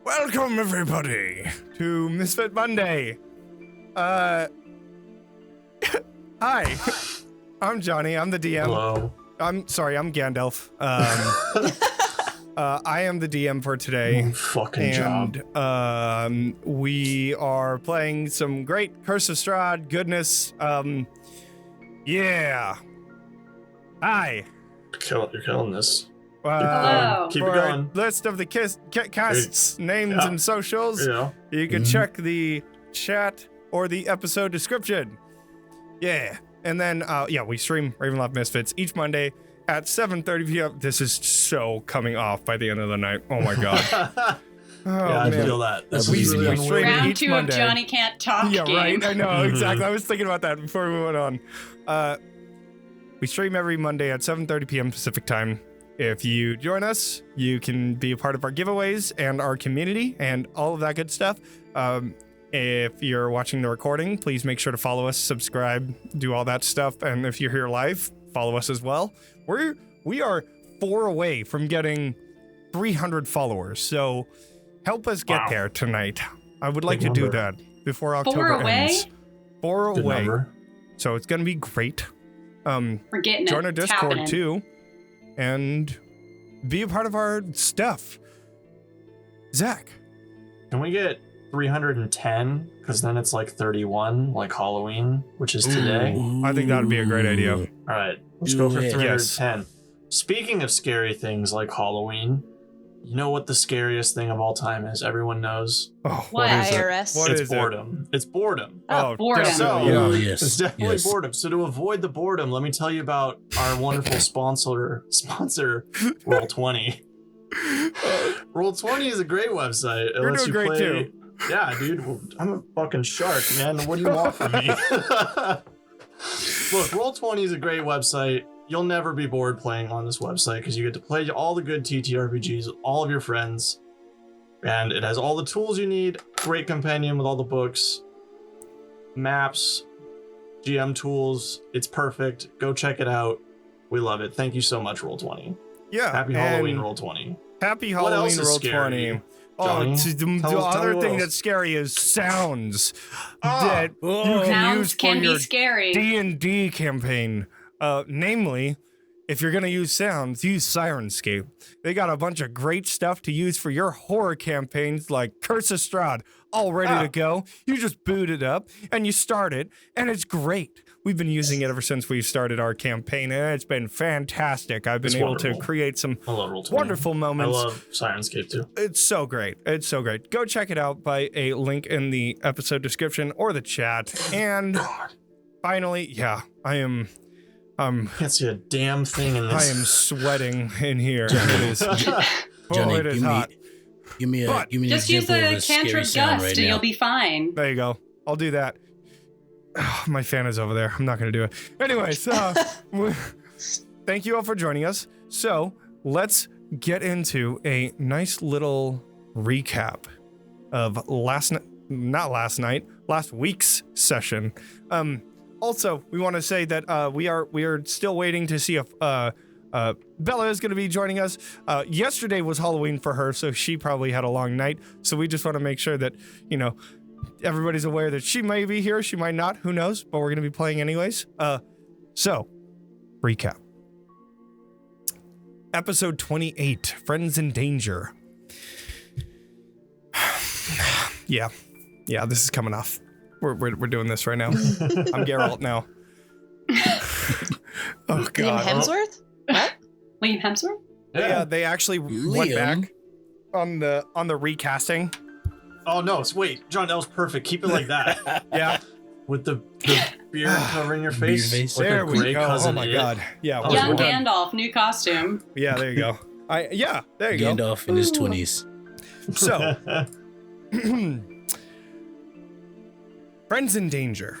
Welcome, everybody, to Misfit Monday. Hi, I'm Jonny. I'm the DM. Hello. I'm Gandalf. I am the DM for today. Job. We are playing some great Curse of Strahd goodness. Yeah. Hi. You're killing this. Hello. Keep it For going. List of the cast's names and socials. Yeah. You can check the chat or the episode description. Yeah. And then, we stream Ravenloft Misfits each Monday at 7:30 p.m. This is so coming off by the end of the night. Oh, my God. I feel that. We stream Round each 2 Monday. of Jonny Can't Talk Yeah, game. right. I know, exactly. I was thinking about that before we went on. We stream every Monday at 7:30 p.m. Pacific time. If you join us, you can be a part of our giveaways and our community and all of that good stuff. If you're watching the recording, please make sure to follow us, subscribe, do all that stuff. And if you're here live, follow us as well. We are 4 away from getting 300 followers. So help us get there tonight. I would like to do that before October ends. 4 Good away. Number. So it's going to be great. We're getting Join it. our It's Discord happening. too, and be a part of our stuff. Zack. Can we get 310? Because then it's like 31, like Halloween, which is today. I think that would be a great idea. All right, let's go for Do it. 310. Speaking of scary things like Halloween, you know what the scariest thing of all time is? Everyone knows. Oh, What? is it? IRS. What It's is it? boredom. It's boredom. Oh, boredom. definitely, So- yeah. Oh, It's yes. definitely Yes. boredom. So to avoid the boredom, let me tell you about our wonderful sponsor, Roll20. Roll20 is a great website. It You're lets doing you great, play. too. Yeah, dude. I'm a fucking shark, man. What do you want from me? Look, Roll20 is a great website. You'll never be bored playing on this website because you get to play all the good TTRPGs with all of your friends. And it has all the tools you need. Great compendium with all the books, maps, GM tools. It's perfect. Go check it out. We love it. Thank you so much, Roll20. Yeah. Happy Halloween, and Roll20. Happy What Halloween, else is scary? Roll20. Oh, Johnny? the Tell other me thing what that's scary is sounds Ah. that you can Sounds use for can your be scary. D&D campaign. Namely, if you're going to use sounds, use Sirenscape. They got a bunch of great stuff to use for your horror campaigns like Curse of Strahd, all ready to go. You just boot it up and you start it, and it's great. We've been using it ever since we started our campaign, and it's been fantastic. I've been It's able to wonderful. create some I love Roll20. wonderful I moments. love Sirenscape too. It's so great. It's so great. Go check it out by a link in the episode description or the chat. And finally, I am Can't see a damn thing in I this. am sweating in here. Johnny. It is, Johnny, it is hot. give me But an Just use example of the a scary cantrip sound gust right and now. you'll be fine. There you go. I'll do that. My fan is over there. I'm not going to do it. Anyways, thank you all for joining us. So let's get into a nice little recap of last week's session. Also, we want to say that we are still waiting to see if Bella is going to be joining us. Yesterday was Halloween for her, so she probably had a long night. So we just want to make sure that, everybody's aware that she may be here, she might not, who knows, but we're going to be playing anyways. So, recap. Episode 28, Friends in Danger. Yeah, this is coming off. We're doing this right now. I'm Geralt now. Oh, Liam God. Hemsworth? What? Liam Hemsworth? Yeah, they actually went Liam? back on the recasting. Oh no! Wait, John, that was perfect. Keep it like that. Yeah. With the beard covering your face. Beard face. Like There a we gray go. Oh cousin my It. God. Yeah. Oh, Young we're done. Gandalf, new costume. Yeah, there you go. There you go. Gandalf in his 20s. So, Friends in Danger.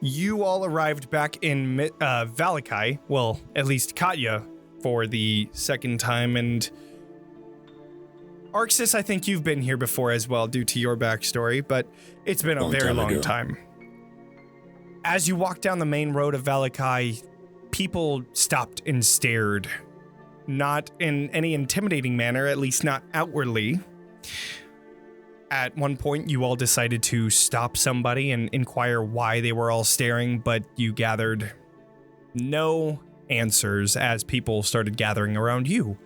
You all arrived back in Vallaki. Well, at least Katya for the second time, and Arxes, I think you've been here before as well due to your backstory, but it's been a very long time. As you walk down the main road of Vallaki, people stopped and stared. Not in any intimidating manner, at least not outwardly. At one point, you all decided to stop somebody and inquire why they were all staring, but you gathered no answers as people started gathering around you.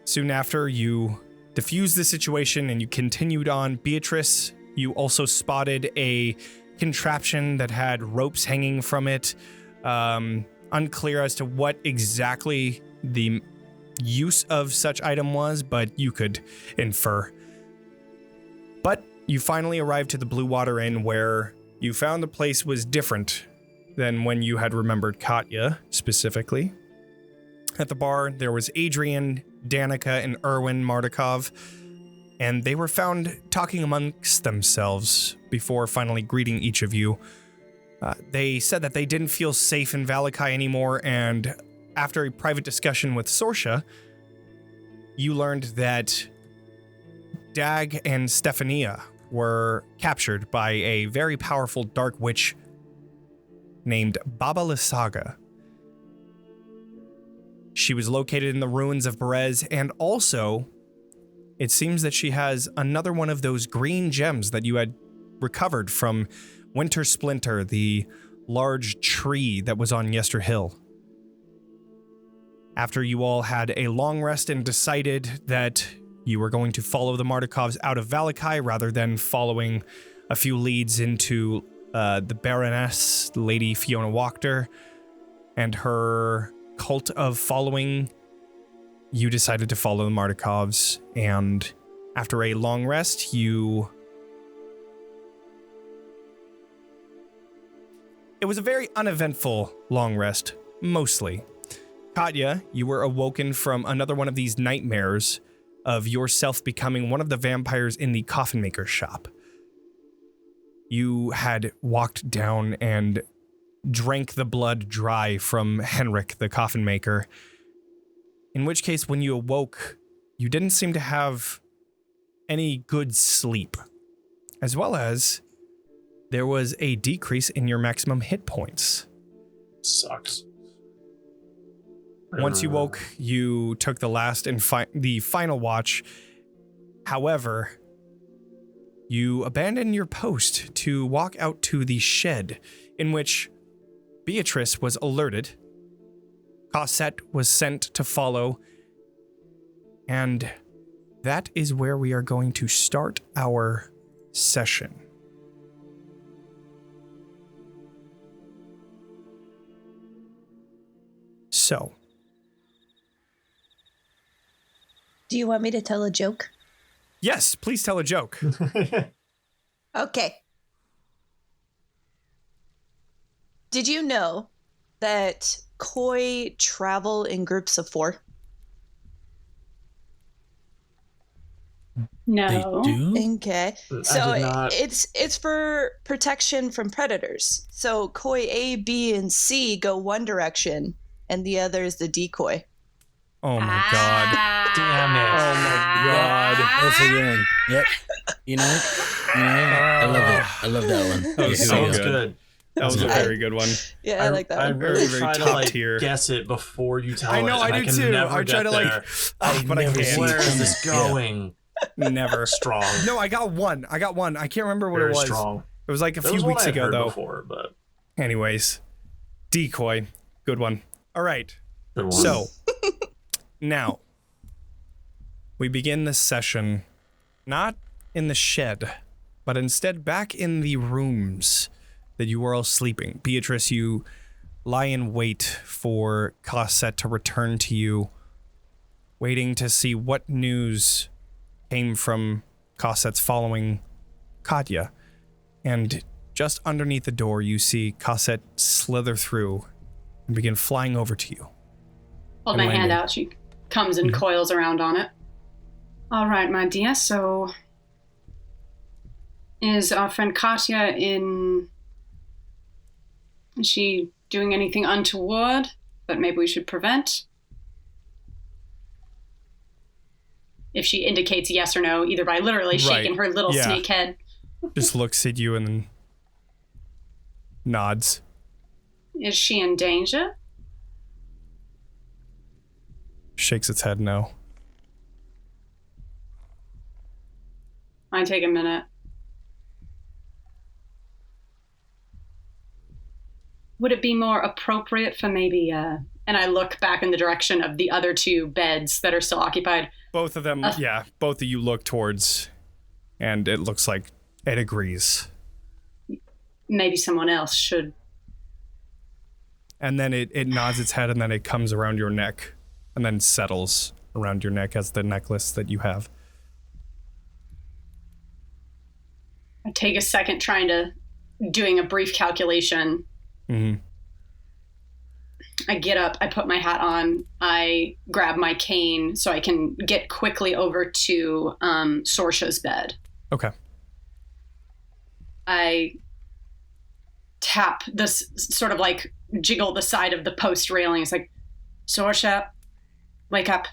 Soon after, you diffused the situation and you continued on. Beatrice, you also spotted a contraption that had ropes hanging from it. Unclear as to what exactly the use of such item was, but you could infer. But you finally arrived to the Blue Water Inn, where you found the place was different than when you had remembered Katya, specifically. At the bar, there was Adrian, Danica, and Erwin Martikov, and they were found talking amongst themselves before finally greeting each of you. They said that they didn't feel safe in Vallaki anymore, and after a private discussion with Sorsha, you learned that Dag and Stephania were captured by a very powerful dark witch named Baba Lysaga. She was located in the ruins of Berez, and also, it seems that she has another one of those green gems that you had recovered from Winter Splinter, the large tree that was on Yester Hill. After you all had a long rest and decided that you were going to follow the Martikovs out of Vallaki rather than following a few leads into the Baroness, Lady Fiona Wachter, and her cult of following, you decided to follow the Martikovs, and after a long rest, It was a very uneventful long rest, mostly. Katya, you were awoken from another one of these nightmares of yourself becoming one of the vampires in the coffin maker's shop. You had walked down and drank the blood dry from Henrik, the coffin maker, in which case, when you awoke, you didn't seem to have any good sleep, as well as there was a decrease in your maximum hit points. Sucks. Once you woke, you took the last and the final watch. However, you abandoned your post to walk out to the shed, in which Beatrice was alerted. Cosette was sent to follow, and that is where we are going to start our session. So, do you want me to tell a joke? yes, please tell a joke. Okay. Did you know that koi travel in groups of 4? No. They do? Okay. I So did not- it's for protection from predators. So koi A, B, and C go one direction, and the other is the decoy. Oh my god. Damn it. Oh my god. That's a good one. Yep. You know, I love it. I love that one. That was Here so we go. Sounds good. That was a very good one. Yeah, I like that I one. really Very try to top like tier. guess it before you tell I know, it. I do can too. Never I try get to like, there. but I never can't. see Where is this Yeah. going? Never. Strong. No, I got one. I can't remember what Very it was. strong. It was like a There few was one weeks I'd ago, heard though. Before, but Anyways, decoy. Good one. All right. good one. So, now, we begin this session not in the shed, but instead back in the rooms that you were all sleeping. Beatrice, you lie in wait for Cosette to return to you, waiting to see what news came from Cosette's following Katya. And just underneath the door, you see Cosette slither through and begin flying over to you. Hold my And hand landing. out. She comes and coils around on it. All right, my dear. So, is our friend Katya in... Is she doing anything untoward that maybe we should prevent? If she indicates yes or no, either by literally shaking her little Yeah. snake head. Just looks at you and then nods. Is she in danger? Shakes its head no. I take a minute. Would it be more appropriate for maybe, and I look back in the direction of the other 2 beds that are still occupied. Both of them, both of you look towards, and it looks like it agrees. Maybe someone else should. And then it nods its head, and then it comes around your neck, and then settles around your neck as the necklace that you have. I take a second doing a brief calculation. Mm-hmm. I get up, I put my hat on, I grab my cane so I can get quickly over to Sorsha's bed. Okay. I tap this, sort of like jiggle the side of the post railing. It's like, Sorsha, wake up.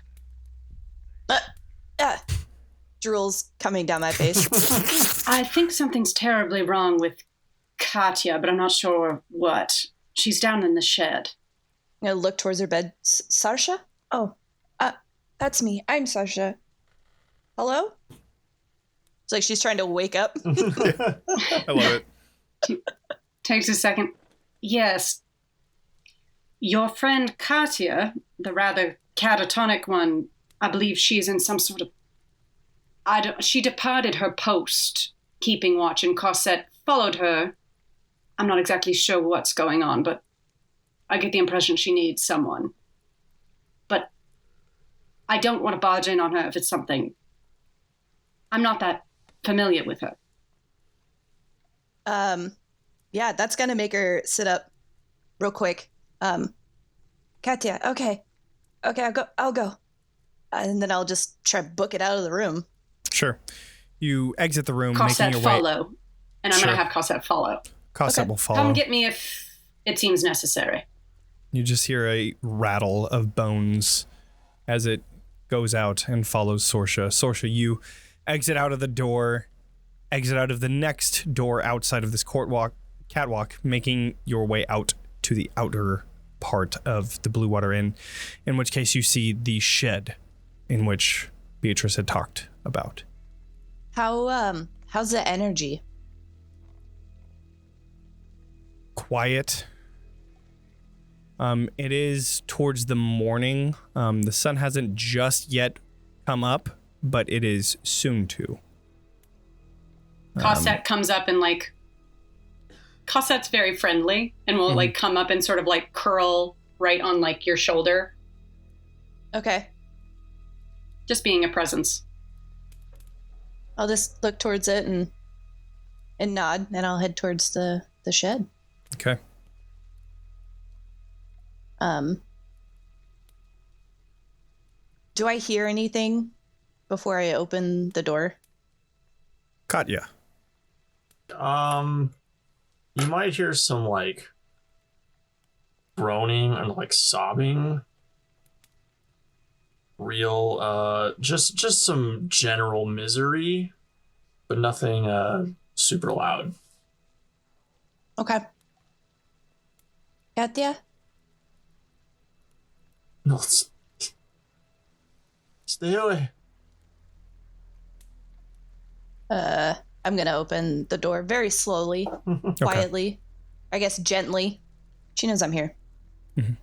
Drool's coming down my face. I think something's terribly wrong with Katya, but I'm not sure what. She's down in the shed. I'm gonna look towards her bed. Sorsha? Oh, that's me. I'm Sorsha. Hello? It's like she's trying to wake up. I love it. Takes a second. Yes. Your friend Katya, the rather catatonic one, I believe she's in some sort of... she departed her post, keeping watch, and Cosette followed her. I'm not exactly sure what's going on, but I get the impression she needs someone. But I don't want to barge in on her if it's something... I'm not that familiar with her. Yeah, that's gonna make her sit up real quick. Katya, okay, I'll go. And then I'll just try to book it out of the room. Sure. You exit the room, Cosette making your way... follow. And I'm going to have Cosette follow. Cosette will follow. Come get me if it seems necessary. You just hear a rattle of bones as it goes out and follows Sorsha. Sorsha, you exit out of the door, exit out of the next door outside of this catwalk, making your way out to the outer part of the Blue Water Inn, in which case you see the shed in which Beatrice had talked about. How's the energy? Quiet. It is towards the morning. The sun hasn't just yet come up, but it is soon to. Cosette comes up and Cosette's very friendly and will come up and sort of curl right on your shoulder. Okay. Just being a presence. I'll just look towards it and nod, and I'll head towards the shed. Okay. Do I hear anything before I open the door? Katya. You might hear some groaning and sobbing. Real just some general misery, but nothing super loud. Okay. Katya? No, stay away. I'm gonna open the door very slowly, quietly, I guess gently. She knows I'm here. Mm-hmm.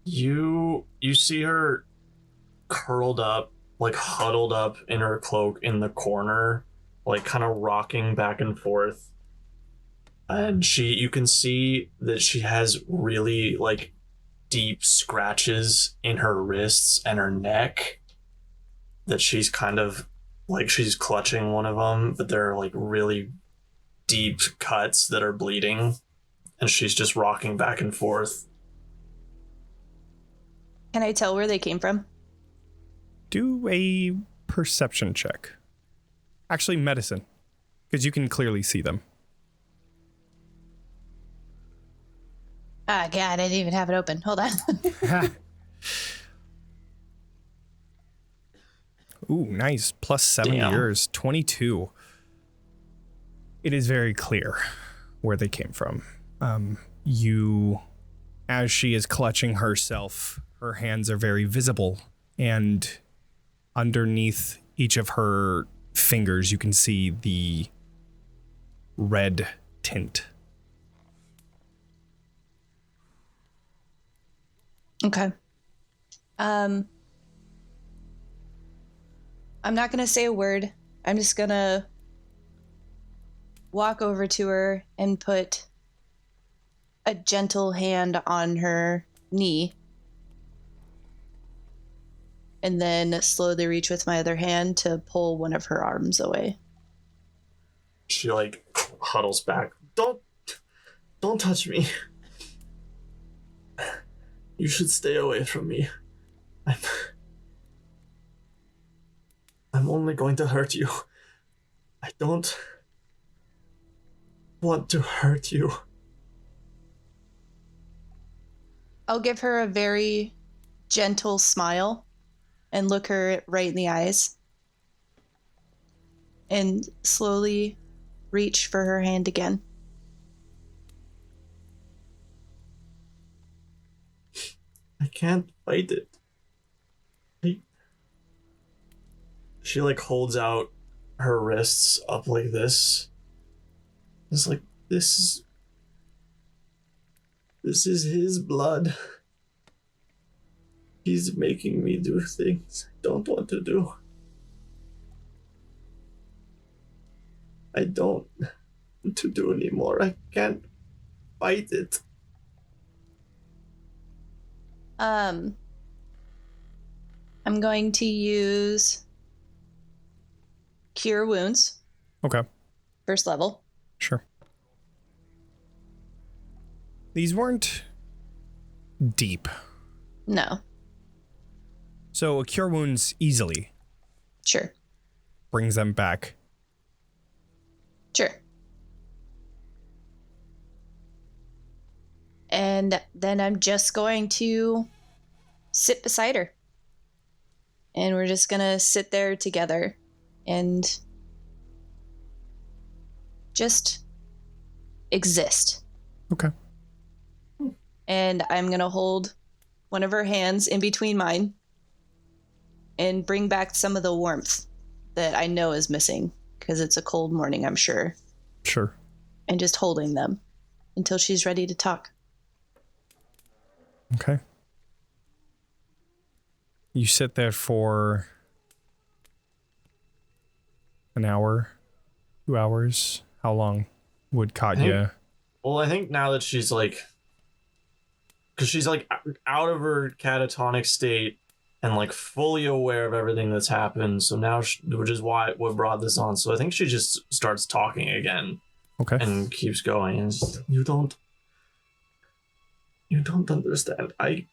You see her curled up, huddled up in her cloak in the corner, kind of rocking back and forth. And you can see that she has really deep scratches in her wrists and her neck, that she's kind of she's clutching one of them, but they're really deep cuts that are bleeding, and she's just rocking back and forth. Can I tell where they came from? Do a perception check. Actually, medicine, because you can clearly see them. Ah, God, I didn't even have it open. Hold on. Ooh, nice. Plus 7 to yours. 22. It is very clear where they came from. As she is clutching herself, her hands are very visible, and underneath each of her fingers, you can see the red tint. Okay. I'm not going to say a word. I'm just going to walk over to her and put a gentle hand on her knee. And then slowly reach with my other hand to pull one of her arms away. She like huddles back. Don't touch me. You should stay away from me. I'm only going to hurt you. I don't want to hurt you. I'll give her a very gentle smile and look her right in the eyes and slowly reach for her hand again. I can't fight it. She like holds out her wrists up like this. It's like, this is his blood. He's making me do things I don't want to do. I don't want to do anymore. I can't fight it. I'm going to use Cure Wounds. Okay. First level. Sure. These weren't deep. No. So a cure wounds easily Sure. brings them back. Sure. And then I'm just going to sit beside her. And we're just going to sit there together and just exist. Okay. And I'm going to hold one of her hands in between mine and bring back some of the warmth that I know is missing because it's a cold morning, I'm sure. Sure. And just holding them until she's ready to talk. Okay. You sit there for an hour, 2 hours. How long would Katya? I think now that she's like, because she's like out of her catatonic state and like fully aware of everything that's happened. So now, which is what brought this on. So I think she just starts talking again. Okay. And keeps going. And just, you don't understand. I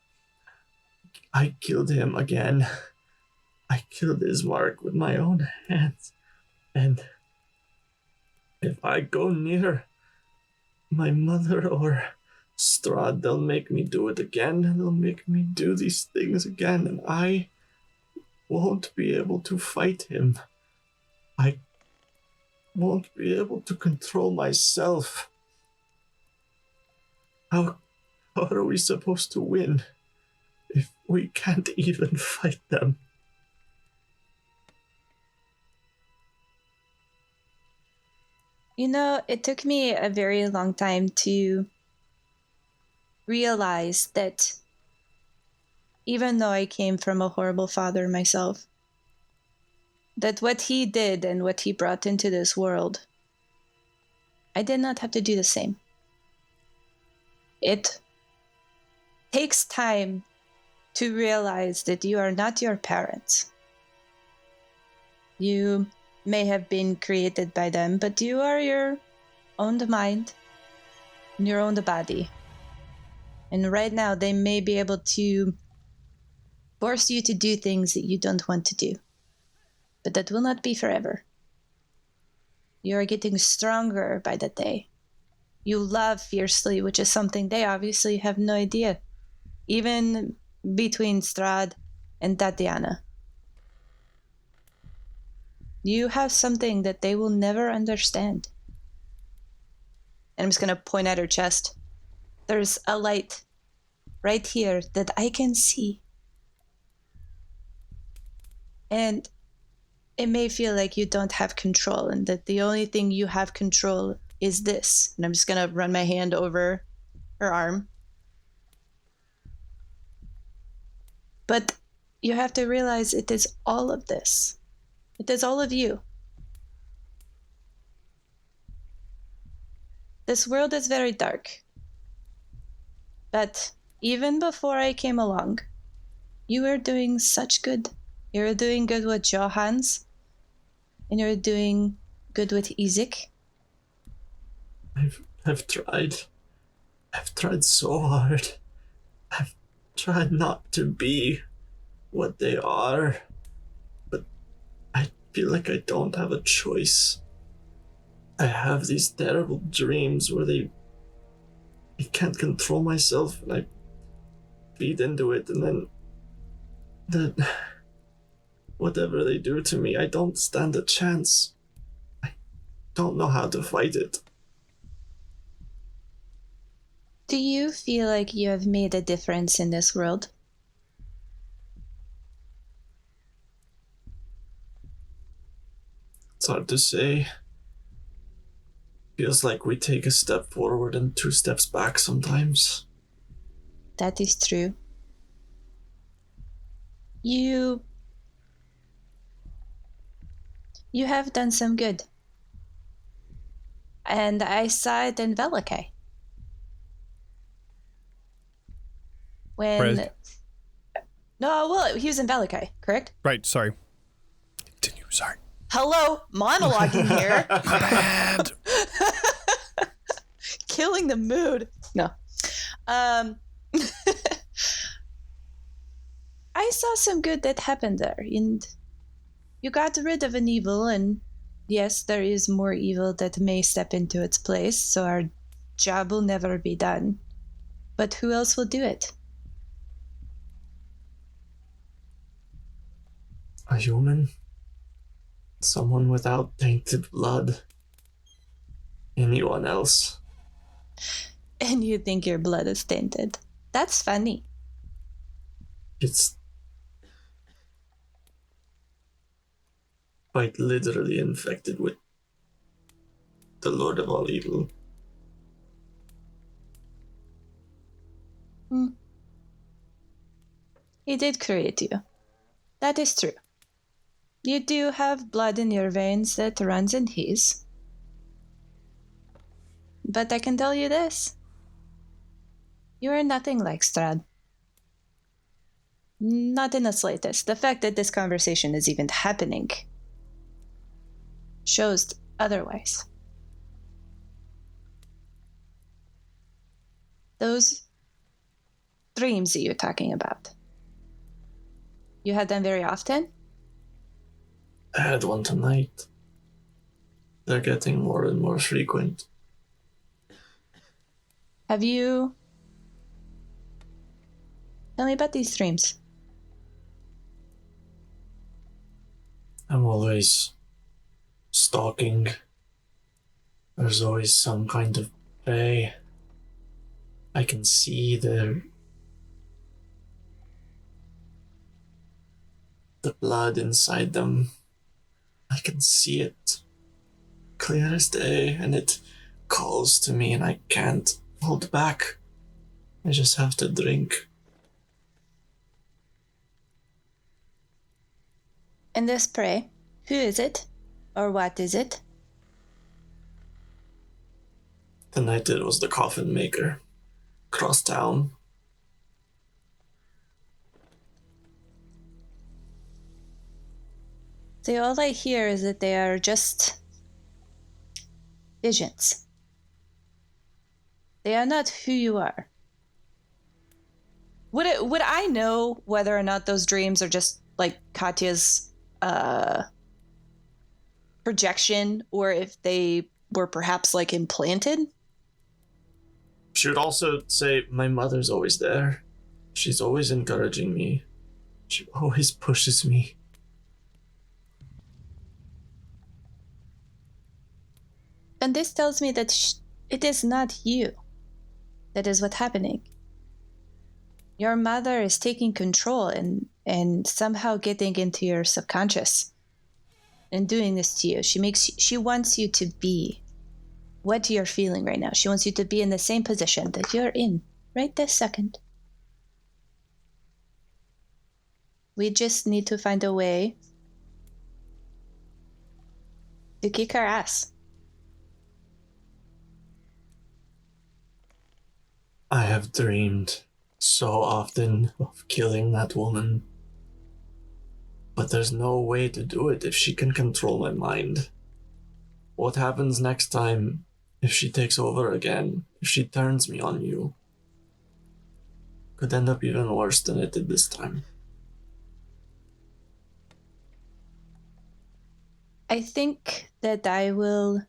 killed him again. I killed Ismark with my own hands. And if I go near my mother or Strahd, they'll make me do it again. And they'll make me do these things again. And I won't be able to fight him. I won't be able to control myself. How are we supposed to win if we can't even fight them? You know, it took me a very long time to realize that even though I came from a horrible father myself, that what he did and what he brought into this world, I did not have to do the same. It takes time to realize that you are not your parents. You may have been created by them, but you are your own mind and your own body. And right now, they may be able to force you to do things that you don't want to do. But that will not be forever. You are getting stronger by the day. You love fiercely, which is something they obviously have no idea. Even between Strahd and Tatiana. You have something that they will never understand. And I'm just going to point at her chest. There's a light right here that I can see. And it may feel like you don't have control and that the only thing you have control is this. And I'm just going to run my hand over her arm. But you have to realize it is all of this. It is all of you. This world is very dark. But even before I came along, you were doing such good. You were doing good with Johans, and you were doing good with Isaac. I've tried. I've tried so hard. I've tried not to be what they are, but I feel like I don't have a choice. I have these terrible dreams where I can't control myself, and I feed into it, and then whatever they do to me, I don't stand a chance. I don't know how to fight it. Do you feel like you have made a difference in this world? It's hard to say. Feels like we take a step forward and 2 steps back sometimes. That is true. You have done some good. And I saw it in Vallaki. When... No, well, he was in Vallaki, correct? Right, sorry. Continue, sorry. Hello, monologuing here. My bad. Killing the mood. No. I saw some good that happened there, and you got rid of an evil, and yes, there is more evil that may step into its place, so our job will never be done. But who else will do it? A human? Someone without tainted blood? Anyone else? And you think your blood is tainted. That's funny. It's quite literally infected with the Lord of all evil. He did create you. That is true. You do have blood in your veins that runs in his. But I can tell you this. You are nothing like Strahd. Not in the slightest. The fact that this conversation is even happening shows otherwise. Those dreams that you're talking about, you had them very often? I had one tonight. They're getting more and more frequent. Have you... Tell me about these dreams. I'm always stalking. There's always some kind of prey. I can see the blood inside them. I can see it clear as day, and it calls to me, and I can't hold back. I just have to drink. And this prey, who is it? Or what is it? Tonight it was the coffin maker. Across town. So all I hear is that they are just visions. They are not who you are. Would I know whether or not those dreams are just like Katya's projection, or if they were perhaps like implanted? She would also say, my mother's always there. She's always encouraging me. She always pushes me. And this tells me that it is not you that is what's happening. Your mother is taking control and somehow getting into your subconscious. in doing this to you. She wants you to be what you're feeling right now. She wants you to be in the same position that you're in right this second. We just need to find a way to kick her ass. I have dreamed so often of killing that woman. But there's no way to do it if she can control my mind. What happens next time if she takes over again? If she turns me on you? Could end up even worse than it did this time. I think that I want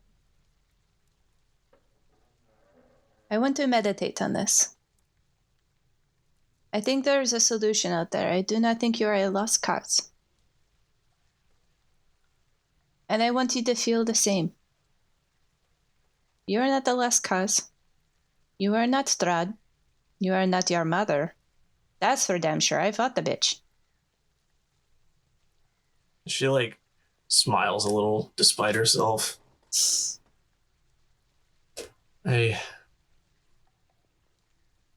to meditate on this. I think there is a solution out there. I do not think you are a lost cause. And I want you to feel the same. You are not the lost cause. You are not Strahd. You are not your mother. That's for damn sure. I fought the bitch. She, smiles a little despite herself. I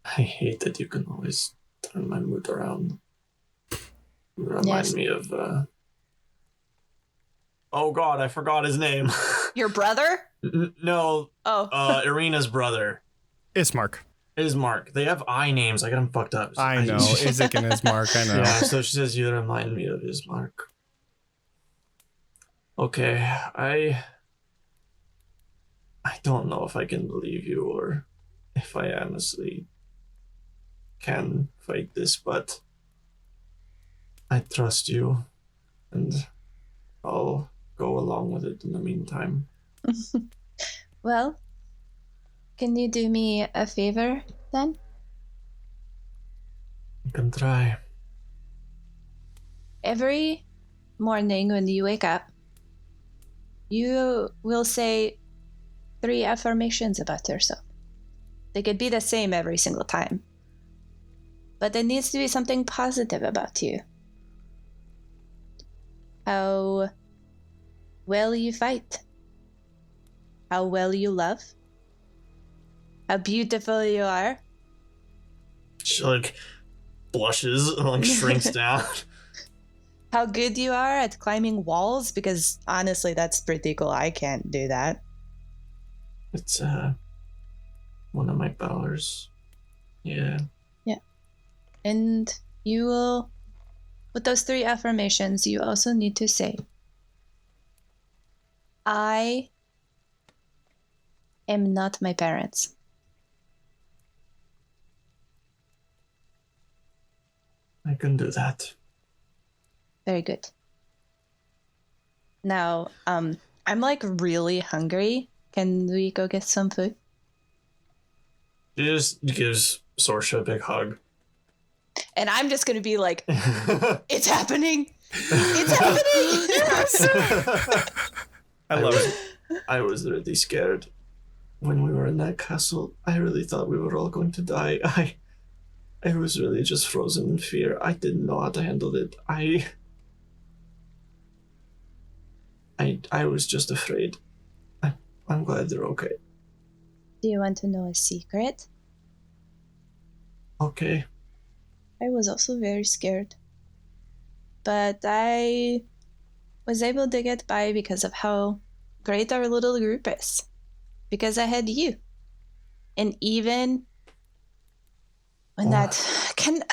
hate that you can always turn my mood around. Remind me of, oh god, I forgot his name. Your brother? No. Oh. Irina's brother. Ismark. Ismark. They have I names. I got them fucked up. I know. Isaac and Ismark, I know. Yeah, so she says, you remind me of Ismark. Okay, I don't know if I can believe you or if I honestly can fight this, but I trust you and I'll go along with it in the meantime. Well, can you do me a favor then? You can try. Every morning when you wake up, you will say 3 affirmations about yourself. They could be the same every single time. But there needs to be something positive about you. How well you fight. How well you love. How beautiful you are. She blushes and shrinks down. How good you are at climbing walls, because honestly that's pretty cool. I can't do that. It's one of my powers. Yeah. Yeah. And you will, with those 3 affirmations, you also need to say, I am not my parents. I can do that. Very good. Now, I'm really hungry. Can we go get some food? She just gives Sorsha a big hug. And I'm just gonna be like, it's happening! It's happening! Yes! I love it. I was really scared. When we were in that castle, I really thought we were all going to die. I was really just frozen in fear. I didn't know how to handle it. I was just afraid. I'm glad they're okay. Do you want to know a secret? Okay. I was also very scared. But I was able to get by because of how great our little group is. Because I had you. And even when can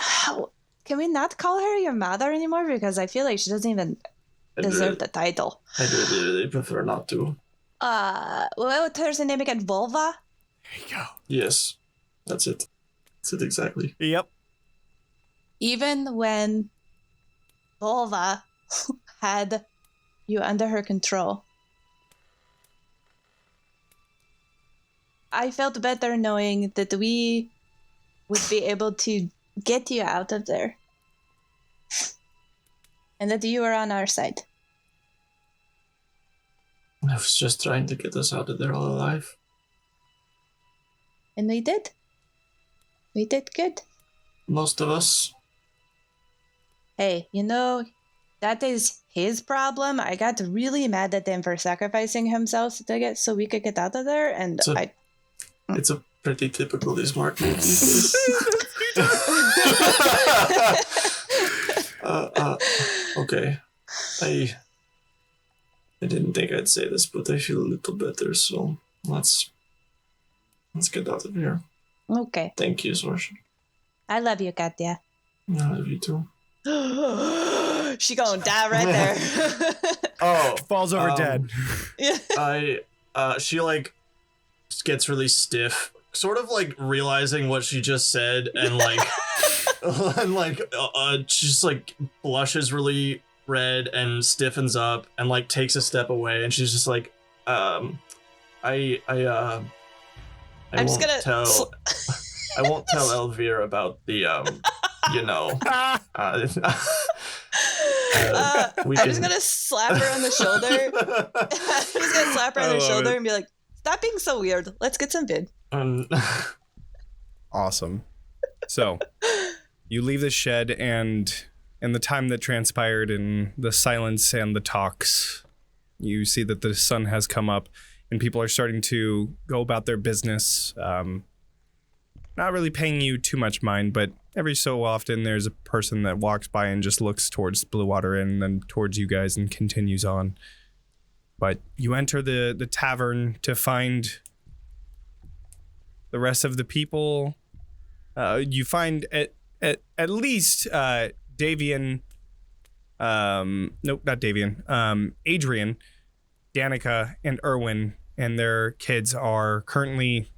we not call her your mother anymore? Because I feel like she doesn't even deserve the title. I really prefer not to. What's her name again? Volva? There you go. Yes. That's it. That's it exactly. Yep. Even when Volva had you under her control, I felt better knowing that we would be able to get you out of there. And that you were on our side. I was just trying to get us out of there all alive. And we did. We did good. Most of us. Hey, that is his problem. I got really mad at him for sacrificing himself so we could get out of there, and It's a pretty typically smart move these days. Okay. I didn't think I'd say this, but I feel a little better, so let's get out of here. Okay. Thank you, Sorsha. I love you, Katya. I love you too. She gonna die right there. Oh, Falls over dead. She like gets really stiff, sort of like realizing what she just said, and like, just like blushes really red and stiffens up, and like takes a step away, and she's just like, I won't tell Elvira about the I'm just gonna slap her on the shoulder. I'm just gonna slap her on the shoulder and be like, "Stop being so weird. Let's get some vid." Awesome. So, you leave the shed, and in the time that transpired in the silence and the talks, you see that the sun has come up, and people are starting to go about their business. Not really paying you too much mind, but every so often there's a person that walks by and just looks towards Blue Water and then towards you guys and continues on. But you enter the tavern to find the rest of the people. You find at least Davian, nope, not Davian, Adrian, Danica, and Erwin and their kids are currently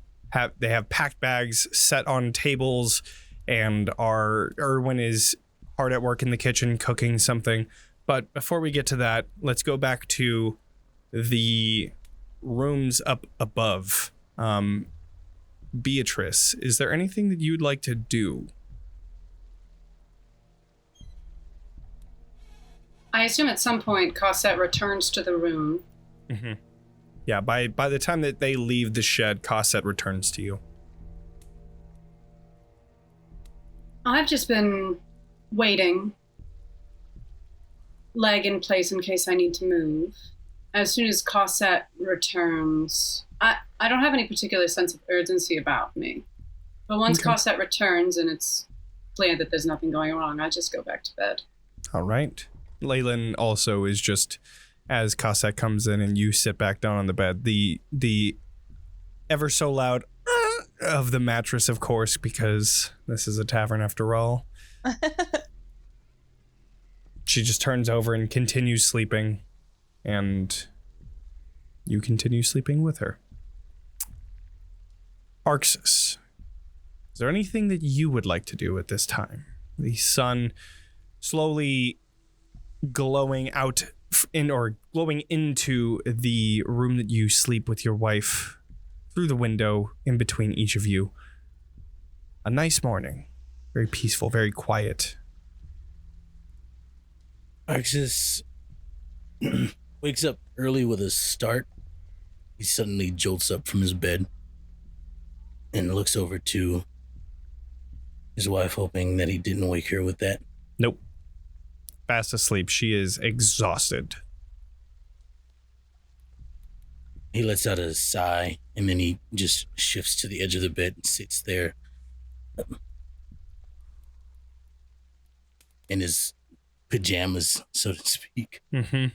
they have packed bags set on tables, and Erwin is hard at work in the kitchen cooking something. But before we get to that, let's go back to the rooms up above. Beatrice, is there anything that you'd like to do? I assume at some point Cosette returns to the room. Mm-hmm. Yeah, by the time that they leave the shed, Cosette returns to you. I've just been waiting, leg in place in case I need to move. As soon as Cosette returns, I don't have any particular sense of urgency about me. But once Cosette returns and it's clear that there's nothing going wrong, I just go back to bed. All right. Leilyn also is just, as Cosette comes in and you sit back down on the bed, the ever so loud of the mattress, of course, because this is a tavern after all. She just turns over and continues sleeping, and you continue sleeping with her. Arxes, is there anything that you would like to do at this time? The sun slowly glowing out glowing into the room that you sleep with your wife through the window in between each of you. A nice morning. Very peaceful, very quiet. Arxes wakes up early with a start. He suddenly jolts up from his bed and looks over to his wife, hoping that he didn't wake her with that. Nope. Fast asleep. She is exhausted. He lets out a sigh, and then he just shifts to the edge of the bed and sits there in his pajamas, so to speak. Mm-hmm.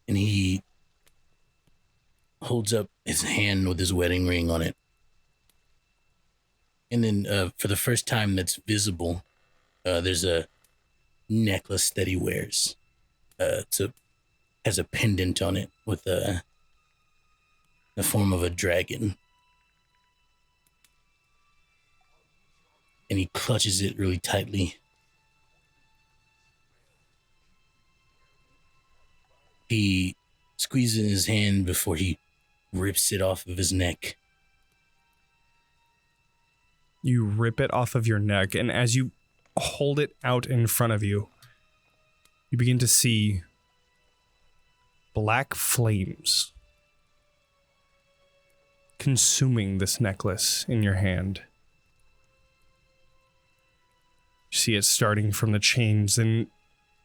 And he holds up his hand with his wedding ring on it. And then for the first time that's visible, there's a necklace that he wears. Has a pendant on it with the form of a dragon. And he clutches it really tightly. He squeezes his hand before he rips it off of his neck. You rip it off of your neck, and as you hold it out in front of you, you begin to see black flames consuming this necklace in your hand. You see it starting from the chains and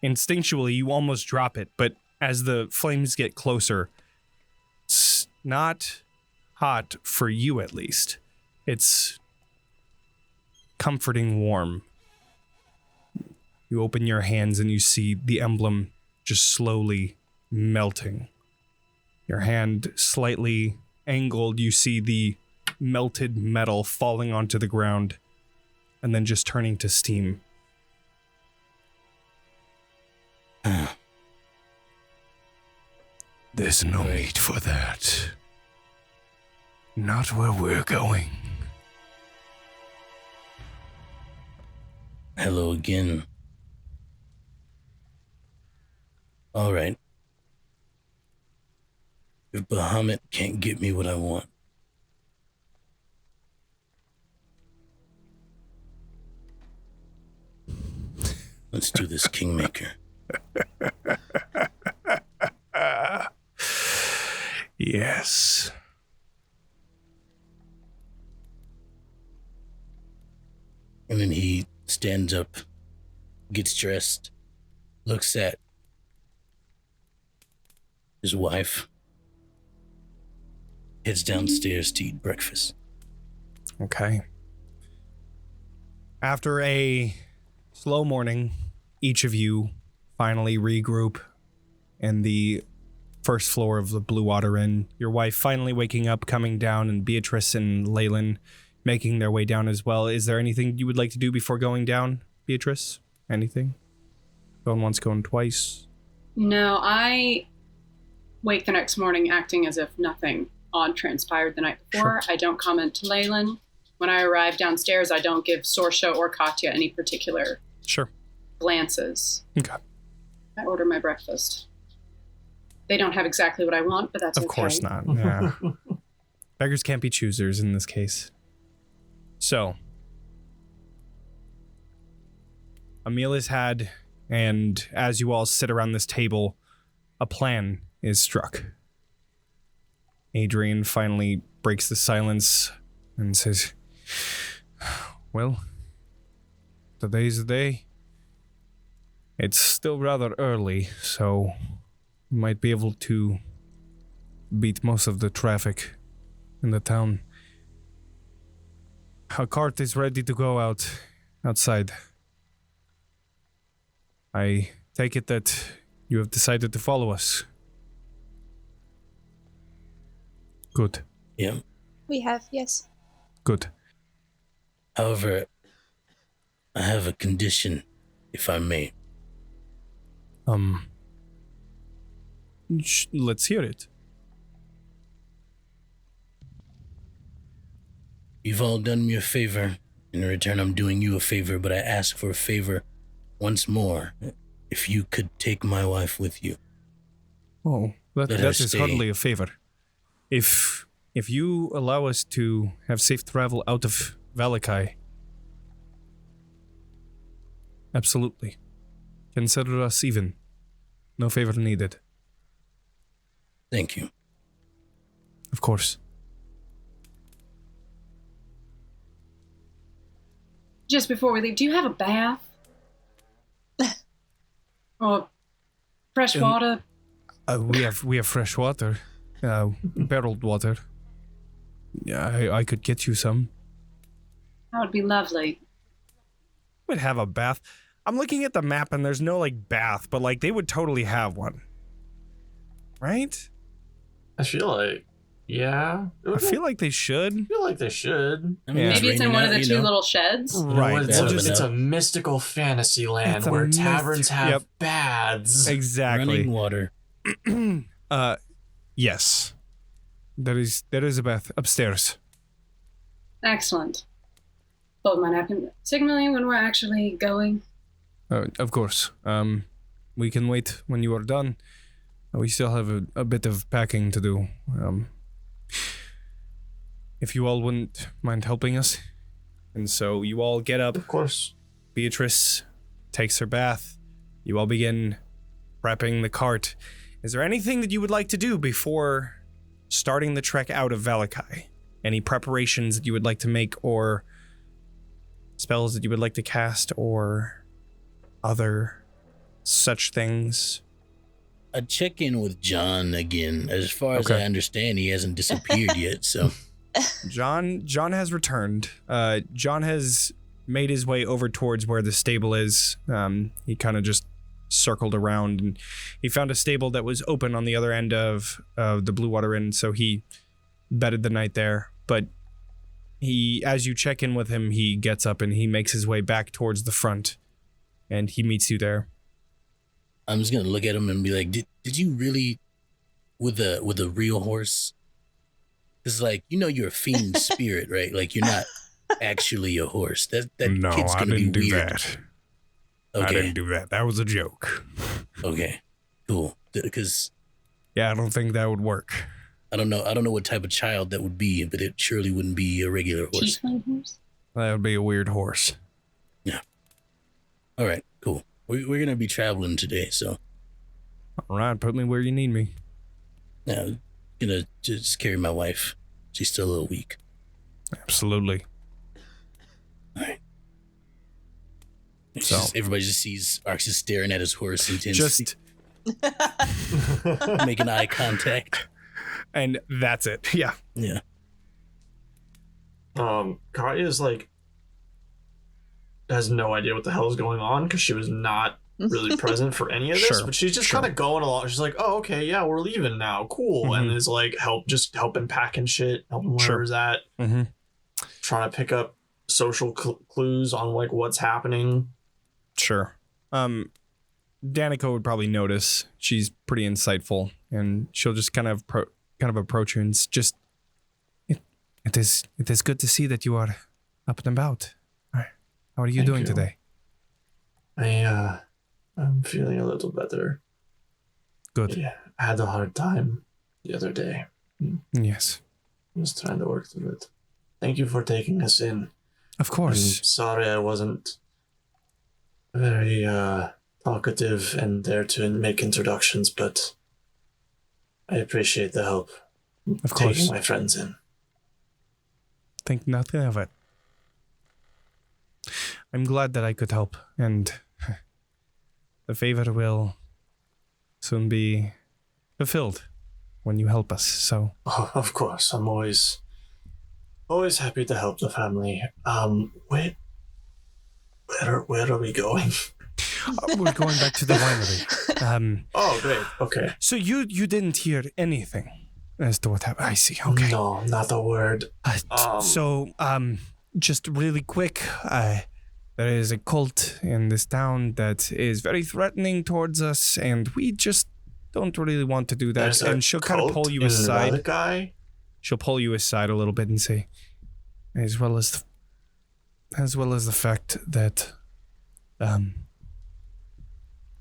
instinctually, you almost drop it, but as the flames get closer, it's not hot for you, at least. It's comforting warm. You open your hands and you see the emblem just slowly melting. Your hand slightly angled, you see the melted metal falling onto the ground and then just turning to steam. There's no need for that. Not where we're going. Hello again. All right. If Bahamut can't get me what I want, let's do this, Kingmaker. Yes. And then he stands up, gets dressed, looks at his wife, heads downstairs to eat breakfast. Okay. After a slow morning, each of you finally regroup in the first floor of the Blue Water Inn. Your wife finally waking up, coming down, and Beatrice and Leilyn making their way down as well. Is there anything you would like to do before going down, Beatrice? Anything? Going once, going twice? No, I wake the next morning acting as if nothing odd transpired the night before. Sure. I don't comment to Leilyn. When I arrive downstairs, I don't give Sorsha or Katya any particular Sure. glances. Okay. I order my breakfast. They don't have exactly what I want, but that's Of okay. course not. Yeah. Beggars can't be choosers in this case. So, a meal is had, and as you all sit around this table, a plan is struck. Adrian finally breaks the silence and says, well, today's the day. It's still rather early, so we might be able to beat most of the traffic in the town. A cart is ready to go outside. I take it that you have decided to follow us. Good. Yeah. We have, yes. Good. However, I have a condition, if I may. Let's hear it. You've all done me a favor. In return, I'm doing you a favor, but I ask for a favor once more. If you could take my wife with you. Oh, that Let her is stay. hardly a favor. If you allow us to have safe travel out of Vallaki, absolutely. Consider us even. No favor needed. Thank you. Of course. Just before we leave, do you have a bath? Or fresh water? We have fresh water, barreled water. Yeah, I could get you some. That would be lovely. Would have a bath. I'm looking at the map and there's no bath, but they would totally have one, right? I feel like, yeah. I feel like they should. I feel like they should. I mean, Yeah. Maybe it's in raining one of out, the two little sheds. Right. It's, We'll a, just- it's a mystical fantasy land It's a where taverns have Yep. baths. Exactly. Running water. Yes. There is a bath upstairs. Excellent. Fold my napkin. Signaling when we're actually going. Of course. We can wait when you are done. We still have a bit of packing to do. If you all wouldn't mind helping us. And so you all get up. Of course. Beatrice takes her bath. You all begin prepping the cart. Is there anything that you would like to do before starting the trek out of Vallaki? Any preparations that you would like to make, or spells that you would like to cast, or other such things. I'd check in with John again. As far as I understand, he hasn't disappeared yet, so... John has returned. John has made his way over towards where the stable is. He kind of just circled around, and he found a stable that was open on the other end of the Blue Water Inn, so he bedded the night there. But as you check in with him, he gets up and he makes his way back towards the front, and he meets you there. I'm just gonna look at him and be like, did you really, with a real horse? It's like, you're a fiend spirit, right? Like, you're not actually a horse. That no, kid's I gonna didn't be do weird. that. Okay. I didn't do that. That was a joke. Okay, cool. Because yeah, I don't think that would work. I don't know what type of child that would be, but it surely wouldn't be a regular horse. Tiefling horse? That would be a weird horse. Yeah. All right, cool. We're gonna be traveling today, so. All right, put me where you need me. Yeah, I'm gonna just carry my wife. She's still a little weak. Absolutely. All right. So Everybody just sees Arxes staring at his horse intensely. just making eye contact. and that's it. Yeah. Yeah. Katya's like has no idea what the hell is going on because she was not really present for any of this. Sure, But she's just sure. kind of going along. She's like, "Oh, okay, yeah, we're leaving now. Cool." And is like helping packing shit, helping wherever's at, trying to pick up social clues on like what's happening. Sure. Danica would probably notice. She's pretty insightful, and she'll just kind of approach you and just. It is good to see that you are up and about. How are you doing today? I'm feeling a little better. Good. Yeah, I had a hard time the other day. Yes. I was trying to work through it. Thank you for taking us in. Of I'm course. sorry I wasn't very talkative and there to make introductions, but I appreciate the help. Of taking course. my friends in. Think nothing of it. I'm glad that I could help, and the favor will soon be fulfilled when you help us. So, Oh, of course, I'm always happy to help the family. Wait, where are we going? we're going back to the winery. Oh, great. Okay. So you didn't hear anything as to what happened? I see. Okay. No, not a word. Just really quick, there is a cult in this town that is very threatening towards us, and we just don't really want to do that. There's a And she'll kind of cult pull you in aside. Vallaki? She'll pull you aside a little bit and say, as well as the fact that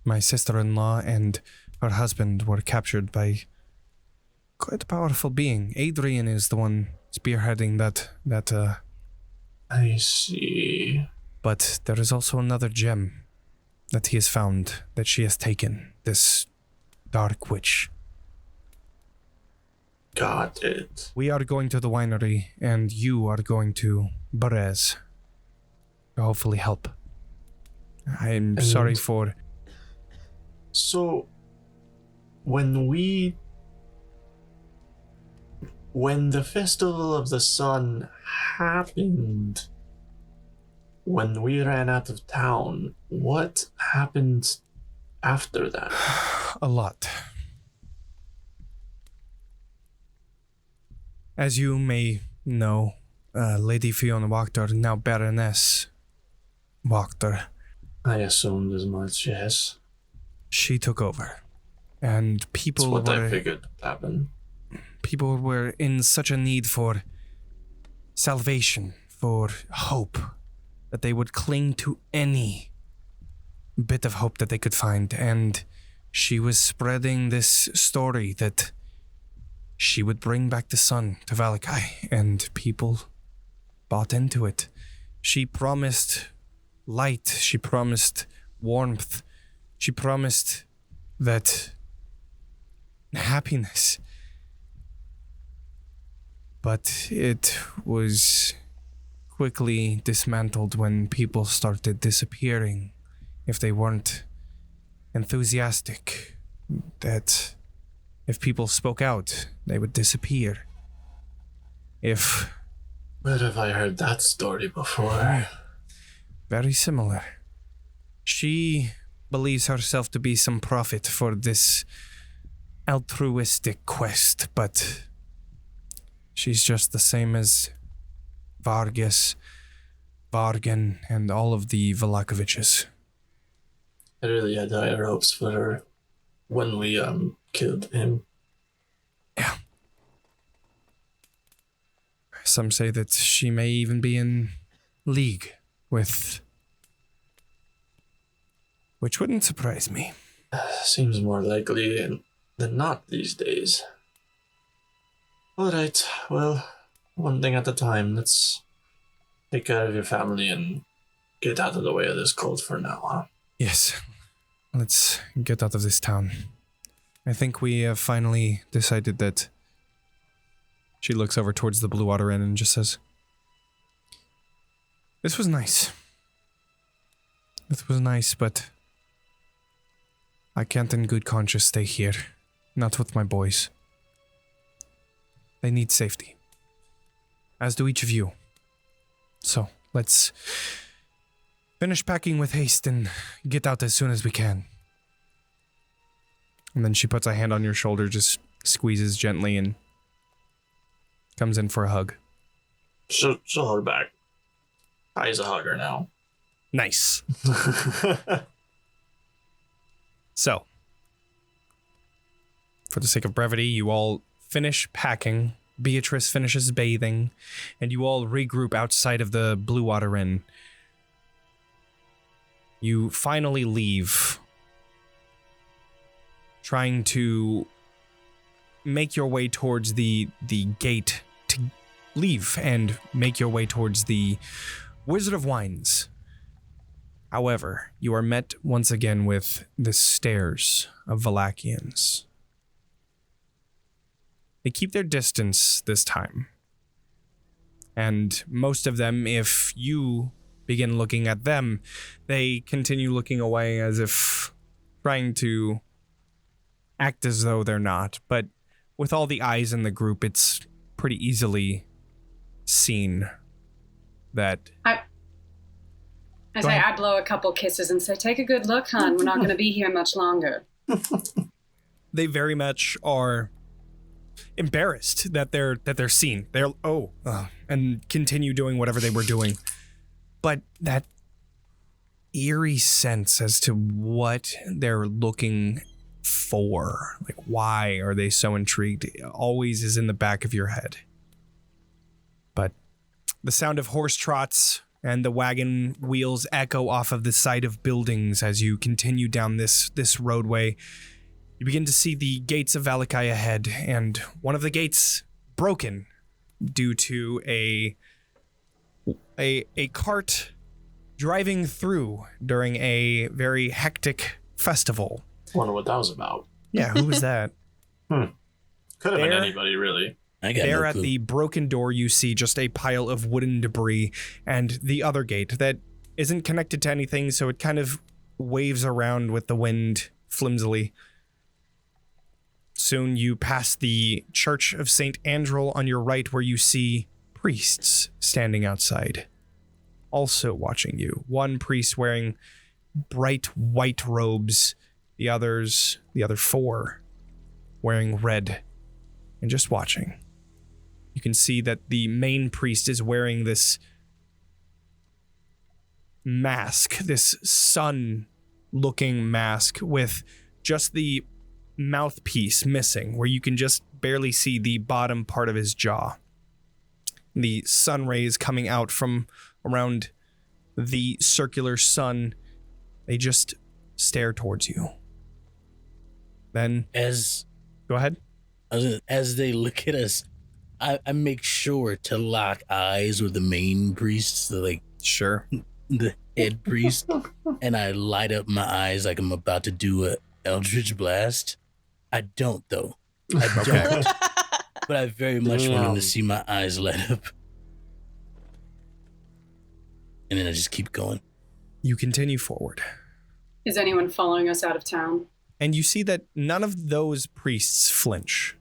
my sister-in-law and her husband were captured by quite a powerful being. Adrian is the one spearheading that. I see. But there is also another gem that he has found that she has taken. This dark witch. Got it. We are going to the winery, and you are going to Berez to hopefully help. I'm sorry for. So, when the Festival of the Sun happened, when we ran out of town, what happened after that? A lot. As you may know, Lady Fiona Wachter, now Baroness Wachter, I assumed as much, yes. she took over. And That's people what I were figured would happen. people were in such a need for salvation, for hope, that they would cling to any bit of hope that they could find. And she was spreading this story that she would bring back the sun to Vallaki, and people bought into it. She promised light, she promised warmth, she promised that happiness. But it was quickly dismantled when people started disappearing if they weren't enthusiastic, that if people spoke out, they would disappear. Where have I heard that story before? Very similar. She believes herself to be some prophet for this altruistic quest, but she's just the same as Vargas, Vargan, and all of the Vallakoviches. I really had higher hopes for her when we killed him. Yeah. Some say that she may even be in league with... which wouldn't surprise me. Seems more likely than not these days. Alright, well, one thing at a time. Let's take care of your family and get out of the way of this cult for now, huh? Yes. Let's get out of this town. I think we have finally decided that... She looks over towards the Blue Water Inn and just says, "This was nice. This was nice, but I can't in good conscience stay here. Not with my boys. They need safety. As do each of you. So, let's finish packing with haste and get out as soon as we can." And then she puts a hand on your shoulder, just squeezes gently, and comes in for a hug. She'll hug back. I's a hugger now. Nice. So, for the sake of brevity, you all finish packing. Beatrice finishes bathing, and you all regroup outside of the Blue Water Inn. You finally leave, trying to make your way towards the gate to leave and make your way towards the Wizard of Wines. However, you are met once again with the stares of Vallakians. They keep their distance this time. And most of them, if you begin looking at them, they continue looking away as if trying to act as though they're not. But with all the eyes in the group, it's pretty easily seen that... I blow a couple kisses and say, "Take a good look, hon. We're not going to be here much longer." They very much are embarrassed that they're seen. They're and continue doing whatever they were doing. But that eerie sense as to what they're looking for, like why are they so intrigued, always is in the back of your head. But the sound of horse trots and the wagon wheels echo off of the side of buildings as you continue down this roadway. You begin to see the gates of Vallaki ahead, and one of the gates broken due to a cart driving through during a very hectic festival. Wonder what that was about. Yeah, who was that? Could have been anybody, really. There at the broken door, you see just a pile of wooden debris and the other gate that isn't connected to anything, so it kind of waves around with the wind flimsily. Soon you pass the Church of St. Andrel on your right, where you see priests standing outside, also watching you. One priest wearing bright white robes, the other four wearing red and just watching. You can see that the main priest is wearing this mask, this sun-looking mask with just the mouthpiece missing, where you can just barely see the bottom part of his jaw. The sun rays coming out from around the circular sun, they just stare towards you. Then, go ahead. As they look at us, I make sure to lock eyes with the main priest, the head priest, and I light up my eyes like I'm about to do a Eldritch Blast. I don't, though. I don't. But I very much want him to see my eyes light up. And then I just keep going. You continue forward. Is anyone following us out of town? And you see that none of those priests flinch.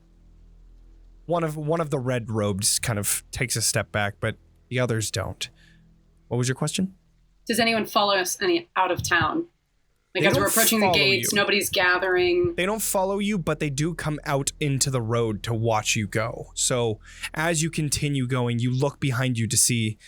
One of the red robes kind of takes a step back, but the others don't. What was your question? Does anyone follow us out of town? Like, They as we're don't approaching the follow gates, you. nobody's gathering. They don't follow you, but they do come out into the road to watch you go. So as you continue going, you look behind you to see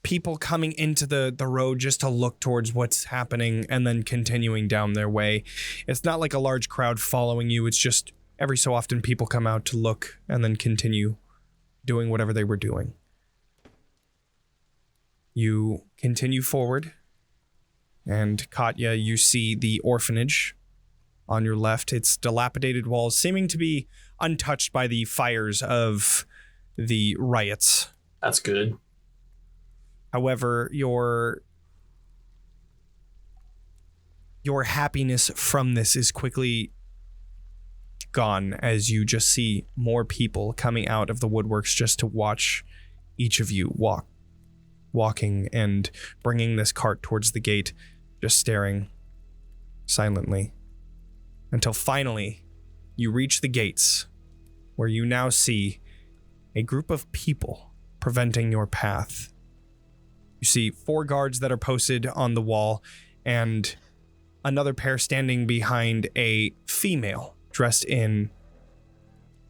people coming into the road just to look towards what's happening and then continuing down their way. It's not like a large crowd following you. It's just every so often people come out to look and then continue doing whatever they were doing. You continue forward. And Katya, you see the orphanage on your left. Its dilapidated walls seeming to be untouched by the fires of the riots. That's good. However, your happiness from this is quickly gone as you just see more people coming out of the woodworks just to watch each of you walking and bringing this cart towards the gate. Just staring silently until finally you reach the gates where you now see a group of people preventing your path. You see 4 guards that are posted on the wall and another pair standing behind a female dressed in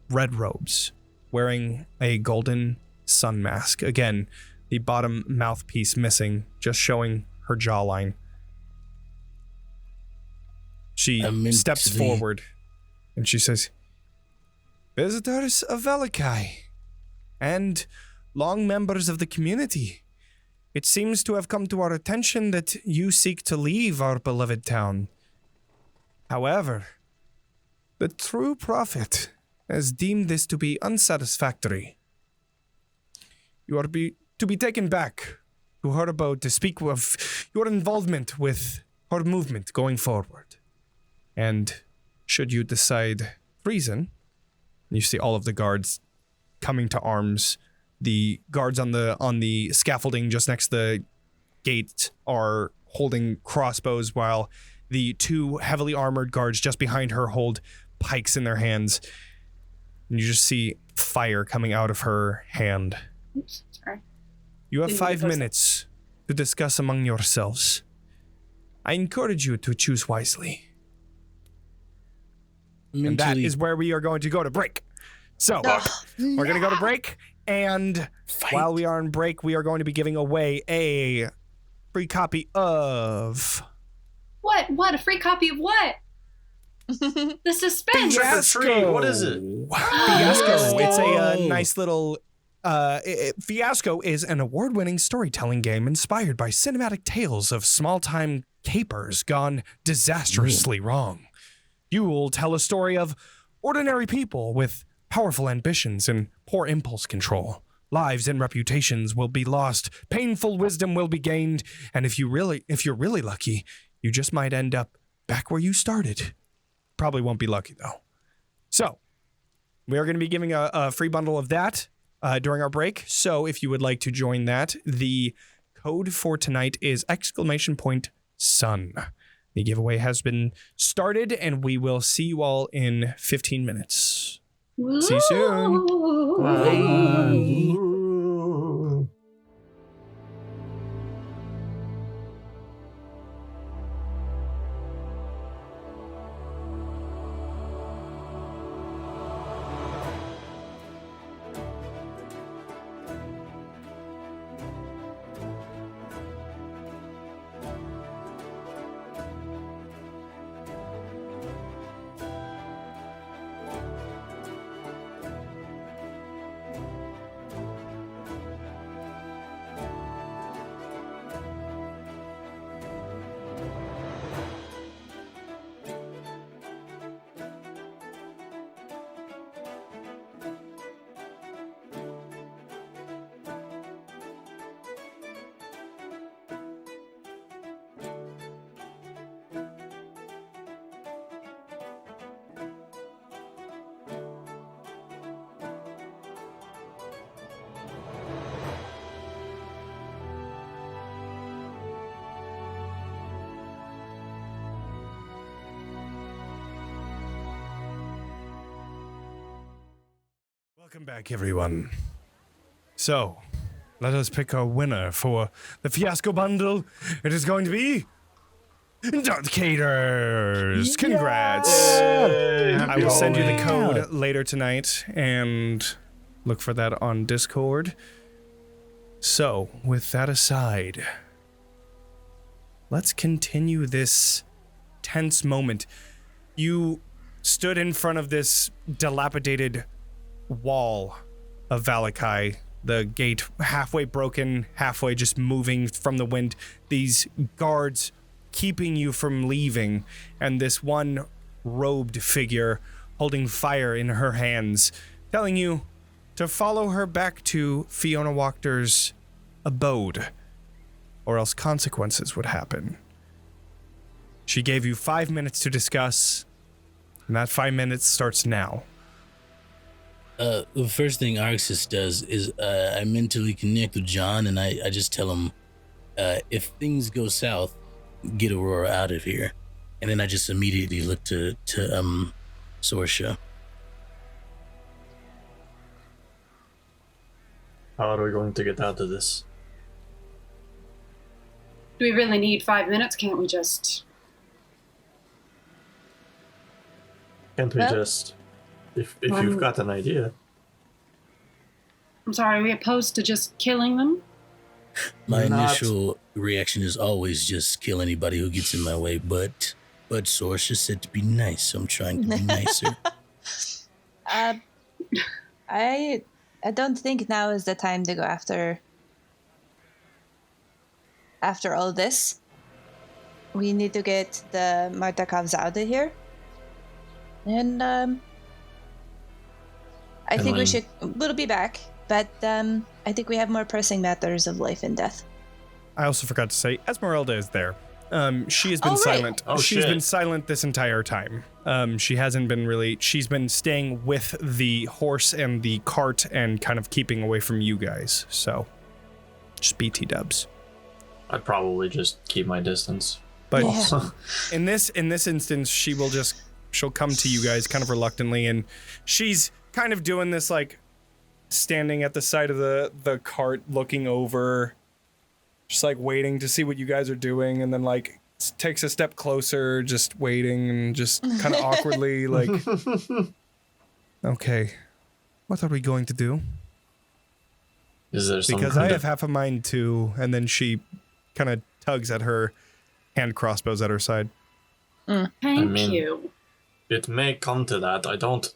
red robes, wearing a golden sun mask. Again, the bottom mouthpiece missing, just showing her jawline. She steps forward and she says, "Visitors of Vallaki and long members of the community, it seems to have come to our attention that you seek to leave our beloved town. However, the true prophet has deemed this to be unsatisfactory. You are to be taken back to her abode to speak of your involvement with her movement going forward. And should you decide treason," you see all of the guards coming to arms. The guards on the scaffolding just next to the gate are holding crossbows, while the 2 heavily armored guards just behind her hold pikes in their hands. And you just see fire coming out of her hand. Oops, sorry. You have 5 minutes to discuss among yourselves. I encourage you to choose wisely. And that is where we are going to go to break. So, we're going to go to break, and while we are on break, we are going to be giving away a free copy of... What? A free copy of what? The suspense. Fiasco. What is it? Fiasco. It's a nice little... Fiasco is an award-winning storytelling game inspired by cinematic tales of small-time capers gone disastrously wrong. You will tell a story of ordinary people with powerful ambitions and poor impulse control. Lives and reputations will be lost, painful wisdom will be gained, and if you're really lucky, you just might end up back where you started. Probably won't be lucky though. So, we are going to be giving a free bundle of that during our break. So if you would like to join that, the code for tonight is !sun. The giveaway has been started, and we will see you all in 15 minutes. See you soon. Bye. Welcome back, everyone. So, let us pick our winner for the Fiasco Bundle. It is going to be Darth Caters. Congrats. I will send you the code later tonight and look for that on Discord. So, with that aside, let's continue this tense moment. You stood in front of this dilapidated wall of Vallaki, the gate halfway broken, halfway just moving from the wind, these guards keeping you from leaving, and this one robed figure holding fire in her hands, telling you to follow her back to Fiona Wachter's abode, or else consequences would happen. She gave you 5 minutes to discuss, and that 5 minutes starts now. The first thing Arxes does is I mentally connect with John, and I just tell him, if things go south, get Aurora out of here. And then I just immediately look to Sorsha. How are we going to get out of this? Do we really need 5 minutes? Can't we just... Can't we just... If you've got an idea. I'm sorry, are we opposed to just killing them? My initial reaction is always just kill anybody who gets in my way, but Sorsha said to be nice, so I'm trying to be nicer. I don't think now is the time to go after all this. We need to get the Martikovs out of here. And I think we'll be back, but I think we have more pressing matters of life and death. I also forgot to say, Esmeralda is there. She has been silent. She's been silent this entire time. She hasn't been really... She's been staying with the horse and the cart and kind of keeping away from you guys. So, just BT dubs. I'd probably just keep my distance. But in this instance, she'll come to you guys kind of reluctantly, and she's kind of doing this, like, standing at the side of the cart, looking over, just like waiting to see what you guys are doing, and then like takes a step closer, just waiting, and just kind of awkwardly like, okay, what are we going to do? Is there some because I have half a mind too, and then she kind of tugs at her hand crossbows at her side. Thank you. It may come to that. I don't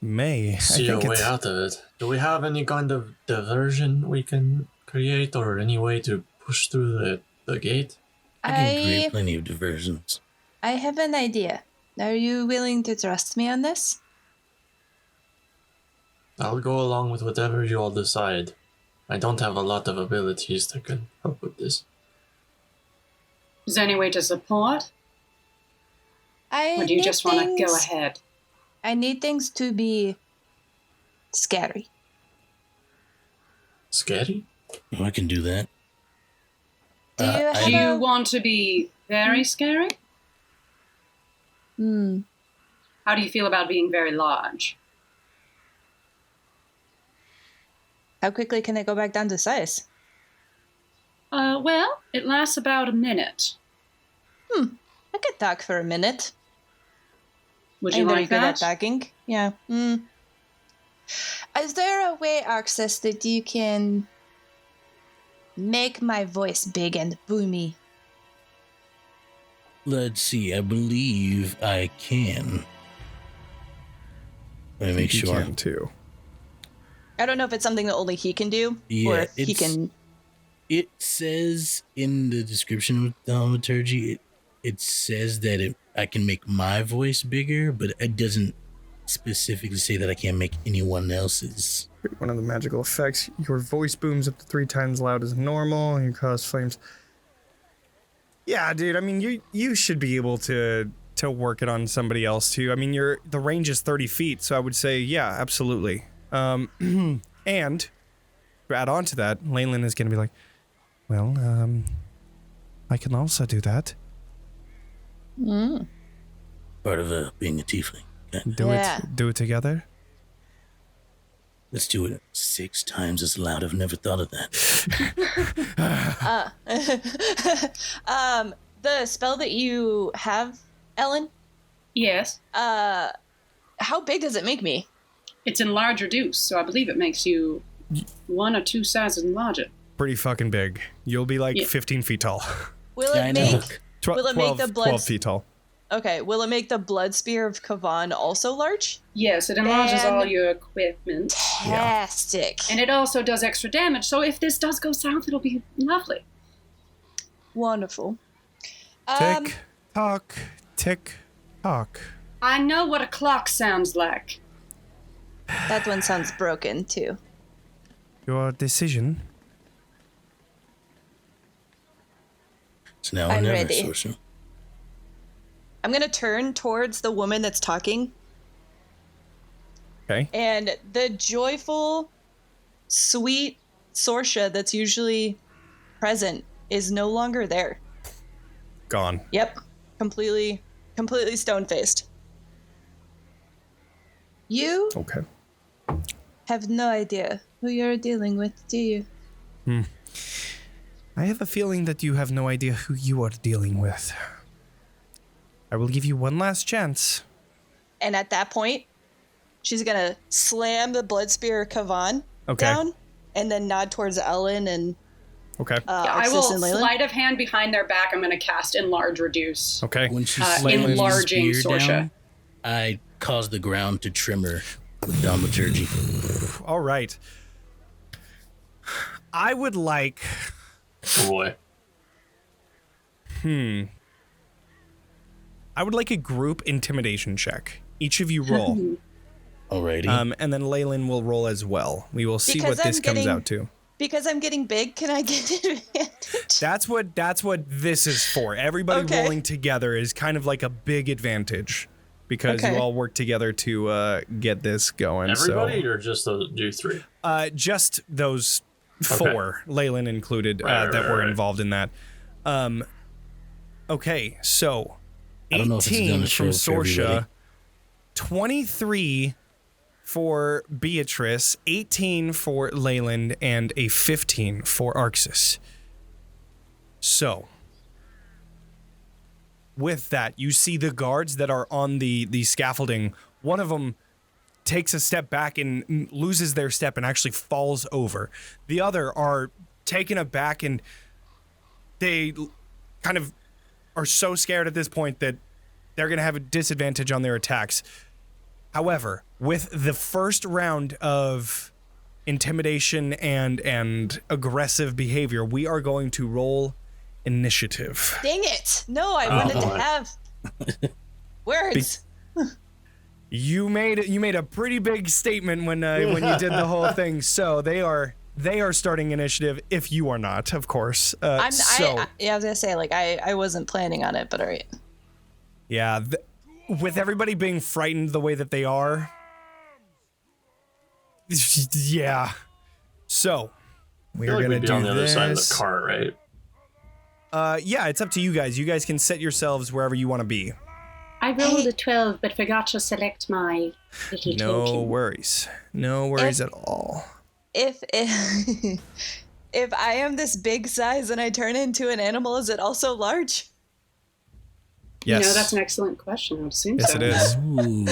see a way out of it. Do we have any kind of diversion we can create, or any way to push through the gate? I can create plenty of diversions. I have an idea. Are you willing to trust me on this? I'll go along with whatever you all decide. I don't have a lot of abilities that can help with this. Is there any way to support? Or do you just want to go ahead? I need things to be scary. Scary? Well, I can do that. Do you want to be very scary? How do you feel about being very large? How quickly can I go back down to size? Well, it lasts about a minute. I could talk for a minute. Would you I'm very like good that? at talking. Yeah. Is there a way, Arxes, that you can make my voice big and boomy? Let's see. I believe I can. Let me make sure. You can too. I don't know if it's something that only he can do, Yeah, or if he can. It says in the description of thaumaturgy, it says that I can make my voice bigger, but it doesn't specifically say that I can't make anyone else's. One of the magical effects, your voice booms up to 3 times loud as normal, and you cause flames. Yeah, dude, I mean, you should be able to work it on somebody else too. I mean, the range is 30 feet, so I would say, yeah, absolutely. And to add on to that, Leilyn is going to be like, well, I can also do that. Part of being a tiefling. Okay. Do it together. Let's do it 6 times as loud. I've never thought of that. The spell that you have, Ellen, Yes. how big does it make me? It's enlarge reduce, so I believe it makes you 1 or 2 sizes larger. Pretty fucking big. You'll be like 15 feet tall. Will Yeah, I it know. make... Will it make the blood... 12 feet tall. Okay, will it make the blood spear of Kavan also large? Yes, it enlarges all your equipment. Fantastic. And it also does extra damage, so if this does go south, it'll be lovely. Wonderful. Tick, tock, tick, tock. I know what a clock sounds like. That one sounds broken, too. Your decision. It's now or I'm never, ready. Sorsha. I'm going to turn towards the woman that's talking. Okay. And the joyful, sweet Sorsha that's usually present is no longer there. Gone. Yep. Completely stone-faced. You Okay. have no idea who you're dealing with, do you? I have a feeling that you have no idea who you are dealing with. I will give you one last chance. And at that point, she's going to slam the blood spear Kavan down and then nod towards Ellen and Okay. I Arxes will and Leilyn. sleight of hand behind their back. I'm going to cast enlarge reduce. Okay. When she enlarging enlarging Sorsha. down, I cause the ground to tremor with thaumaturgy. All right. I would like... Oh boy. I would like a group intimidation check. Each of you roll. Alrighty. And then Leilyn will roll as well. We will see Because what this I'm comes getting- out to. Because I'm getting big, can I get advantage? That's what this is for. Everybody Okay. rolling together is kind of like a big advantage because Okay. you all work together to get this going. Everybody or just those you 3? So, just those 4, Leilyn included, that were right. involved in that. Okay, so I don't know if it's 18 gonna from show for everybody. Sorsha, 23 for Beatrice, 18 for Leilyn, and a 15 for Arxes. So, with that, you see the guards that are on the scaffolding. One of them takes a step back and loses their step and actually falls over. The other are taken aback and they kind of are so scared at this point that they're going to have a disadvantage on their attacks. However, with the first round of intimidation and aggressive behavior, we are going to roll initiative. Dang it! No, I wanted to boy. have words. You made a pretty big statement when you did the whole thing. So they are starting initiative if you are not, of course. I was gonna say, like, I wasn't planning on it, but all right. Yeah, with everybody being frightened the way that they are. Yeah. So, we're We'd going to be do on the other this. side of the cart, right? Yeah, it's up to you guys. You guys can set yourselves wherever you want to be. I rolled a 12, but forgot to select my little No token. worries. No worries at all. If if I am this big size and I turn into an animal, is it also large? Yes. You know, that's an excellent question. I would assume Yes, so. it is. Ooh,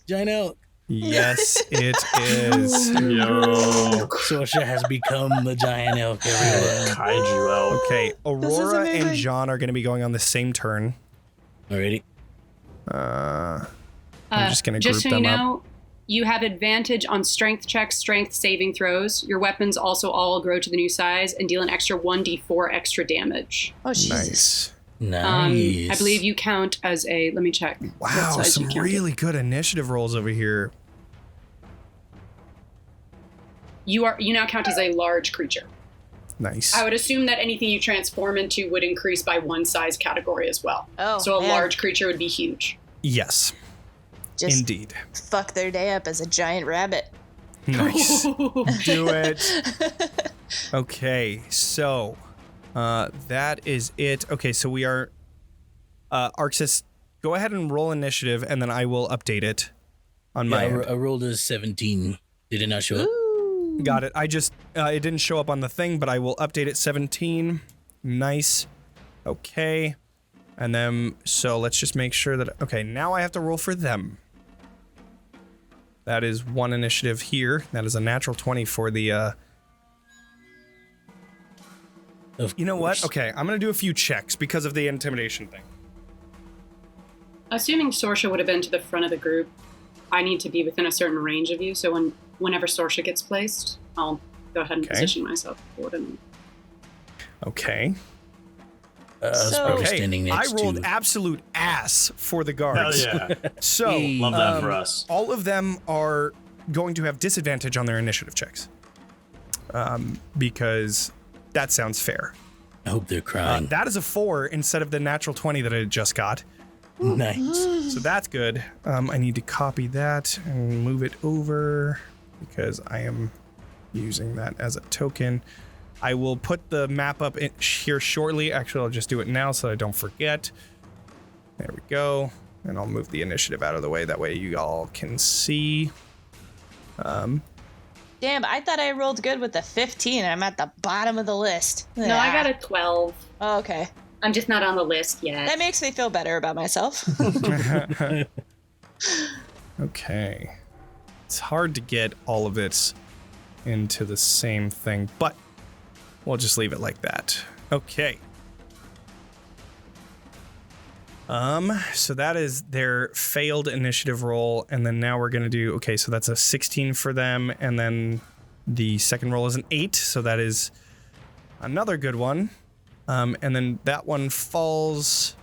giant elk. Yes, it is. Yo, Sorsha has become the giant elk everywhere. kaiju elk. Okay, Aurora and amazing. John are going to be going on the same turn. Alrighty. I'm just going to Just group so you them up. know, you have advantage on strength checks, strength saving throws. Your weapons also all grow to the new size and deal an extra 1d4 extra damage. Oh, Jesus. Nice. Nice. I believe you count as a. Let me check. what Wow, size some you counted. really good initiative rolls over here. You now count as a large creature. Nice. I would assume that anything you transform into would increase by 1 size category as well. Oh, so a man. large creature would be huge. Yes, Just indeed. fuck their day up as a giant rabbit. Nice. Do it. Okay, so that is it. Okay, so we are Arxes, go ahead and roll initiative and then I will update it on my end. I rolled a 17. Did it not show up? Ooh. Got it. I just, it didn't show up on the thing, but I will update it. 17. Nice. Okay. And then, so let's just make sure that, okay, now I have to roll for them. That is one initiative here. That is a natural 20 for the, You know what? Okay, I'm gonna do a few checks because of the intimidation thing. Assuming Sorsha would have been to the front of the group, I need to be within a certain range of you, so whenever Sorsha gets placed, I'll go ahead and position myself accordingly. Okay. Okay, standing I next rolled to... absolute ass for the guards. Hell yeah. So, Love that for us. all of them are going to have disadvantage on their initiative checks. Because that sounds fair. I hope they're crying. That is a 4 instead of the natural 20 that I just got. Nice. So that's good. I need to copy that and move it over because I am using that as a token. I will put the map up here shortly. Actually, I'll just do it now so I don't forget. There we go. And I'll move the initiative out of the way. That way you all can see. Damn, I thought I rolled good with the 15. I'm at the bottom of the list. No, I got a 12. Oh, okay. I'm just not on the list yet. That makes me feel better about myself. Okay. It's hard to get all of it into the same thing, but we'll just leave it like that. Okay. So that is their failed initiative roll, and then now we're gonna do, okay, so that's a 16 for them, and then the second roll is an 8, so that is another good one. And then that one falls.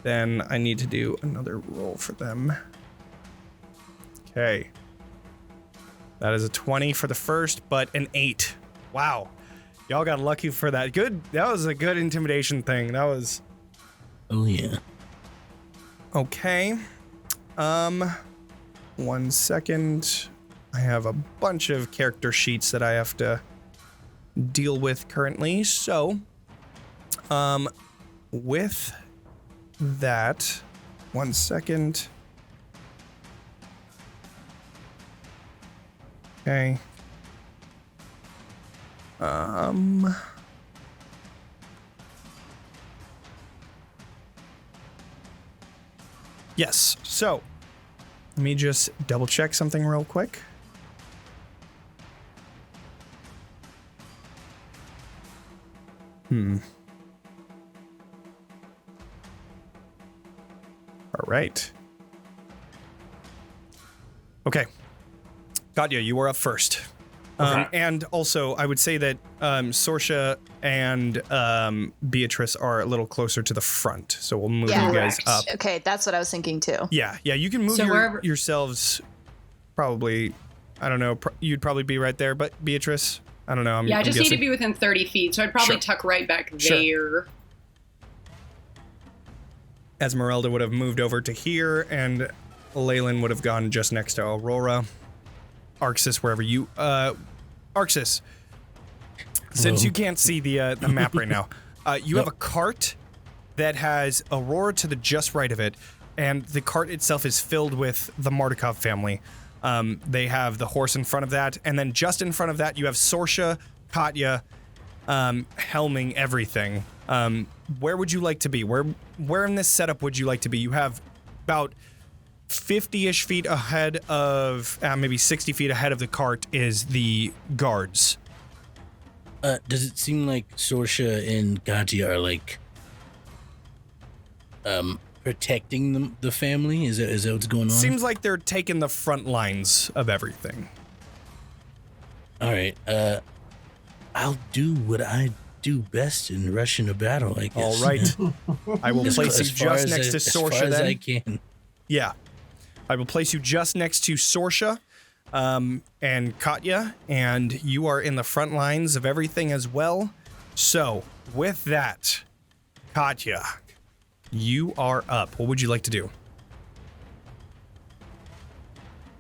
Then I need to do another roll for them. Okay. That is a 20 for the first, but an 8. Wow. Y'all got lucky for that. Good. That was a good intimidation thing. That was... Oh, yeah. Okay. 1 second. I have a bunch of character sheets that I have to deal with currently. So, with that, 1 second. Okay. Yes. So, let me just double check something real quick. All right. Okay. Katya, you are up first. Okay. And also, I would say that Sorsha and Beatrice are a little closer to the front, so we'll move you guys up. Okay, that's what I was thinking too. Yeah, you can move So yourselves probably, I don't know, you'd probably be right there, but Beatrice, I don't know. I I'm just guessing. need to be within 30 feet, so I'd probably Sure. tuck right back Sure. there. Esmeralda would have moved over to here, and Leilyn would have gone just next to Aurora. Arxes, wherever you... Arxes, since you can't see the map right now, you have a cart that has Aurora to the just right of it, and the cart itself is filled with the Martikov family. They have the horse in front of that, and then just in front of that, you have Sorsha, Katya, helming everything. Where would you like to be? Where in this setup would you like to be? You have about 50-ish feet ahead of, maybe 60 feet ahead of the cart is the guards. Does it seem like Sorsha and Katya are like protecting the family? Is that what's going on? Seems like they're taking the front lines of everything. All right. I'll do what I do best in rush into battle, I guess. All right. I will place you just next to Sorsha as far then. as I can. Yeah. I will place you just next to Sorsha and Katya, and you are in the front lines of everything as well. So, with that, Katya, you are up. What would you like to do?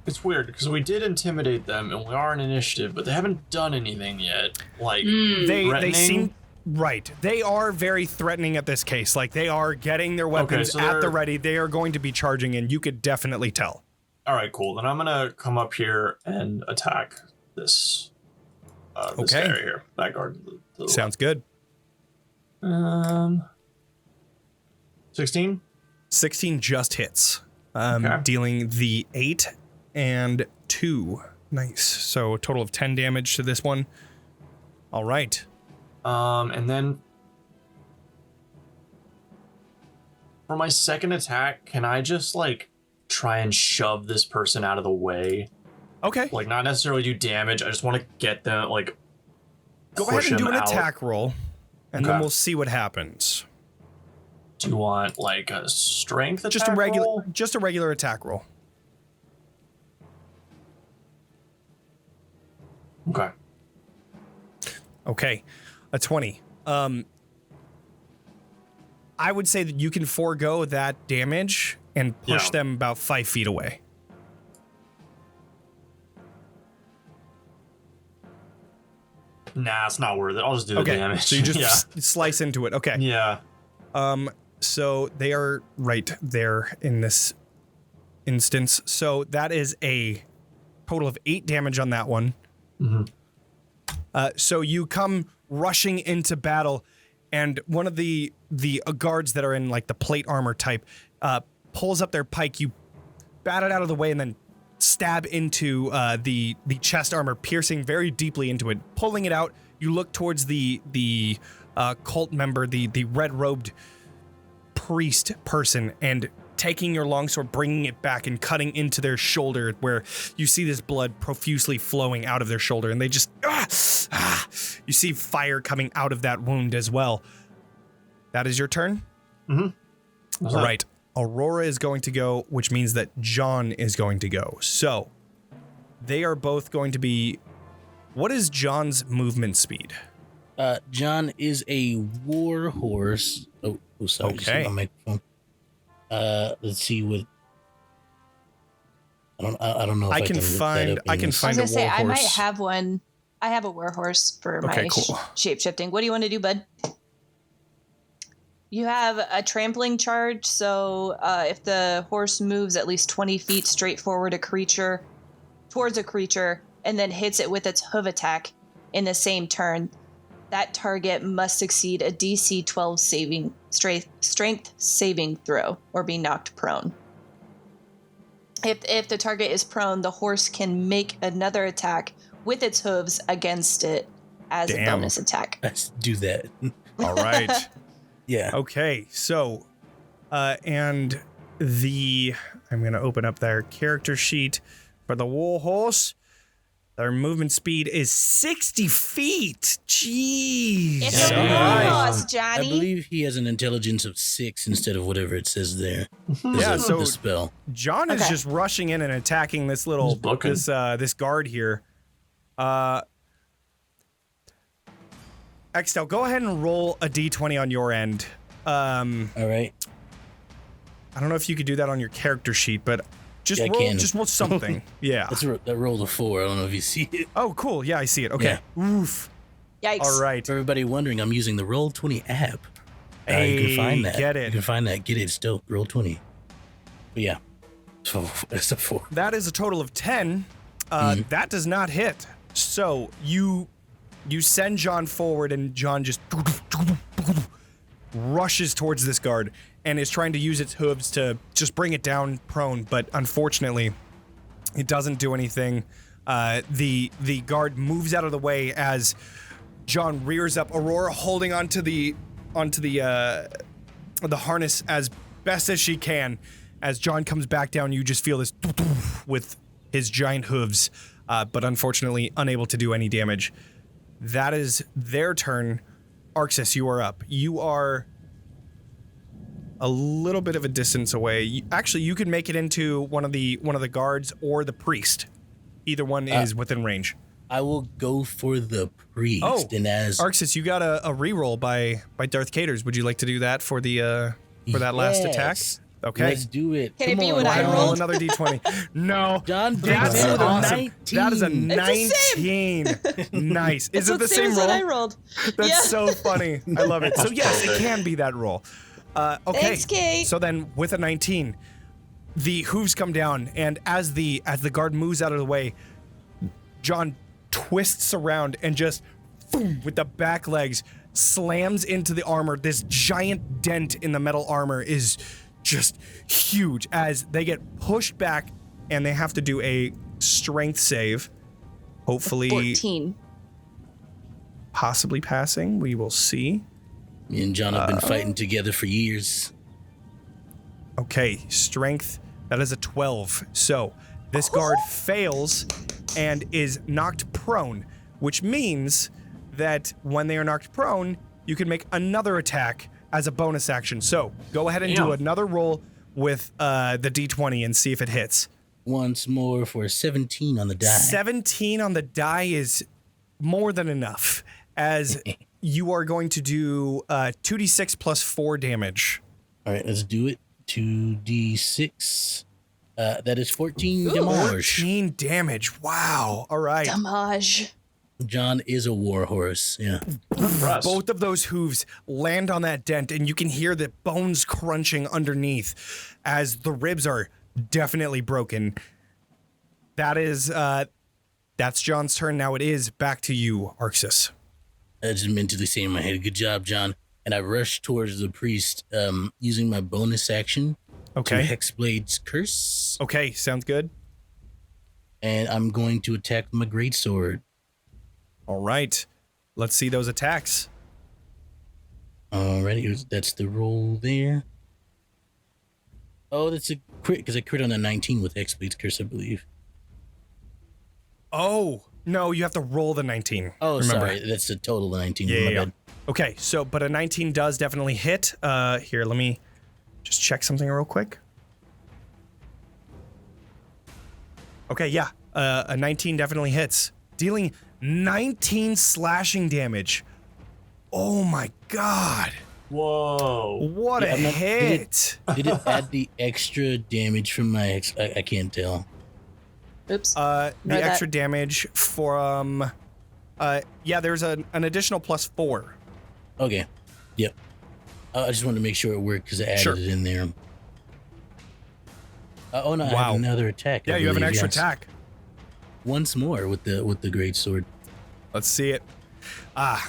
It's weird because we did intimidate them and we are an initiative, but they haven't done anything yet. Like They threatening? seem right. They are very threatening at this case. Like they are getting their weapons so at the they're- ready. They are going to be charging in. You could definitely tell. All right, cool. Then I'm gonna come up here and attack this. This guy right here. That guard. Sounds good. 16. 16 just hits, Okay. dealing the 8 and 2. Nice. So a total of 10 damage to this one. All right. And then for my second attack, can I just like try and shove this person out of the way? Okay. Like not necessarily do damage. I just want to get them like. Go ahead and do an out. attack roll, and then we'll see what happens. Do you want like a strength attack roll? Just a regular attack roll. Okay. Okay, a 20. I would say that you can forego that damage and push them about 5 feet away. Nah, it's not worth it. I'll just do the damage. So you just slice into it. Okay. Yeah. So they are right there in this instance. So that is a total of 8 damage on that one. Mm-hmm. So you come rushing into battle, and one of the guards that are in like the plate armor type pulls up their pike. You bat it out of the way and then stab into the chest armor, piercing very deeply into it. Pulling it out, you look towards the cult member, the red-robed priest person, and taking your longsword, bringing it back and cutting into their shoulder, where you see this blood profusely flowing out of their shoulder, and they just you see fire coming out of that wound as well. That is your turn. Mm-hmm. All right. Aurora is going to go, which means that John is going to go. So they are both going to be. What is John's movement speed? John is a war horse. Oh, sorry. Okay. My microphone. Let's see what. I don't know. If I can find. I can find a war horse. I might have one. I have a war horse for my shape shifting. What do you want to do, bud? You have a trampling charge, so if the horse moves at least 20 feet straight forward towards a creature, and then hits it with its hoof attack in the same turn, that target must succeed a DC 12 strength saving throw or be knocked prone. If the target is prone, the horse can make another attack with its hooves against it as a bonus attack. Let's do that. All right. Yeah. Okay. So, I'm going to open up their character sheet for the war horse. Their movement speed is 60 feet. Jeez. It's a war horse, Johnny. I believe he has an intelligence of 6 instead of whatever it says there. Yeah, so the spell. John is just rushing in and attacking this this guard here. Extell, go ahead and roll a d20 on your end. All right. I don't know if you could do that on your character sheet, but just roll something. Yeah. That rolled a 4. I don't know if you see it. Oh, cool. Yeah, I see it. Okay. Yeah. Oof. Yikes. All right. For everybody wondering, I'm using the Roll20 app. Hey, you can find that. get it. You can find that. Get it. It's dope. Roll20. But yeah. So that's a 4. That is a total of 10. That does not hit. So you send John forward, and John just rushes towards this guard and is trying to use its hooves to just bring it down prone, but unfortunately, it doesn't do anything. The guard moves out of the way as John rears up, Aurora holding onto the harness as best as she can. As John comes back down, you just feel this with his giant hooves, but unfortunately unable to do any damage. That is their turn. Arxes, you are up. You are a little bit of a distance away. You could make it into one of the guards or the priest. Either one is within range. I will go for the priest. Oh, and as Arxes, you got a reroll by Darth Caters. Would you like to do that for the for that last attack? Okay. Let's do it. Can it be on, when I roll rolled? another d20. No. John That's brings in with a awesome. 19. That is a It's the 19. Nice. Is it the same as roll? what I rolled. That's Yeah. so funny. I love it. So yes, it can be that roll. Okay. Thanks, Kate. So then with a 19, the hooves come down, and as the guard moves out of the way, John twists around and just, boom, with the back legs, slams into the armor. This giant dent in the metal armor is just huge as they get pushed back, and they have to do a strength save. Hopefully 14. Possibly passing. We will see. Me and John have been fighting together for years. Okay, strength. That is a 12. So this guard fails and is knocked prone, which means that when they are knocked prone, you can make another attack as a bonus action. So go ahead and do another roll with the d20 and see if it hits. Once more for a 17 on the die. 17 on the die is more than enough, as you are going to do 2d6 plus 4 damage. All right, let's do it. 2d6. That is 14 damage. 14 damage. Wow. All right. Damage. John is a war horse. Yeah. Both of those hooves land on that dent, and you can hear the bones crunching underneath as the ribs are definitely broken. That is, that's John's turn. Now it is back to you, Arxes. I just mentally saying in my head, good job, John. And I rush towards the priest using my bonus action to Hexblade's Curse. Okay, sounds good. And I'm going to attack my greatsword. All right. Let's see those attacks. Alrighty, that's the roll there. Oh, that's a crit, because I crit on a 19 with Hexblade's Curse, I believe. Oh, no, you have to roll the 19. Oh, remember. sorry, that's the total of 19. Yeah, My yeah. bad. Okay, so, but a 19 does definitely hit. Here, let me just check something real quick. Okay, yeah, a 19 definitely hits, dealing 19 slashing damage. Oh my god. Whoa. What a hit. Did it add the extra damage from my I can't tell. Oops. The extra damage from, yeah, there's an additional plus 4. Okay. Yep. I just wanted to make sure it worked because I added it in there. Oh no! I have another attack. Yeah, you have an extra attack. Once more with the great sword. Let's see it.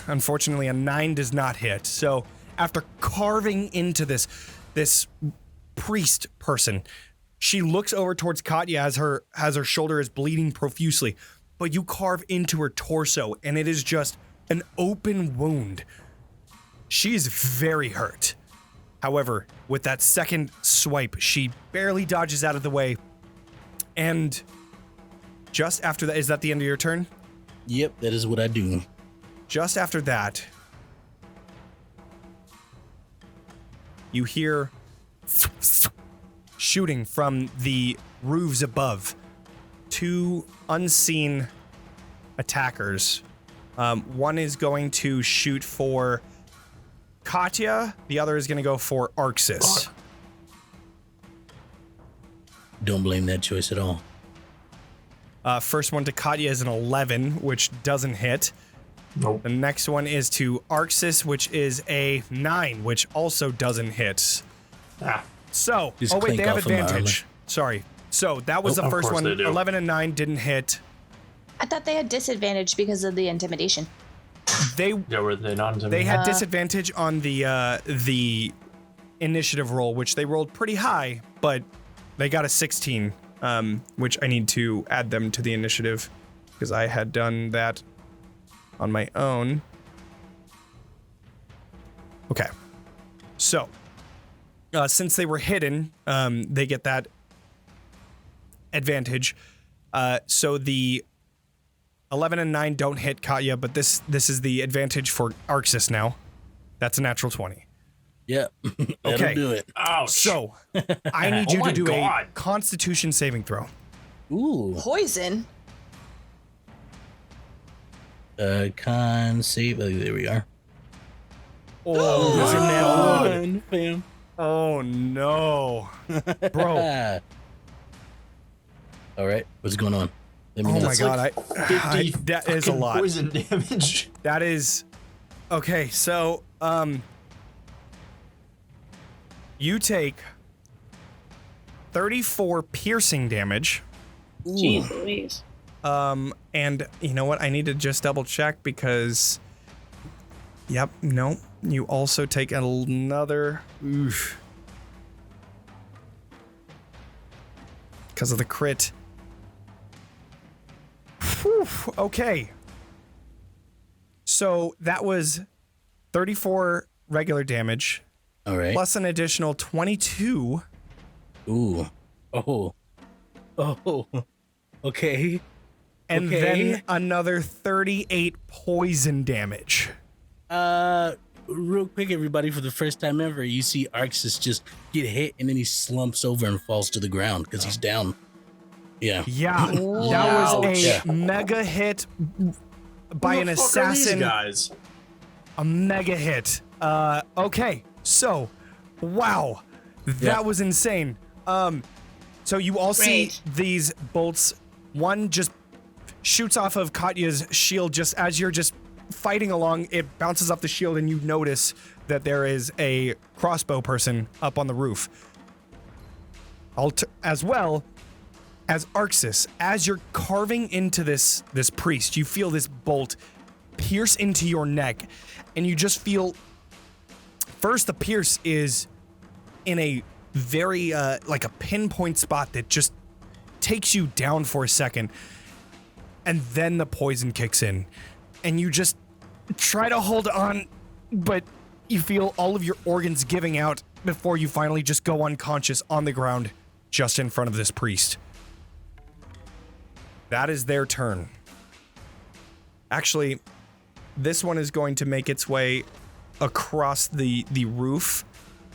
Unfortunately, a 9 does not hit. So after carving into this priest person, she looks over towards Katya as her shoulder is bleeding profusely. But you carve into her torso, and it is just an open wound. She is very hurt. However, with that second swipe, she barely dodges out of the way. And just after that, is that the end of your turn? Yep, that is what I do. Just after that, you hear shooting from the roofs above. 2 unseen attackers. One is going to shoot for Katya, the other is going to go for Arxes. Don't blame that choice at all. First one to Katya is an 11, which doesn't hit. Nope. The next one is to Arxes, which is a 9, which also doesn't hit. So, Just oh wait, clink they have off of my advantage. Sorry. So that was the Of first course one. they do. 11 and 9 didn't hit. I thought they had disadvantage because of the intimidation. Yeah, were they not intimidated? They had disadvantage on the initiative roll, which they rolled pretty high, but they got a 16, which I need to add them to the initiative because I had done that on my own. Okay. So, since they were hidden, they get that advantage. So the 11 and 9 don't hit Katya, but this is the advantage for Arxes now. That's a natural 20. Yeah, that'll Okay. do it. Ouch. So, I need you Oh to my do God. a Constitution saving throw. Ooh. Poison. Con save. Oh, there we are. Oh, Bam. oh no. Bro. Ah. All right, what's going on? Let me Oh know. my god, 50 that is a fucking lot. poison damage. That is okay. So, you take 34 piercing damage. Jeez Louise. And you know what? I need to just double check because... Yep, no. You also take another... Oof. Because of the crit. Whew, okay. So that was 34 regular damage. All right. Plus an additional 22. Ooh. Oh. Okay. And Okay. then another 38 poison damage. Real quick, everybody, for the first time ever, you see Arxes just get hit and then he slumps over and falls to the ground because he's down. Yeah. Yeah, that was a mega hit by an Who the fuck are assassin. these guys? A mega hit. Okay, so, wow, that was insane. So you all see these bolts. One just shoots off of Katya's shield just as you're just fighting along. It bounces off the shield and you notice that there is a crossbow person up on the roof. As well as Arxes, as you're carving into this priest, you feel this bolt pierce into your neck, and you just feel, first the pierce is in a very, like a pinpoint spot that just takes you down for a second, and then the poison kicks in, and you just try to hold on, but you feel all of your organs giving out before you finally just go unconscious on the ground just in front of this priest. That is their turn. Actually, this one is going to make its way across the roof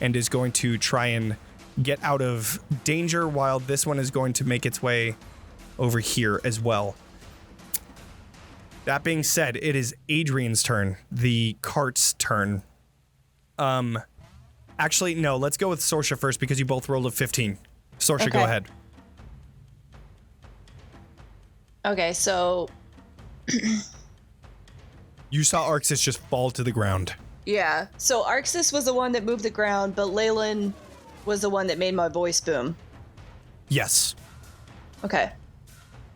and is going to try and get out of danger, while this one is going to make its way over here as well. That being said, it is Adrian's turn, the cart's turn. Actually, no, let's go with Sorsha first because you both rolled a 15. Sorsha, go ahead. Okay, so You saw Arxes just fall to the ground. yeah. So Arxes was the one that moved the ground, but Leilyn was the one that made my voice boom. Yes. Okay.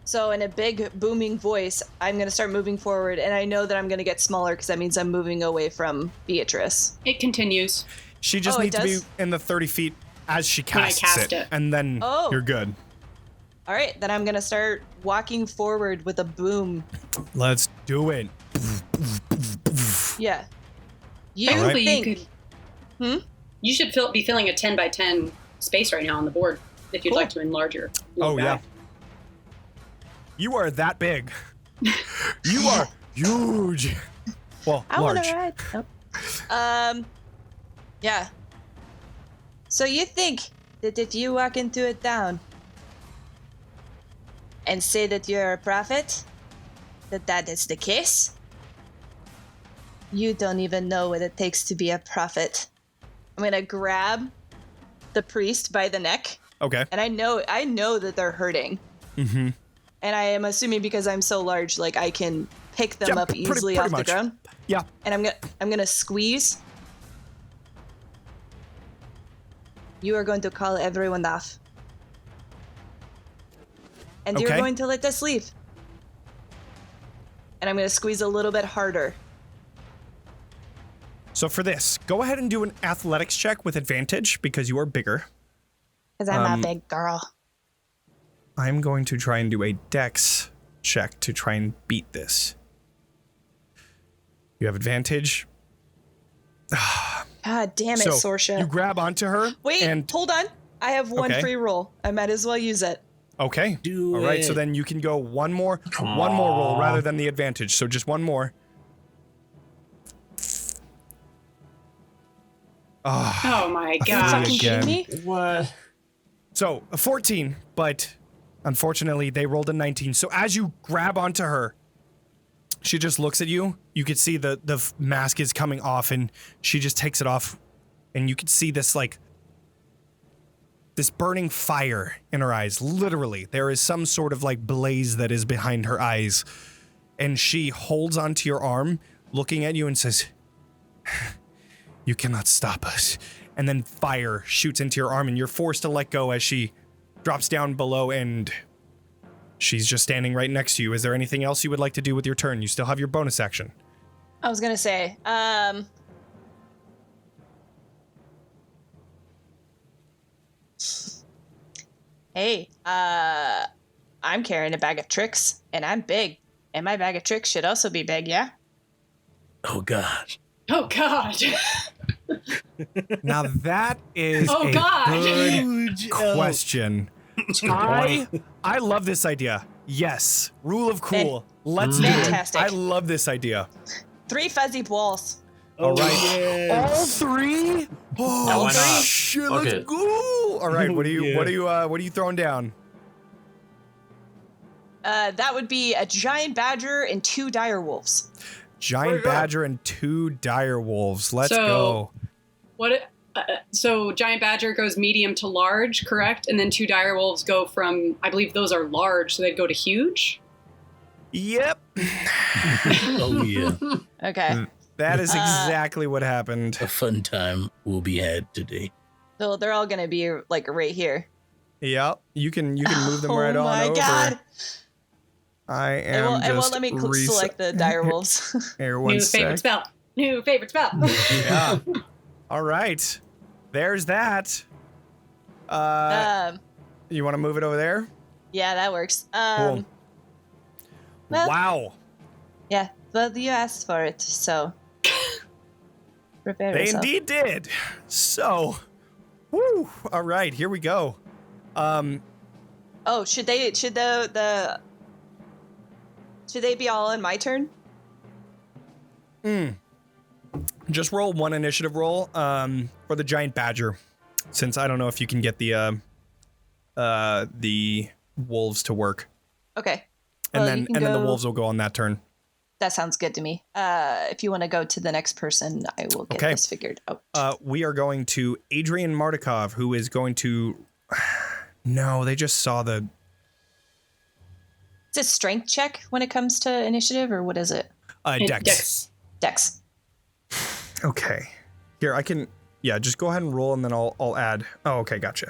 So in a big booming voice, I'm going to start moving forward, and I know that I'm going to get smaller because that means I'm moving away from Beatrice. It continues. She just Oh, it needs to be does? in the 30 feet as she When I casts cast it. and then Oh. you're good. All right, then I'm going to start walking forward with a boom. Let's do it. Yeah. You Technically, think... you could. You should be filling a 10 by 10 space right now on the board if you'd Cool. like to enlarge your. Oh, yeah. You are that big. You are huge. Well, I large. want to ride. Nope. Yeah. So you think that if you walk into a town and say that you're a prophet, that is the case? You don't even know what it takes to be a prophet. I'm gonna grab the priest by the neck, Okay. and I know that they're hurting. Mm-hmm. And I am assuming because I'm so large, like I can pick them Yeah, up pretty easily off much. the ground. Yeah. And I'm gonna squeeze. You are going to call everyone off. And you're Okay. going to let us leave. And I'm gonna squeeze a little bit harder. So for this, go ahead and do an athletics check with advantage because you are bigger. Because I'm a big girl. I'm going to try and do a dex check to try and beat this. You have advantage. God damn it, So Sorsha. you grab onto her. Wait, and hold on. I have one Okay. free roll. I might as well use it. okay. Do All right, so it. then you can go one more roll rather than the advantage. So just one more. Oh my Are you god. fucking again. kidding me? What? So a 14, but unfortunately they rolled a 19. So as you grab onto her, she just looks at you. You could see the mask is coming off, and she just takes it off, and you could see this this burning fire in her eyes. Literally, there is some sort of like blaze that is behind her eyes, and she holds onto your arm, looking at you, and says, "You cannot stop us." And then fire shoots into your arm, and you're forced to let go as she drops down below, and she's just standing right next to you. Is there anything else you would like to do with your turn? You still have your bonus action. I was gonna say, hey, I'm carrying a bag of tricks, and I'm big, and my bag of tricks should also be big, yeah? Oh, God. Oh, God. Now that is Oh, a God. good question. I love this idea. Yes, rule of cool. Let's do it. Fantastic. I love this idea. 3 fuzzy balls. All right, yes. all 3. Oh, why not? shit! Okay. Let's go. All right, what are Yeah. you throwing down? That would be a giant badger and 2 dire wolves. Giant badger and 2 dire wolves. Let's go. What? So giant badger goes medium to large, correct? And then 2 dire wolves go from, I believe those are large, so they'd go to huge. Yep, Oh, yeah. Okay. that is exactly what happened. A fun time will be had today. So they're all gonna be like right here. Yep, you can move them right oh on my over. God! I It am won't, just let me select the dire wolves. Here, one New sec. favorite spell. New favorite spell. Yeah. All right. There's that. You want to move it over there? Yeah, that works. Cool. well- Wow. Yeah, well, you asked for it, so prepare They yourself. indeed did. So, woo. All right, here we go. Oh, should they be all in my turn? Just roll one initiative roll for the giant badger, since I don't know if you can get the wolves to work. Okay. And Well, you then can the go- wolves will go on that turn. That sounds good to me. If you want to go to the next person, I will get Okay. this figured out. We are going to Adrian Martikov, who is going to. No, they just saw the. Is it strength check when it comes to initiative, or what is it? Dex. Dex. Okay. Here, I can. Yeah, just go ahead and roll, and then I'll add. Oh, okay, gotcha.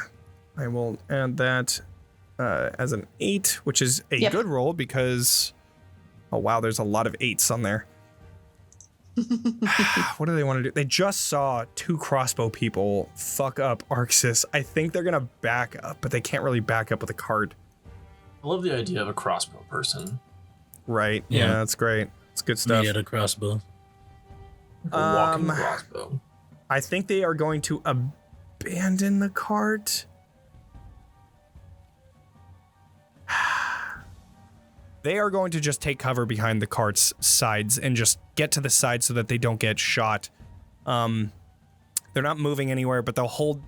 I will add that as an 8, which is a Yep. good roll because. Oh wow, there's a lot of 8s on there. What do they want to do? They just saw 2 crossbow people fuck up Arxes. I think they're gonna back up, but they can't really back up with a cart. I love the idea of a crossbow person. Right? Yeah. Yeah, that's great. It's good stuff. Me at a crossbow. A walking Um, crossbow. I think they are going to abandon the cart. They are going to just take cover behind the cart's sides and just get to the side so that they don't get shot. They're not moving anywhere, but they'll hold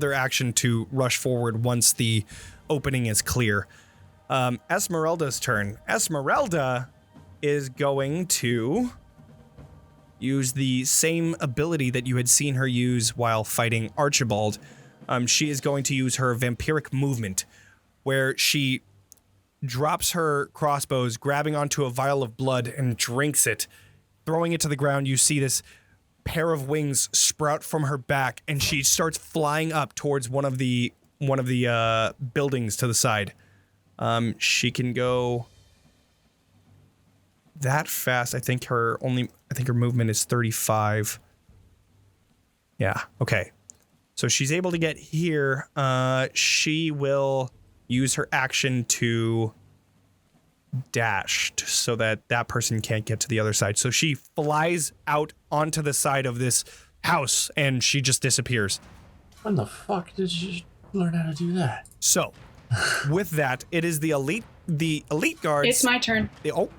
their action to rush forward once the opening is clear. Esmeralda's turn. Esmeralda is going to use the same ability that you had seen her use while fighting Archibald. She is going to use her vampiric movement, where she drops her crossbows, grabbing onto a vial of blood and drinks it. Throwing it to the ground, you see this pair of wings sprout from her back, and she starts flying up towards one of the buildings to the side. She can go that fast. I think her movement is 35. Yeah. Okay. So she's able to get here. She will use her action to dash so that person can't get to the other side. So she flies out onto the side of this house and she just disappears. When the fuck did you learn how to do that? So with that, it is the elite guards. It's my turn. Oh,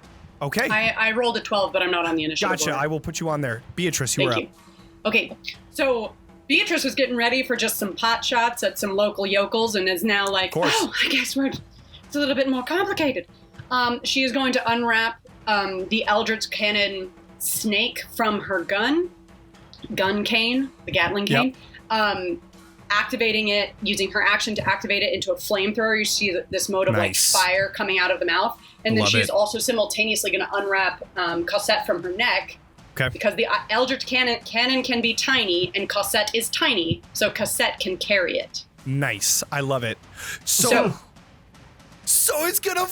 okay. I rolled a 12, but I'm not on the initiative Gotcha. board. I will put you on there. Beatrice, you are Thank up. you. Okay, so Beatrice was getting ready for just some pot shots at some local yokels and is now like, course. oh, I guess it's a little bit more complicated. She is going to unwrap the Eldritch Cannon snake from her gun cane, the Gatling cane, activating it, using her action to activate it into a flamethrower. You see this mode of Nice. like fire coming out of the mouth. And then Love she's it. also simultaneously going to unwrap Cosette from her neck. Okay. Because the Eldritch Cannon can be tiny, and Cosette is tiny, so Cosette can carry it. Nice. I love it. So it's gonna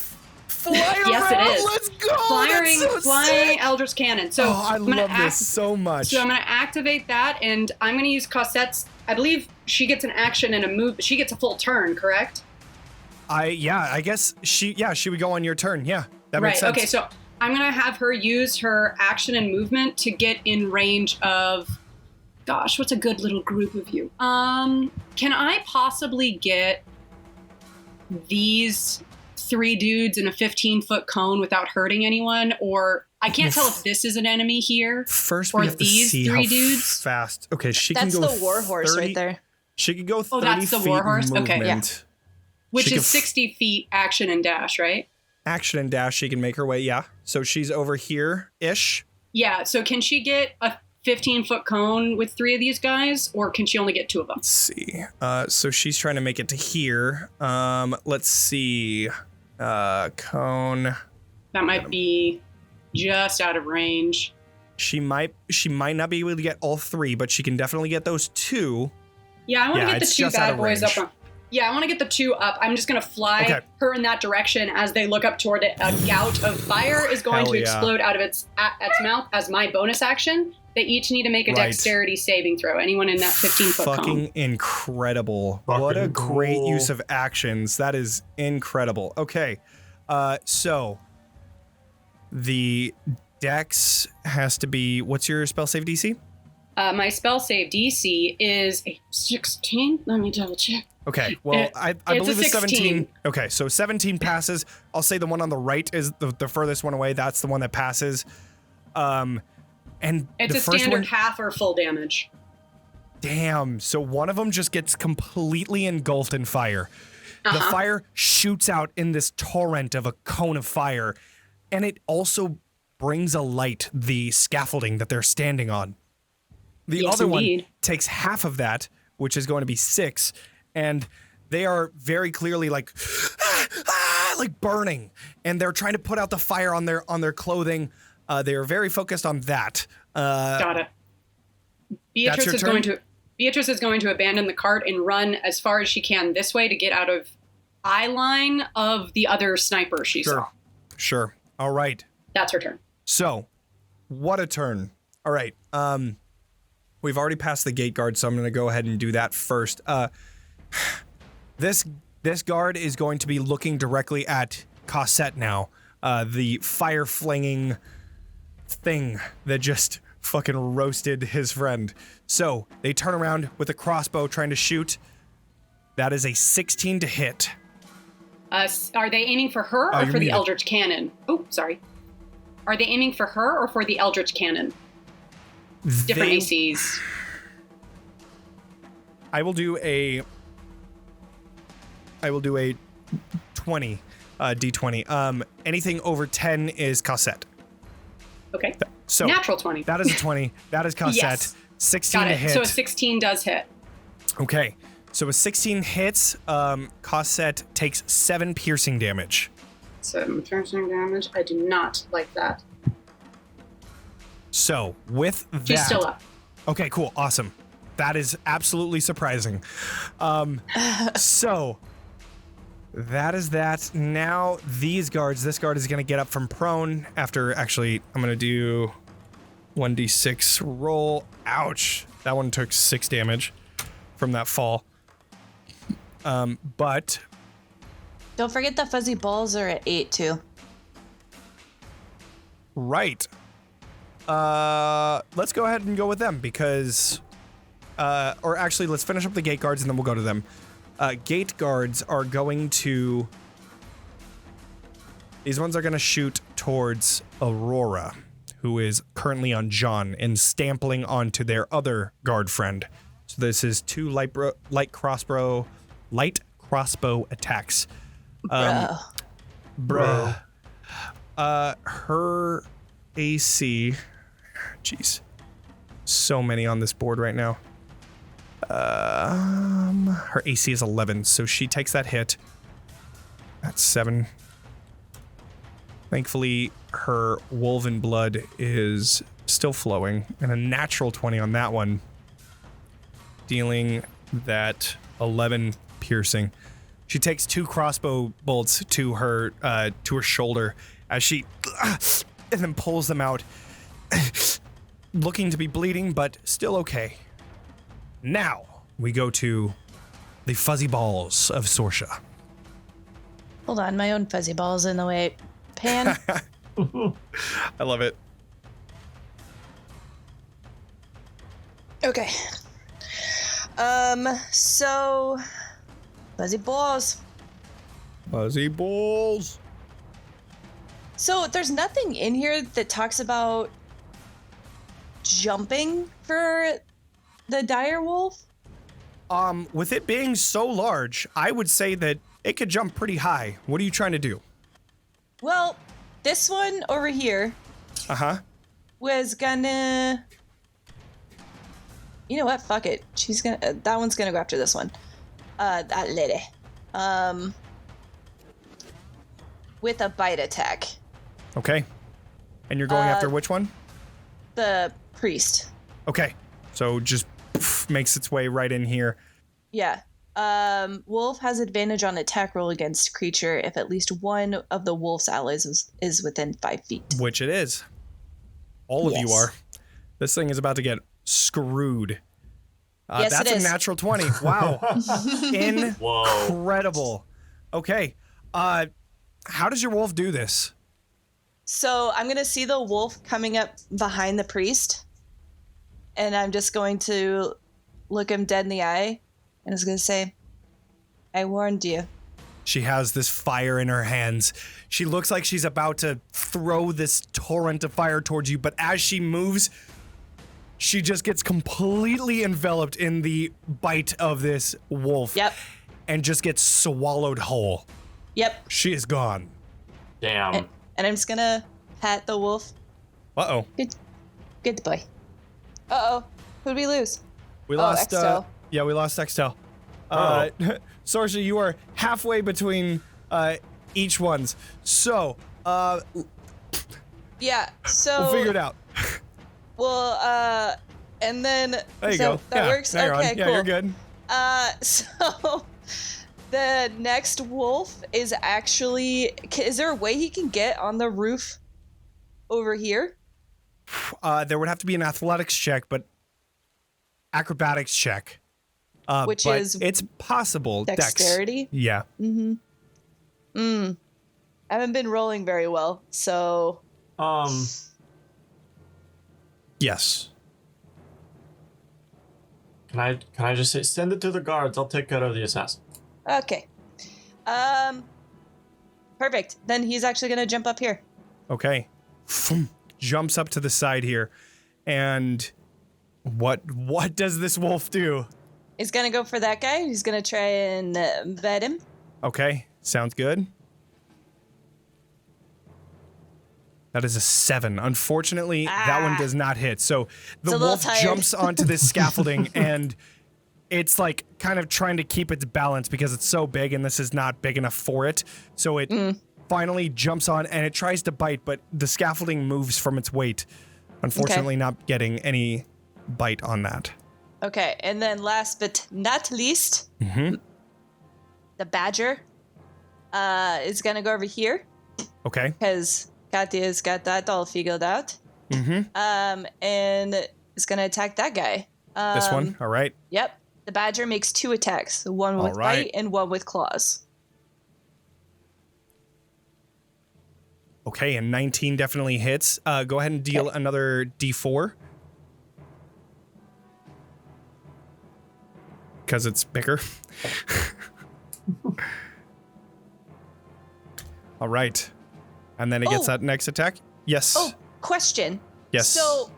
fly around. Yes, it is. Let's go. Flying Eldritch Cannon. So I love this so much. So I'm going to activate that, and I'm going to use Cosette's. I believe she gets an action and a move. She gets a full turn, correct? I guess she would go on your turn. Yeah, that makes sense. Okay, so I'm going to have her use her action and movement to get in range of. Gosh, what's a good little group of you? Can I possibly get these 3 dudes in a 15-foot cone without hurting anyone? Or I can't tell if this is an enemy here. First, or we have to see 3 how dudes. fast. Okay, she That's can go. the warhorse right there. She could go 30 Oh, that's the feet warhorse? movement. Okay. Yeah. Which She is could 60 feet action and dash, right? Action and dash. She can make her way. Yeah. So she's over here ish. Yeah, so can she get a 15-foot cone with 3 of these guys, or can she only get 2 of them? Let's see. So she's trying to make it to here. Let's see. Cone. That might be just out of range. She might not be able to get all 3, but she can definitely get those 2. Yeah, I want to get the it's 2 just out bad of boys range. up. Yeah, I want to get the 2 up. I'm just going to fly her in that direction as they look up toward it. A gout of fire is going to explode out of its mouth as my bonus action. They each need to make a dexterity saving throw. Anyone in that 15-foot cone. Fucking incredible. What a great use of actions. That is incredible. Okay. So the dex has to be, what's your spell save DC? My spell save DC is a 16. Let me double check. Okay, well, I believe it's 17. 16. Okay, so 17 passes. I'll say the one on the right is the furthest one away. That's the one that passes. And it's the a first standard one, half or full damage. damn. So one of them just gets completely engulfed in fire. The fire shoots out in this torrent of a cone of fire, and it also brings alight the scaffolding that they're standing on. The other one takes half of that, which is going to be 6, and they are very clearly like burning, and they're trying to put out the fire on their clothing. They are very focused on that. Got it. Beatrice is going to abandon the cart and run as far as she can this way to get out of eye line of the other sniper she saw. Sure. All right. That's her turn. So, what a turn. All right. We've already passed the gate guard, so I'm going to go ahead and do that first. This guard is going to be looking directly at Cosette now. The fire-flinging thing that just fucking roasted his friend. So, they turn around with a crossbow trying to shoot. That is a 16 to hit. Are they aiming for her or for the Eldritch Cannon? Oh, sorry. Are they aiming for her or for the Eldritch Cannon? Different ACs. I will do a 20, D20. Anything over 10 is Cosette. Okay. So natural 20. That is a 20. That is Cosette. Yes. 16 Got it. to hit. So a 16 does hit. Okay. So a 16 hits, Cosette takes 7 piercing damage. 7 piercing damage. I do not like that. So with that, she's still up. Okay, cool, awesome. That is absolutely surprising. So that is that. Now these guards. This guard is going to get up from prone after. Actually, I'm going to do 1d6 roll. Ouch! That one took 6 damage from that fall. But don't forget the fuzzy balls are at 8 too. Right. Let's go ahead and go with them because, or actually, let's finish up the gate guards and then we'll go to them. Gate guards are going to. These ones are going to shoot towards Aurora, who is currently on John and stampling onto their other guard friend. So this is 2 light crossbow attacks. Bruh. Her AC. Jeez. So many on this board right now. Her AC is 11, so she takes that hit. That's 7. Thankfully, her wolven blood is still flowing, and a natural 20 on that one, dealing that 11 piercing. She takes 2 crossbow bolts to her shoulder as she and then pulls them out, looking to be bleeding, but still okay. Now we go to the fuzzy balls of Sorsha. Hold on, my own fuzzy ball's in the way. Pan. I love it. Okay. So fuzzy balls. Fuzzy balls. So there's nothing in here that talks about jumping for the dire wolf? With it being so large, I would say that it could jump pretty high. What are you trying to do? Well, this one over here was gonna... You know what? Fuck it. She's gonna... that one's gonna go after this one. That lady. With a bite attack. Okay. And you're going after which one? The priest. Okay. So just makes its way right in here. Yeah. Wolf has advantage on attack roll against creature if at least one of the wolf's allies is within 5 feet. Which it is. All of you are. This thing is about to get screwed. Yes, that's it is. a natural 20. Wow. Incredible. Okay. How does your wolf do this? So I'm going to see the wolf coming up behind the priest. And I'm just going to look him dead in the eye. And I was going to say, I warned you. She has this fire in her hands. She looks like she's about to throw this torrent of fire towards you, but as she moves, she just gets completely enveloped in the bite of this wolf. Yep. And just gets swallowed whole. Yep. She is gone. Damn. And I'm just going to pat the wolf. Uh-oh. Good boy. Uh-oh. Who'd we lose? We lost, Extell. Yeah, we lost Extell. Sorsha, you are halfway between each ones. So, yeah, so... we'll figure it out. Well, and then... There you so go. That yeah, works? Hang Okay, on. Yeah, cool. you're good. So... The next wolf is actually... Is there a way he can get on the roof over here? There would have to be an athletics check, but acrobatics check. Which but is it's possible. dexterity? Dex. Yeah. I haven't been rolling very well, so... Yes. Can I just say, send it to the guards? I'll take care of the assassin. Okay. Perfect. Then he's actually gonna jump up here. Okay. Jumps up to the side here. And what does this wolf do? He's gonna go for that guy. He's gonna try and vet him. Okay. Sounds good. That is a 7. Unfortunately, that one does not hit. So the wolf jumps onto this scaffolding and it's like kind of trying to keep its balance because it's so big and this is not big enough for it. So it finally jumps on and it tries to bite, but the scaffolding moves from its weight. Unfortunately, not getting any bite on that. Okay, and then last but not least, the badger is gonna go over here. Okay. Because Katya's got that all figured out. And is gonna attack that guy. This one? All right. Yep. The badger makes 2 attacks, one with bite and one with claws. Okay, and 19 definitely hits. Go ahead and deal another D4. Because it's bigger. All right. And then it gets that next attack. Yes. Oh, question. Yes. So,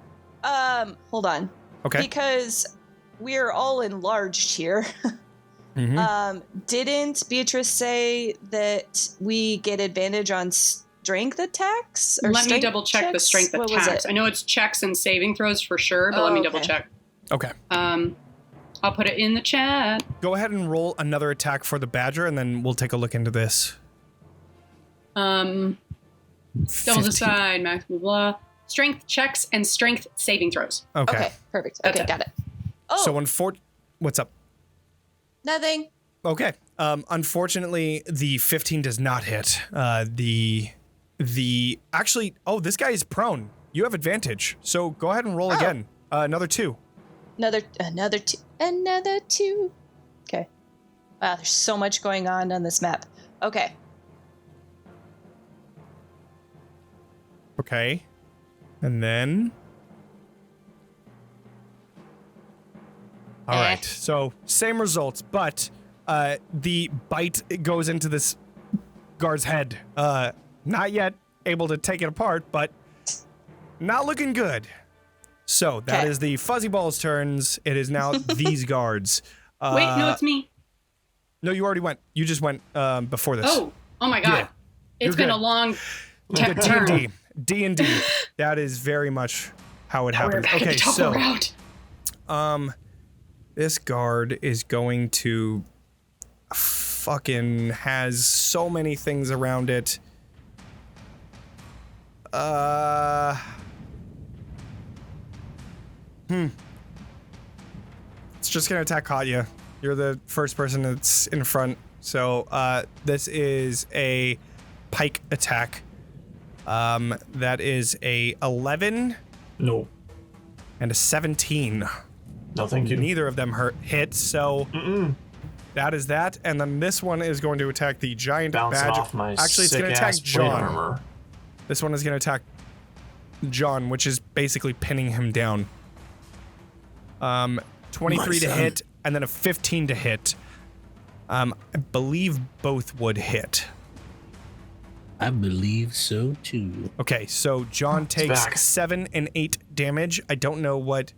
hold on. Okay. Because we're all enlarged here. Didn't Beatrice say that we get advantage on strength attacks? Or Let me double check the strength attacks. I know it's checks and saving throws for sure, but let me double check. Okay. I'll put it in the chat. Go ahead and roll another attack for the badger, and then we'll take a look into this. Double aside, max, blah, blah. Strength checks and strength saving throws. Okay. Okay, perfect. That's Okay, it. got it. Oh, So what's up? Nothing. Okay. Unfortunately, the 15 does not hit. Actually, this guy is prone. You have advantage. So go ahead and roll again. Another 2. Another 2. Another 2. Okay. Wow, there's so much going on this map. Okay. Okay. And then... All right. So same results, but the bite goes into this guard's head. Not yet able to take it apart, but not looking good. So that is the fuzzy ball's turns. It is now these guards. Wait, no, it's me. No, you already went. You just went before this. Oh my God. Yeah. It's been good. a long Good D&D. D&D. That is very much how it happens. Okay, so this guard is going to fucking has so many things around it. It's just gonna attack Katya. You're the first person that's in front. So this is a pike attack. That is a 11. No. And a 17. No, thank you. Neither of them hit, so that is that. And then this one is going to attack the giant Bouncing badger. off my Actually, it's going to attack sick-ass John. plate armor. This one is going to attack John, which is basically pinning him down. 23 to hit, and then a 15 to hit. I believe both would hit. I believe so too. Okay, so John takes 7 and 8 damage. I don't know what...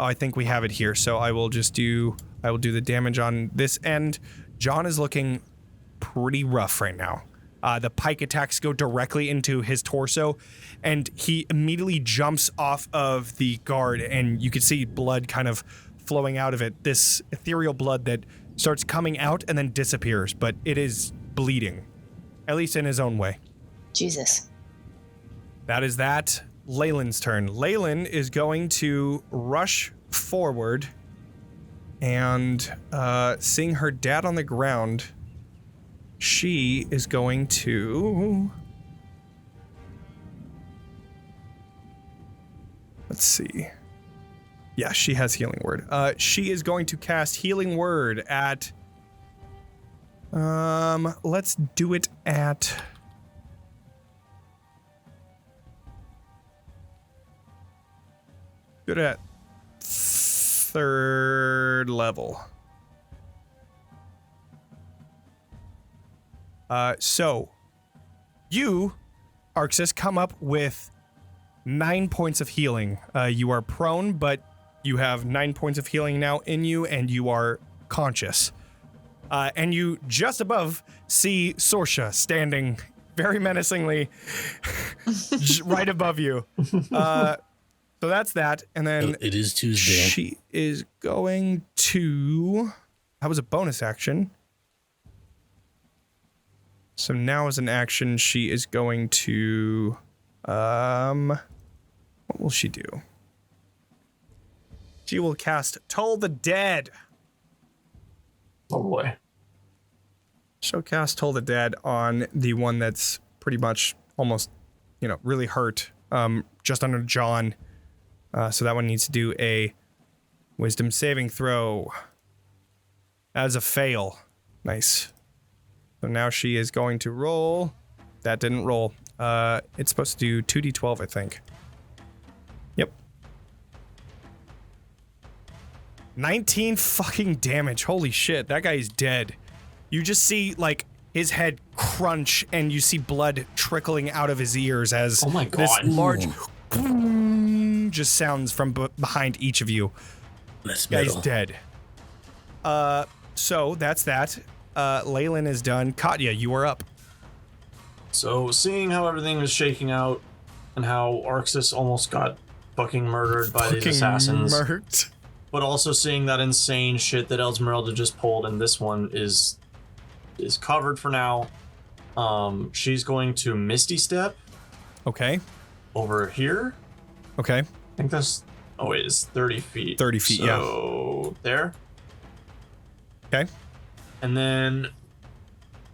Oh, I think we have it here, so I will do the damage on this end. John is looking pretty rough right now. The pike attacks go directly into his torso, and he immediately jumps off of the guard, and you can see blood kind of flowing out of it. This ethereal blood that starts coming out and then disappears, but it is bleeding, at least in his own way. Jesus. That is that. Leilyn's turn. Leilyn is going to rush forward and seeing her dad on the ground, she is going to... Let's see. Yeah, she has Healing Word. She is going to cast Healing Word at... let's do it at... Good at 3rd level. So you, Arxes, come up with 9 points of healing. You are prone, but you have 9 points of healing now in you, and you are conscious. And you just above see Sorsha standing very menacingly right above you. So that's that, and then it is Tuesday. She is going to... That was a bonus action. So now as an action, she is going to... What will she do? She will cast Toll the Dead. Oh boy. She'll cast Toll the Dead on the one that's pretty much almost, really hurt, just under John. So that one needs to do a wisdom saving throw. As a fail. Nice. So now she is going to roll. That didn't roll. It's supposed to do 2d12, I think. Yep. 19 fucking damage. Holy shit, that guy is dead. You just see, his head crunch, and you see blood trickling out of his ears as oh my God. This large... just sounds from behind each of you. Guy's dead. So that's that. Leilyn is done. Katya, you are up. So seeing how everything was shaking out and how Arxes almost got fucking murdered by these assassins, but also seeing that insane shit that Esmeralda just pulled, and this one is covered for now. She's going to Misty Step. Okay. Over here. Okay. I think that's... Oh wait, it's 30 feet. 30 feet, so, there. Okay. And then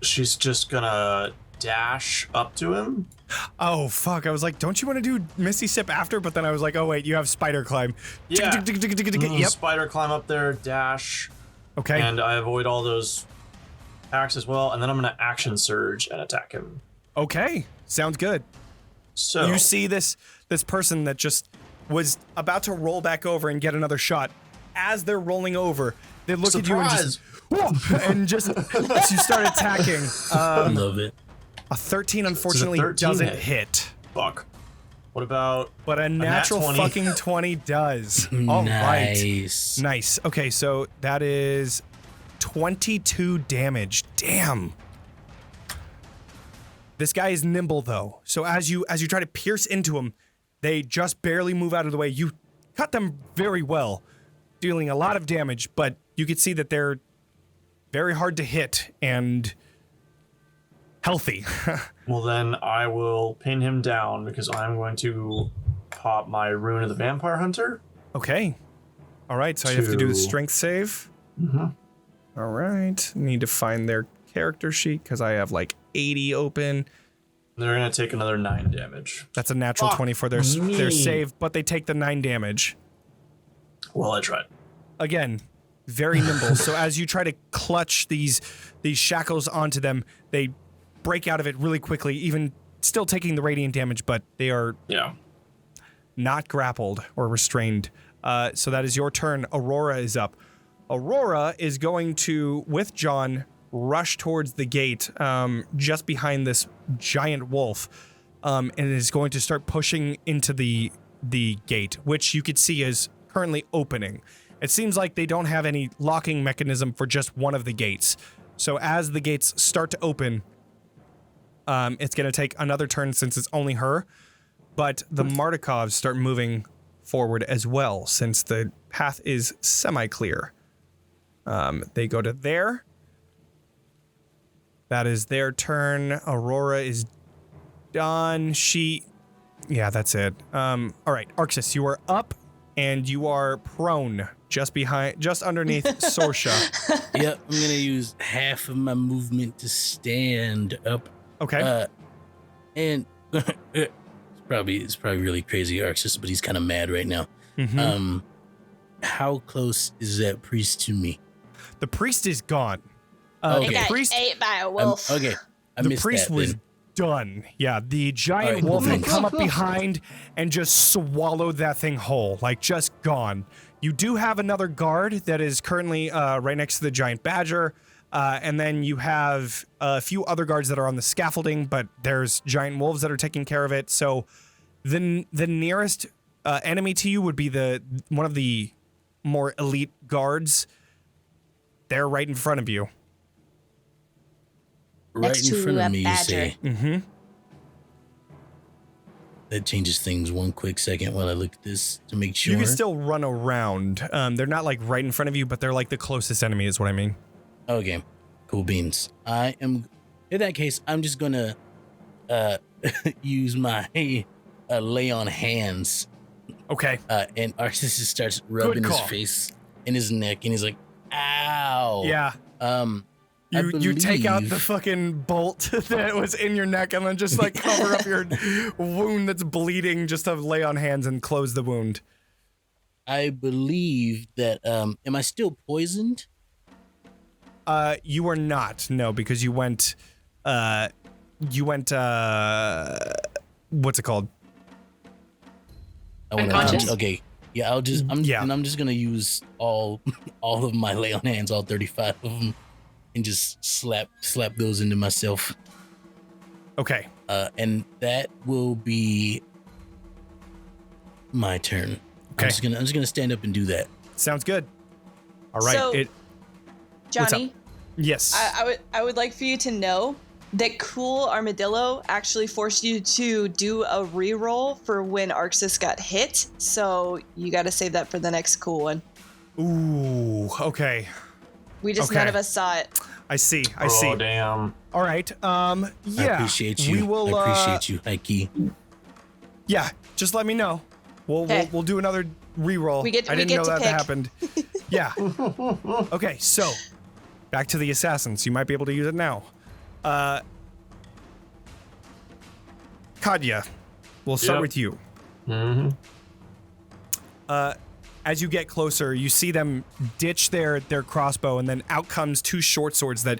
she's just gonna dash up to him. Oh, fuck. I was like, don't you want to do Misty Step after? But then I was like, oh, wait, you have Spider Climb. Yeah. Yep. Spider climb up there, dash. Okay. And I avoid all those attacks as well. And then I'm gonna action surge and attack him. Okay. Sounds good. So You see this person that just was about to roll back over and get another shot. As they're rolling over, they look at you and just... and just as you start attacking. I love it. A 13 unfortunately 13 doesn't hit. hit. Fuck. What about But a natural 20? fucking 20 does. All right. Nice. Nice. Okay, so that is 22 damage. Damn. This guy is nimble though. So as you try to pierce into him, they just barely move out of the way. You cut them very well, dealing a lot of damage, but you can see that they're very hard to hit and healthy. Well, then I will pin him down because I'm going to pop my Rune of the Vampire Hunter. Okay. All right, so I have to do the Two. strength save. Mm-hmm. All right. Need to find their character sheet because I have like 80 open. They're going to take another 9 damage. That's a natural Fuck 20 for their me. save, but they take the 9 damage. Well, I tried. Again, very nimble. So as you try to clutch these shackles onto them, they break out of it really quickly, even still taking the radiant damage, but they are Yeah. not grappled or restrained. So that is your turn. Aurora is up. Aurora is going to, with John, rush towards the gate just behind this giant wolf and is going to start pushing into the gate, which you could see is currently opening. It seems like they don't have any locking mechanism for just one of the gates. So as the gates start to open, it's going to take another turn since it's only her. But the Martikovs start moving forward as well since the path is semi-clear. They go to there. That is their turn. Aurora is done. Yeah, that's it. All right, Arxes, you are up and you are prone just underneath Sorsha. Yep, I'm gonna use half of my movement to stand up. Okay. And it's probably really crazy, Arxes, but he's kind of mad right now. Mhm. How close is that priest to me? The priest is gone. Okay. It got priest- ate by a wolf. Okay, I The missed priest that was then. done. Yeah, the giant All right, wolf had cool. come up behind and just swallowed that thing whole, like just gone. You do have another guard that is currently right next to the giant badger, and then you have a few other guards that are on the scaffolding, but there's giant wolves that are taking care of it. So the nearest enemy to you would be one of the more elite guards. They're right in front of you. Right Next in to front a of me, you badger. say. Mm-hmm. That changes things one quick second while I look at this to make sure. You can still run around. They're not like right in front of you, but they're like the closest enemy is what I mean. Okay, cool beans. In that case, I'm just gonna use my lay on hands. Okay. And Arxes just starts rubbing his call. face and his neck, and he's like, "Ow!" Yeah. I You take out the believe- fucking bolt that was in your neck and then just like cover up your wound that's bleeding just to lay on hands and close the wound. I believe that. Am I still poisoned? You are not, no, because you went what's it called? I wanna- Unconscious? Okay. Yeah, I'm just gonna use all of my lay on hands, all 35 of them, and just slap those into myself. Okay. And that will be my turn. Okay. I'm just gonna stand up and do that. Sounds good. All right. So- What's Johnny, yes. I would like for you to know that Cool Armadillo actually forced you to do a reroll for when Arxes got hit. So you got to save that for the next cool one. Ooh, okay. We just Okay. none of us saw it. I see. I Oh, see. damn. All right. Yeah. I appreciate you. We will I appreciate you, Heike. Yeah, just let me know. We'll Okay. we'll do another reroll. We get I didn't to know that pick. happened. Yeah. Okay, so back to the assassins. You might be able to use it now. Katya, we'll start with you. Mm-hmm. As you get closer, you see them ditch their crossbow, and then out comes 2 short swords that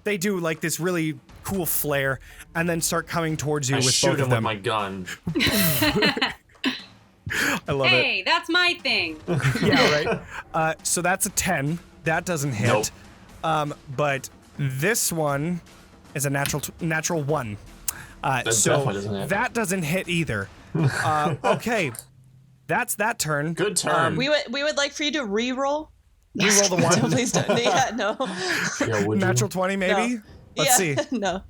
they do like this really cool flare, and then start coming towards you with shoot both of him them. with my gun. I love it. Hey, that's my thing. Yeah, right. So that's a 10. That doesn't hit. Nope. But this one is a natural 1. So definitely doesn't hit. that doesn't hit either. Okay, that's that turn. Good turn. We would like for you to re-roll. Reroll the 1. No, please don't. Yeah, no. Yeah, would you? Natural 20, maybe. No. Let's see. No.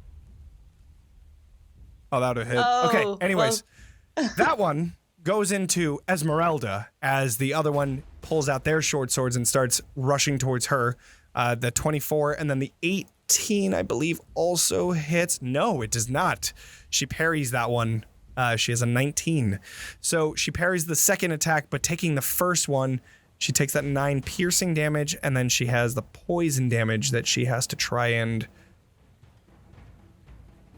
Oh, that would have hit. Oh, Okay. Anyways, that one goes into Esmeralda as the other one pulls out their short swords and starts rushing towards her. The 24 and then the 18, I believe, also hits. No, it does not. She parries that one. She has a 19. So she parries the second attack, but taking the first one, she takes that 9 piercing damage, and then she has the poison damage that she has to try and...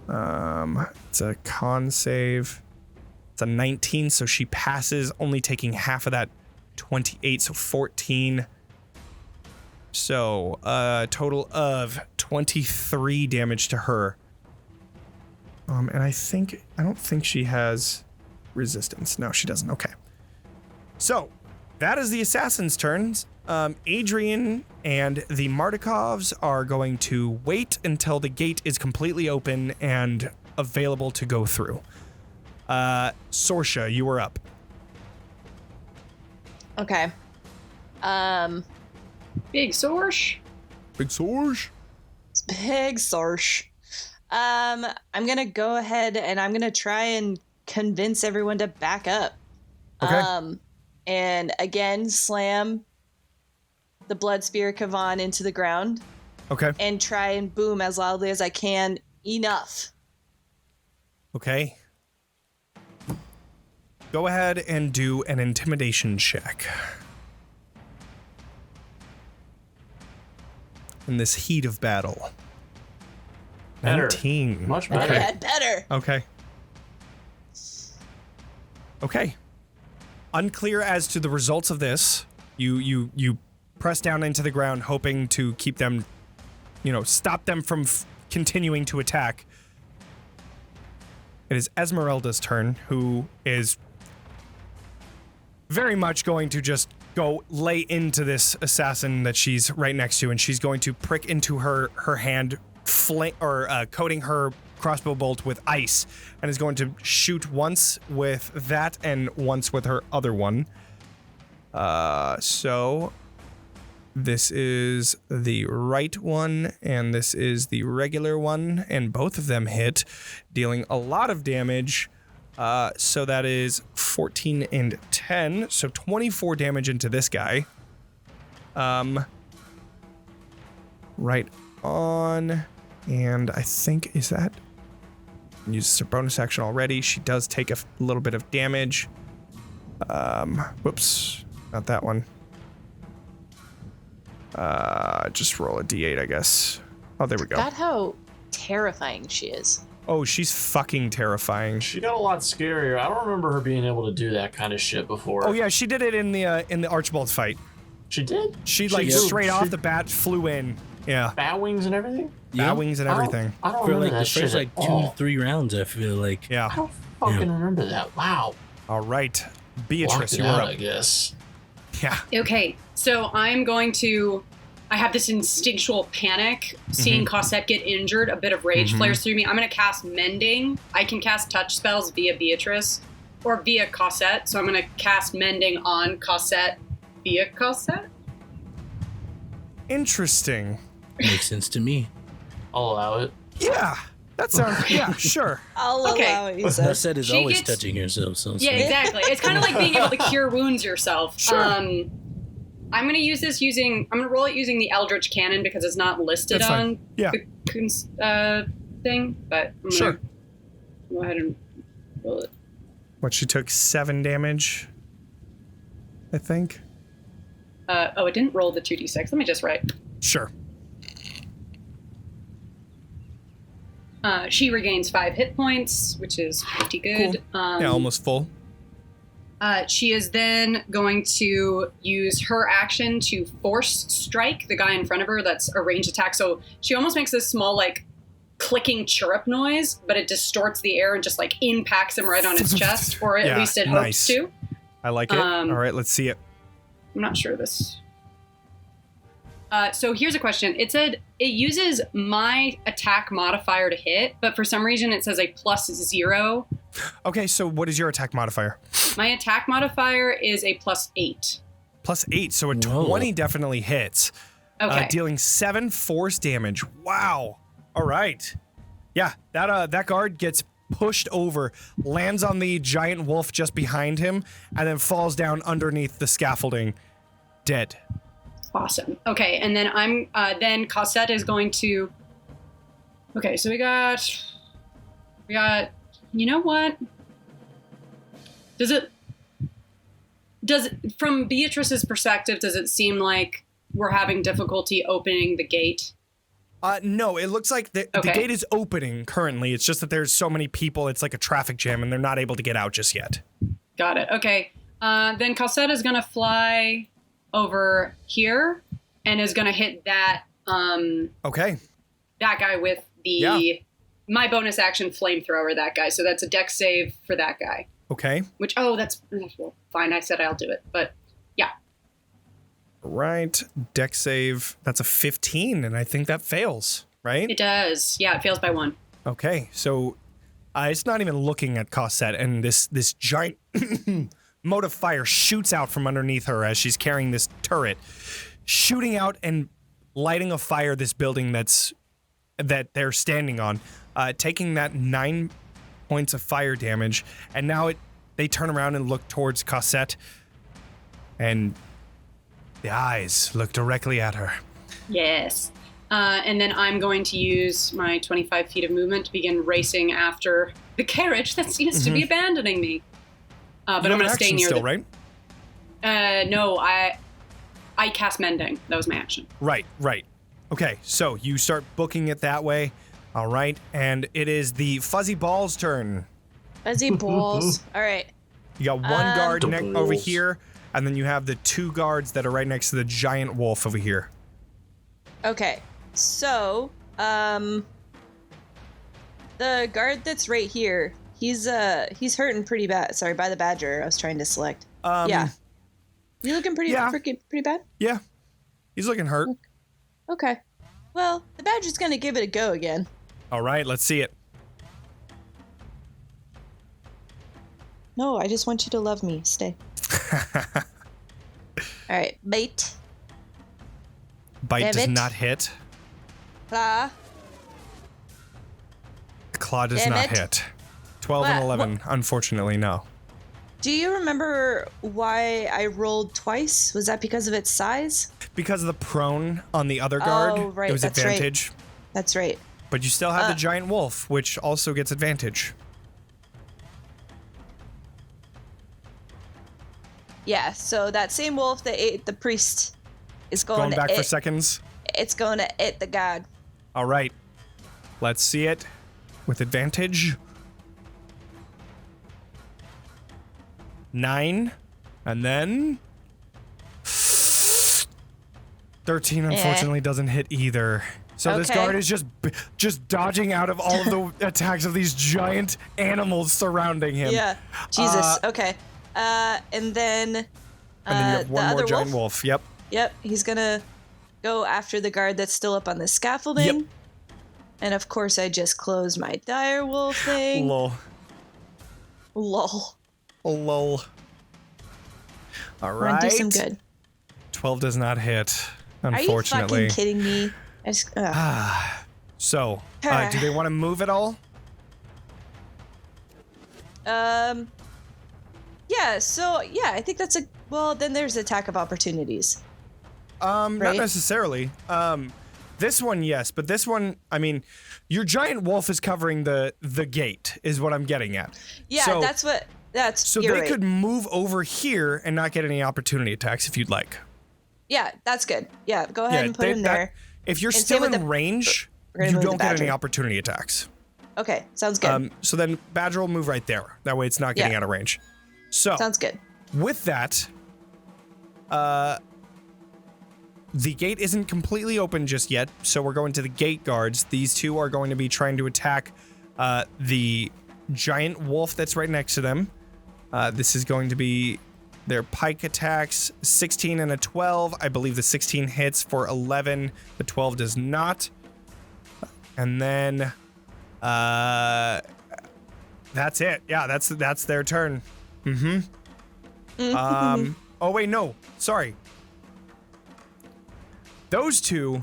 it's a con save. It's a 19, so she passes, only taking half of that 28, so 14. So a total of 23 damage to her. And I don't think she has resistance. No, she doesn't. Okay. So that is the assassin's turns. Adrian and the Martikovs are going to wait until the gate is completely open and available to go through. Sorsha, you are up. Okay. Big Sorsh. Big Sorsh. Big Sorsh. I'm gonna go ahead and I'm gonna try and convince everyone to back up. Okay. And again, slam the blood spear Kavan into the ground. Okay. And try and boom as loudly as I can. Enough. Okay. Go ahead and do an intimidation check. In this heat of battle. Better. 19. Much better. Yeah, better. Okay. Okay. Unclear as to the results of this. You press down into the ground, hoping to keep them, stop them from continuing to attack. It is Esmeralda's turn, who is very much going to just go lay into this assassin that she's right next to, and she's going to prick into her hand, coating her crossbow bolt with ice, and is going to shoot once with that and once with her other one. So this is the right one, and this is the regular one, and both of them hit, dealing a lot of damage. So that is 14 and 10, so 24 damage into this guy. Right on, and I think, is that... Uses her bonus action already. She does take a little bit of damage. Whoops, not that one. Just roll a d8, I guess. Oh, there we go. Forgot how terrifying she is. Oh, she's fucking terrifying. She got a lot scarier. I don't remember her being able to do that kind of shit before. Oh yeah, she did it in the Archibald fight. She did? She straight off the bat flew in. Yeah. Bat wings and everything? Bat wings and everything. I don't For remember like that the shit first at like all. 2-3 rounds, I feel like. I Yeah. don't fucking remember that. Wow. All right, Beatrice, Blocked it you're out, up. I guess. Yeah. Okay, so I'm going to. I have this instinctual panic. Seeing Cosette get injured, a bit of rage flares through me. I'm going to cast Mending. I can cast touch spells via Beatrice or via Cosette. So I'm going to cast Mending on Cosette via Cosette. Interesting. Makes sense to me. I'll allow it. Yeah. That sounds. Yeah. Sure. I'll Okay. allow it, you said. Cosette is She always gets- touching herself, so it's Yeah, like- exactly. It's kind of like being able to cure wounds yourself. Sure. I'm going to use this I'm going to roll it using the Eldritch Cannon because it's not listed That's fine. on Yeah. the thing, but I'm Sure. going to go ahead and roll it. What, she took 7 damage, I think. It didn't roll the 2d6. Let me just write. Sure. She regains 5 hit points, which is pretty good. Cool. Yeah, almost full. She is then going to use her action to force strike the guy in front of her that's a ranged attack. So she almost makes this small, like, clicking chirrup noise, but it distorts the air and just, like, impacts him right on his chest, or at least it hopes to. I like it. All right, let's see it. I'm not sure this... so here's a question. It said it uses my attack modifier to hit, but for some reason it says a +0. Okay, so what is your attack modifier? My attack modifier is a +8. +8, so a 20 definitely hits. Okay. Dealing 7 force damage. Wow. All right. Yeah, that guard gets pushed over, lands on the giant wolf just behind him, and then falls down underneath the scaffolding, dead. Awesome. Okay, and then then Cosette is going to... Okay, so we got... You know what? From Beatrice's perspective, does it seem like we're having difficulty opening the gate? No, it looks like the gate is opening currently. It's just that there's so many people, it's like a traffic jam, and they're not able to get out just yet. Got it. Okay. Then Cosette is going to fly over here and is going to hit that that guy with my bonus action flamethrower, that guy. So that's a dex save for that guy. Okay. Which that's well, fine. I said I'll do it, but yeah. Right. Dex save. That's a 15, and I think that fails, right? It does. Yeah, it fails by 1. Okay. So it's not even looking at Cosette, and this giant mote of fire shoots out from underneath her as she's carrying this turret, shooting out and lighting afire this building that they're standing on, taking that 9 points of fire damage. And now they turn around and look towards Cosette, and the eyes look directly at her. Yes. And then I'm going to use my 25 feet of movement to begin racing after the carriage that seems to be abandoning me. But I'm going to stay near still, right? No, I cast Mending. That was my action. Right. Okay, so you start booking it that way. All right, and it is the Fuzzy Ball's turn. Fuzzy balls. All right. You got one guard over here, and then you have the 2 guards that are right next to the giant wolf over here. Okay, so the guard that's right here, he's hurting pretty bad. Sorry, by the badger. I was trying to select. Yeah. You looking pretty bad? Yeah, he's looking hurt. Okay. Well, the badger's gonna give it a go again. All right, let's see it. No, I just want you to love me. Stay. All right, bite. Bite does not hit. Claw. Claw does not hit. 12 and 11, unfortunately, no. Do you remember why I rolled twice? Was that because of its size? Because of the prone on the other guard, oh, right. It was That's advantage. Right. That's right. But you still have the giant wolf, which also gets advantage. Yeah, so that same wolf that ate the priest is going back for seconds? It's going to eat the god. All right. Let's see it with advantage. 9, and then 13 unfortunately doesn't hit either. So this guard is just dodging out of all of the attacks of these giant animals surrounding him. Yeah. Jesus. Okay. And then you have one more giant wolf. Yep. Yep. He's gonna go after the guard that's still up on the scaffolding. Yep. And of course, I just closed my dire wolf thing. Lol. Lol. Lol. All right. Want to do some good. 12 does not hit, unfortunately. Are you fucking kidding me? So, do they want to move at all? Yeah, so, yeah, I think that's then there's attack of opportunities. Not necessarily. This one, yes, but this one, I mean, your giant wolf is covering the gate, is what I'm getting at. Yeah, so, so they could move over here and not get any opportunity attacks if you'd like. Yeah, that's good. Yeah, go ahead and put him there. If you're still in range, you don't get any opportunity attacks. Okay, sounds good. So then Badger will move right there. That way it's not getting out of range. So Sounds good. with that, the gate isn't completely open just yet, so we're going to the gate guards. These two are going to be trying to attack the giant wolf that's right next to them. This is going to be their pike attacks, 16 and a 12. I believe the 16 hits for 11. The 12 does not. And then that's it. Yeah, that's their turn. Oh wait, no. Sorry. Those two,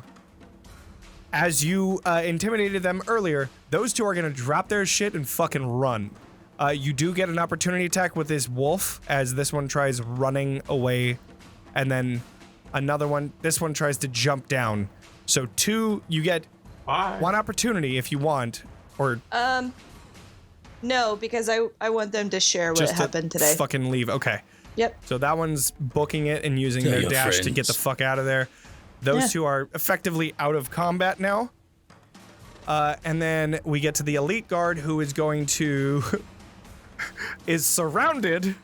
as you intimidated them earlier, those two are gonna drop their shit and fucking run. You do get an opportunity attack with this wolf, as this one tries running away, and then another one, this one tries to jump down. So two, you get one opportunity if you want, or No, because I want them to share what just happened today. fucking leave. Okay. Yep. So that one's booking it and using Tell their your dash to friends. get the fuck out of there. Those two are effectively out of combat now. And then we get to the elite guard, who is going to is surrounded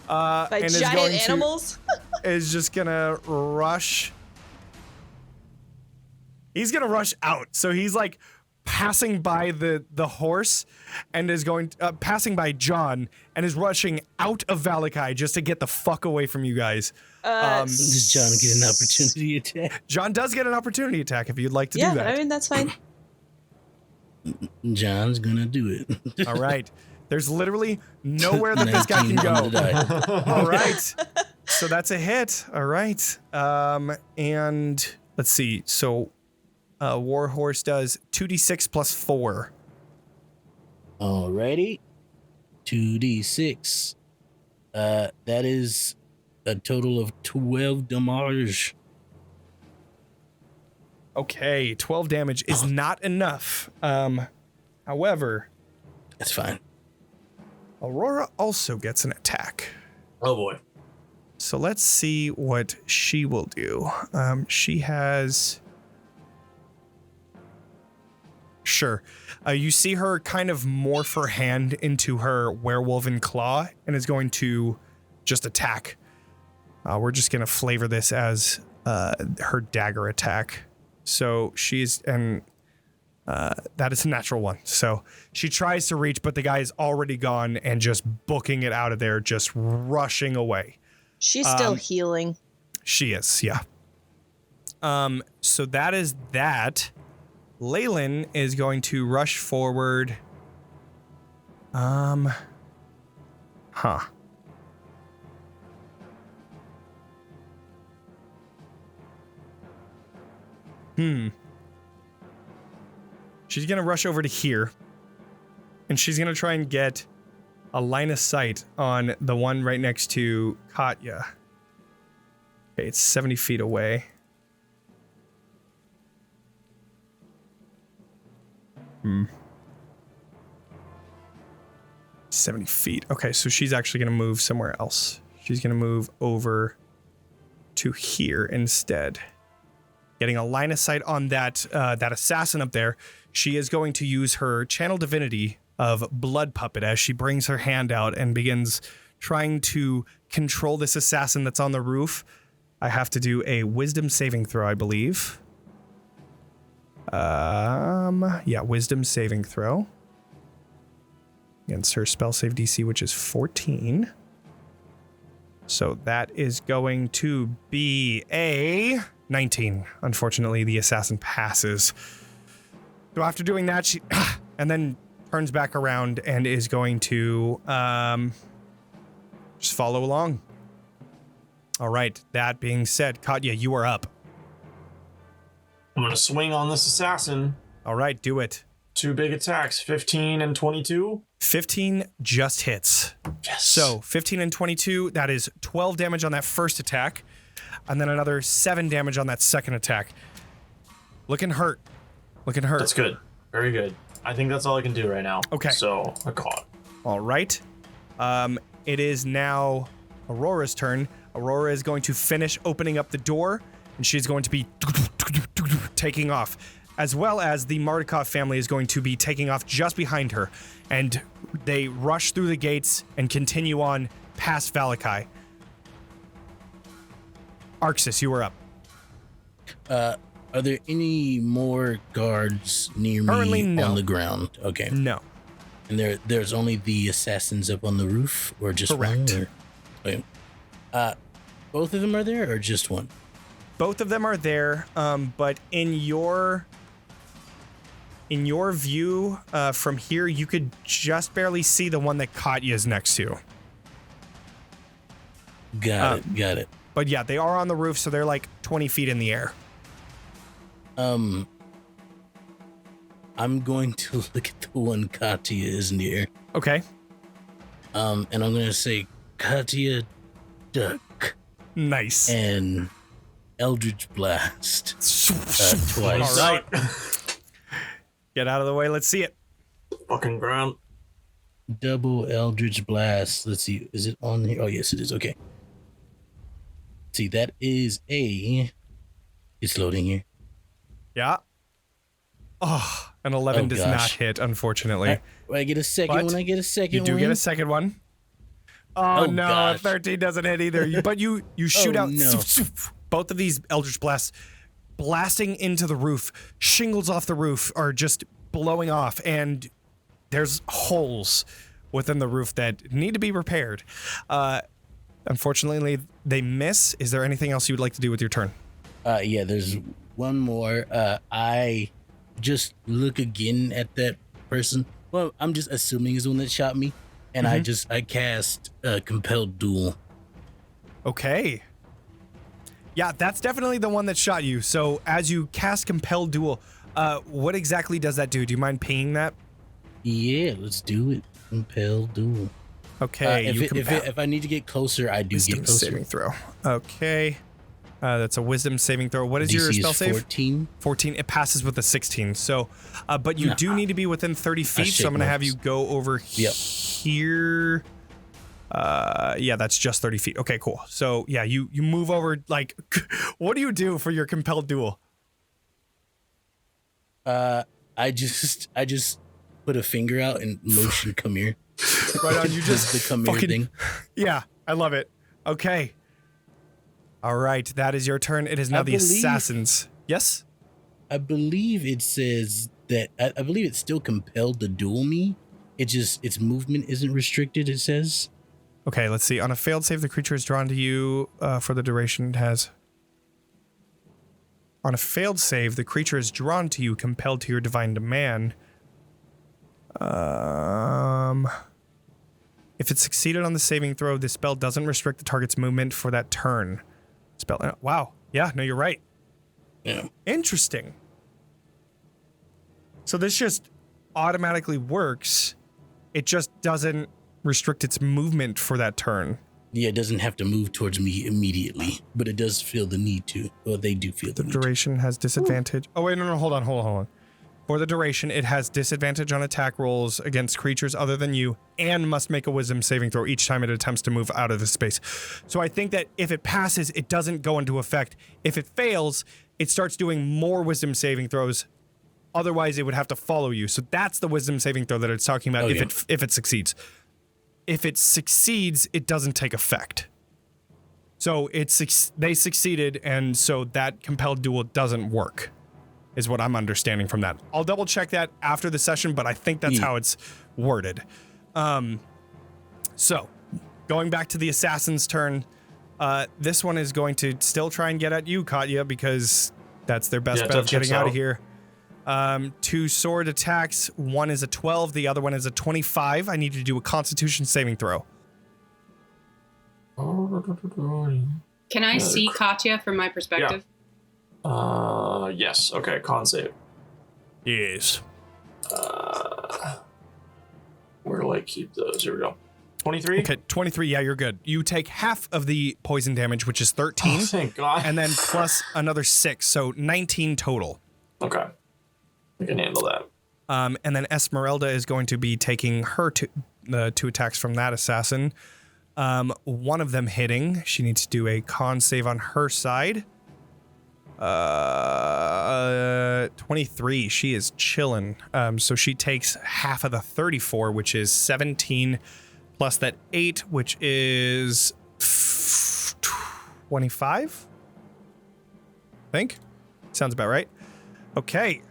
By and is giant going animals? to is just gonna rush. He's gonna rush out. So he's like passing by the horse and is going passing by John and is rushing out of Vallaki just to get the fuck away from you guys. Does John get an opportunity attack? John does get an opportunity attack if you'd like to Yeah, do that. I mean, that's fine. John's gonna do it. All right. There's literally nowhere that this guy can 19 on go. the die. All right. So that's a hit. All right. And let's see. So Warhorse does 2d6 plus 4. Alrighty. 2d6. That is a total of 12 damage. Okay, 12 damage is not enough. However, That's fine. Aurora also gets an attack. Oh boy. So let's see what she will do. She has... Sure. You see her kind of morph her hand into her werewolven claw and is going to just attack. We're just going to flavor this as her dagger attack. So she's... and that is a natural one. So she tries to reach, but the guy is already gone and just booking it out of there, just rushing away. She's still healing. She is, yeah. So that is that. Leilyn is going to rush forward. She's going to rush over to here. And she's going to try and get a line of sight on the one right next to Katya. Okay, it's 70 feet away. Hmm. 70 feet. Okay, so she's actually going to move somewhere else. She's going to move over to here instead. Getting a line of sight on that that assassin up there. She is going to use her channel divinity of Blood Puppet as she brings her hand out and begins trying to control this assassin that's on the roof. I have to do a wisdom saving throw, I believe. Yeah, wisdom saving throw. Against her spell save DC, which is 14. So that is going to be a 19. Unfortunately, the assassin passes. So after doing that, she and then turns back around and is going to just follow along. All right, that being said, Katya, you are up. I'm going to swing on this assassin. All right, do it. 2 big attacks, 15 and 22. 15 just hits. Yes. So 15 and 22, that is 12 damage on that first attack, and then another 7 damage on that second attack. Looking hurt. Looking hurt. That's good. Very good. I think that's all I can do right now. Okay. So I caught. All right. It is now Aurora's turn. Aurora is going to finish opening up the door, and she's going to be taking off. as well as the Martikov family is going to be taking off just behind her. And they rush through the gates and continue on past Vallaki. Arxes, you were up. Are there any more guards near Currently, me no. on the ground? Okay. No. And there's only the assassins up on the roof, or just Correct. one? Okay. Both of them are there, or just one? Both of them are there, but in your view from here, you could just barely see the one that Katya is next to. Got it. But yeah, they are on the roof, so they're like 20 feet in the air. I'm going to look at the one Katya is near. Okay. And I'm gonna say, Katya, duck, Nice. and Eldritch Blast twice. All right. Get out of the way. Let's see it. Fucking ground. Double Eldritch Blast. Let's see. Is it on here? Oh, yes, it is. Okay. See, that is a... It's loading here. Yeah. Oh, an 11 Oh, does gosh. not hit, unfortunately. I get a second But one. I get a second You do one. get a second one. Oh, Oh, no, gosh. a 13 doesn't hit either. But you shoot Oh, out no. both of these Eldritch Blasts blasting into the roof. Shingles off the roof are just blowing off, and there's holes within the roof that need to be repaired. Unfortunately, they miss. Is there anything else you would like to do with your turn? Yeah, there's one more. I just look again at that person. Well, I'm just assuming is the one that shot me. And I cast Compelled Duel. Okay. Yeah, that's definitely the one that shot you. So as you cast Compelled Duel, what exactly does that do? Do you mind pinging that? Yeah, let's do it. Compelled Duel. Okay. If I need to get closer, I do Wisdom get closer. saving throw. Okay. That's a wisdom saving throw. What is your DC spell is save? 14. 14. It passes with a 16. So, but you do need to be within 30 feet. So shake I'm going to have you notes. go over here. Yeah, that's just 30 feet. Okay, cool. So yeah, you move over. Like, what do you do for your Compelled Duel? I just put a finger out and motion come here. Right on. You just The come here fucking- thing. Yeah, I love it. Okay. All right, that is your turn. It is now I the believe- assassins. Yes? I believe it says that I believe it's still compelled to duel me. It just its movement isn't restricted, it says. Okay, let's see. On a failed save, the creature is drawn to you for the duration it has. On a failed save, the creature is drawn to you, compelled to your divine demand. If it succeeded on the saving throw, the spell doesn't restrict the target's movement for that turn. Wow. Yeah, no, you're right. Yeah. Interesting. So this just automatically works. It just doesn't restrict its movement for that turn. Yeah, it doesn't have to move towards me immediately, but it does feel the need to. Or they do feel the need to. Duration has disadvantage. Oh, wait, no, hold on. For the duration, it has disadvantage on attack rolls against creatures other than you and must make a wisdom saving throw each time it attempts to move out of the space. So I think that if it passes, it doesn't go into effect. If it fails, it starts doing more wisdom saving throws. Otherwise, it would have to follow you. So that's the wisdom saving throw that it's talking about if it succeeds. If it succeeds, it doesn't take effect. So they succeeded, and so that compelled duel doesn't work, is what I'm understanding from that. I'll double check that after the session, but I think that's how it's worded. So, going back to the assassin's turn, this one is going to still try and get at you, Katya, because that's their best bet of getting out of here. 2 sword attacks. One is a 12, the other one is a 25. I need you to do a Constitution saving throw. Can I see Katya from my perspective? Yes. Okay, con save. Yes. Where do I keep those? Here we go. 23? Okay, 23. Yeah, you're good. You take half of the poison damage, which is 13, Oh, thank God. and then plus another 6, so 19 total. Okay. I can handle that. And then Esmeralda is going to be taking her 2 attacks from that assassin. One of them hitting. She needs to do a con save on her side. 23. She is chilling. So she takes half of the 34, which is 17, plus that 8, which is 25. I think sounds about right. Okay,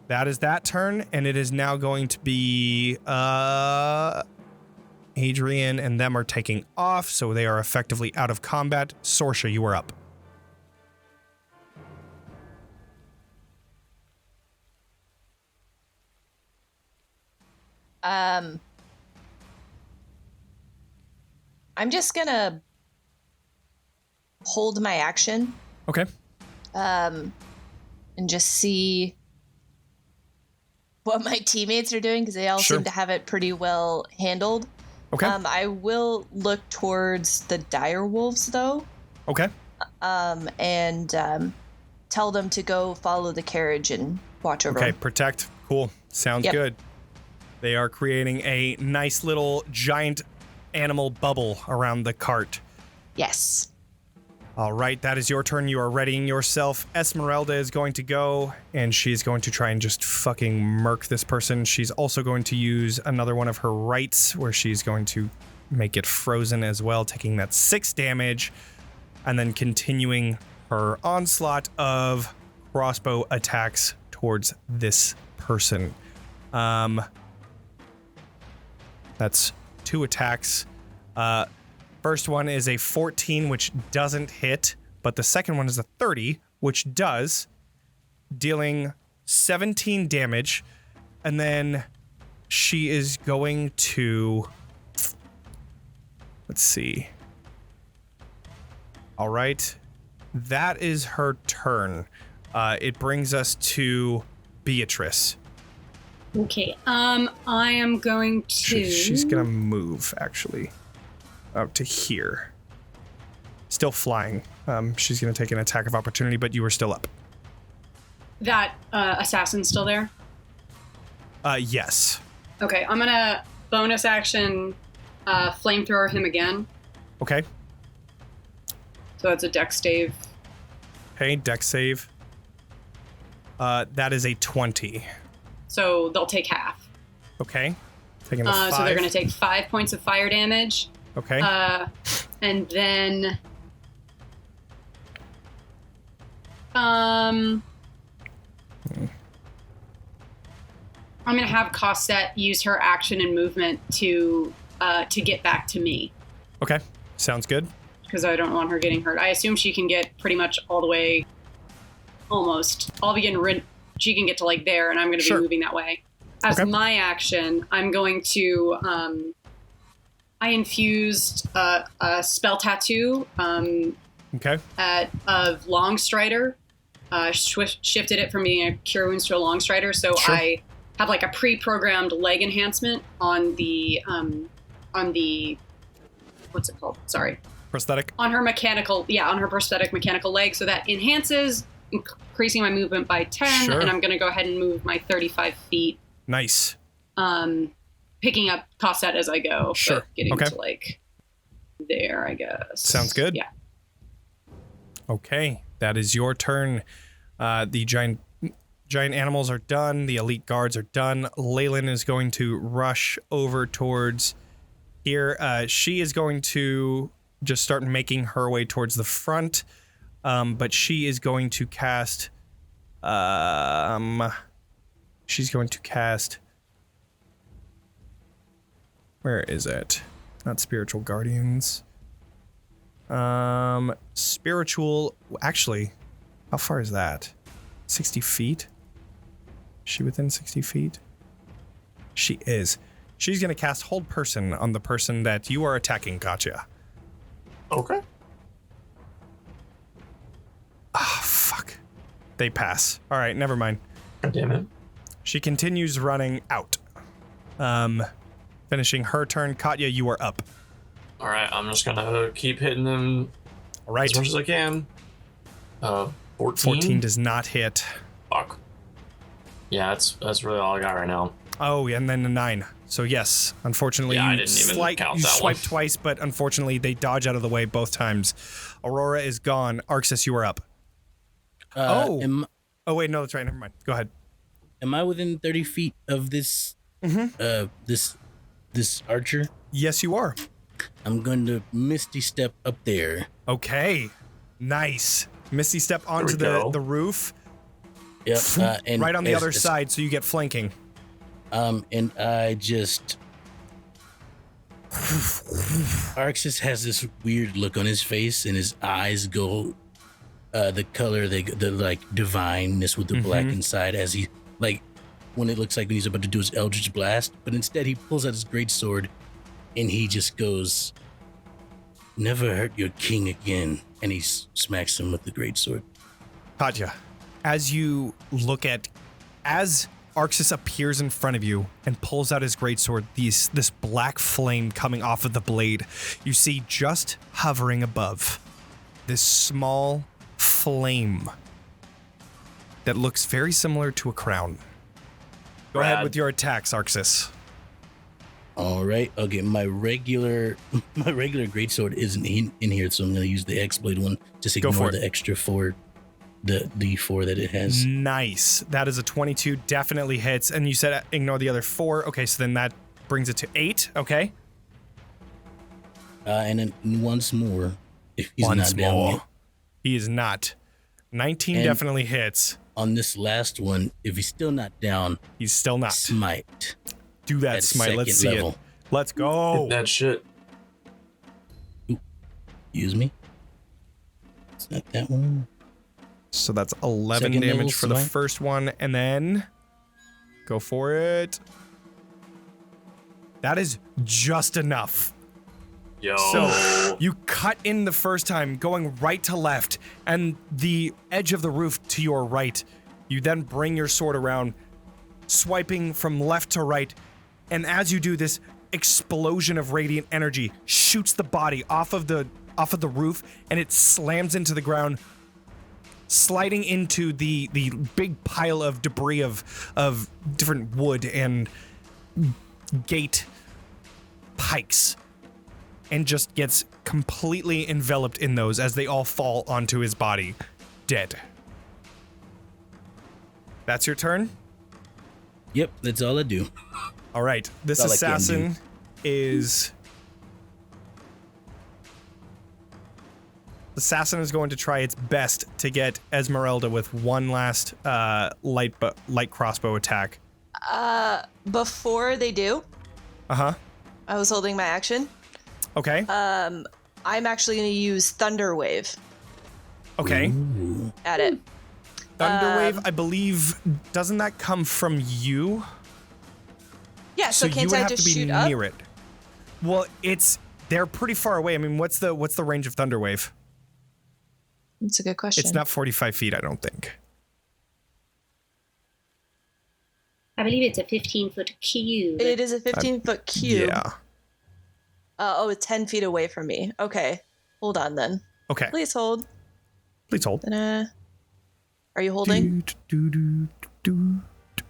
that is that turn, and it is now going to be Adrian and them are taking off, so they are effectively out of combat. Sorsha, you are up. I'm just gonna hold my action. Okay. And just see what my teammates are doing, because they all Sure. seem to have it pretty well handled. Okay. I will look towards the dire wolves, though. Okay. And tell them to go follow the carriage and watch over Okay, them. protect. Cool. Sounds Yep. good. They are creating a nice little giant animal bubble around the cart. Yes. All right, that is your turn. You are readying yourself. Esmeralda is going to go, and she's going to try and just fucking murk this person. She's also going to use another one of her rights, where she's going to make it frozen as well, taking that 6 damage, and then continuing her onslaught of crossbow attacks towards this person. That's 2 attacks. First one is a 14, which doesn't hit, but the second one is a 30, which does, dealing 17 damage. And then she is going to, let's see. All right, that is her turn. It brings us to Beatrice. Okay, I am going to... She's gonna move, actually. Out to here. Still flying. She's going to take an attack of opportunity, but you are still up. That assassin's still there? Yes. Okay, I'm gonna bonus action flamethrower him again. Okay. So that's a dex save. Okay, dex save. That is a 20. So they'll take half. Okay. Taking a 5. So they're gonna take 5 points of fire damage. Okay. And then I'm gonna have Cosette use her action and movement to get back to me, Okay. Sounds good. because I don't want her getting hurt. I assume she can get pretty much all the way, almost. She can get to like there, and I'm gonna be Sure. moving that way. As Okay. my my action, I'm going to I infused a spell tattoo Okay. of Longstrider. Shifted it from being a Cure Wounds to a Longstrider, so Sure. I have like a pre-programmed leg enhancement on the what's it called? Sorry. Prosthetic. On her prosthetic mechanical leg, so that enhances, increasing my movement by 10, Sure. and I'm going to go ahead and move my 35 feet. Nice. Picking up Cosette as I go. Sure. But getting Okay. to like there, I guess. Sounds good. Yeah. Okay. That is your turn. The giant animals are done. The elite guards are done. Leilyn is going to rush over towards here. She is going to just start making her way towards the front. But she is going to cast... she's going to cast... Where is it? Not Spiritual Guardians. Spiritual... Actually, how far is that? 60 feet? Is she within 60 feet? She is. She's going to cast Hold Person on the person that you are attacking, Katya. Okay. Ah, fuck. They pass. All right, never mind. God damn it. She continues running out. Finishing her turn. Katya, you are up. All right, I'm just gonna keep hitting them All right. as much as I can. 14. 14 does not hit. Fuck. Yeah, that's really all I got right now. Oh, and then a 9. So yes, unfortunately, Yeah, I you didn't even count you that swipe one. twice, but unfortunately, they dodge out of the way both times. Aurora is gone. Arxes, you are up. Am Oh wait, no, that's right. Never mind. Go ahead. am I within 30 feet of this this archer? Yes, you are. I'm going to misty step up there. Okay. Nice. Misty step onto There we go. the roof. Yep. And Right on the other as- side, so you get flanking. And I just Arxes has this weird look on his face, and his eyes go the color, the like divineness with the black inside, as he like when it looks like when he's about to do his Eldritch Blast, but instead he pulls out his great sword, and he just goes, "Never hurt your king again," and he smacks him with the great sword. Katya, as you look at, as Arxes appears in front of you and pulls out his greatsword, this black flame coming off of the blade, you see just hovering above this small flame that looks very similar to a crown. Go ahead Rad. with your attacks, Arxes. All right, okay. My regular greatsword isn't in here, so I'm gonna use the X-blade one. Just Go for ignore it. the extra 4, the D4 that it has. Nice. That is a 22, definitely hits. And you said ignore the other 4. Okay, so then that brings it to 8. Okay. And then once more, if he's Once not down more. yet. He is not. 19 And- definitely hits. On this last one, if he's still not down, He's still not. smite. Do that, at Smite. Let's see second it. level. Let's go. That shit. Use me. It's not that one. So that's 11 Second level damage for the smite. first one, and then go for it. That is just enough. Yo. So you cut in the first time, going right to left, and the edge of the roof to your right. You then bring your sword around, swiping from left to right, and as you do this, explosion of radiant energy shoots the body off of the roof, and it slams into the ground, sliding into the big pile of debris of different wood and gate pikes, and just gets completely enveloped in those as they all fall onto his body, dead. That's your turn? Yep, that's all I do. All right. This That's all I can assassin is... Assassin is going to try its best to get Esmeralda with one last light crossbow attack. Before they do, Uh-huh. I was holding my action. Okay. I'm actually going to use Thunder Wave Okay. at it. Thunderwave, I believe, doesn't that come from you? Yeah, so you can't would I have just to be shoot up? near it. Well, they're pretty far away. I mean, what's the range of Thunderwave? That's a good question. It's not 45 feet, I don't think. I believe it's a 15-foot cube. It is a 15-foot cube. Yeah. It's 10 feet away from me. Okay. Hold on then. Okay. Please hold. Please hold. Are you holding?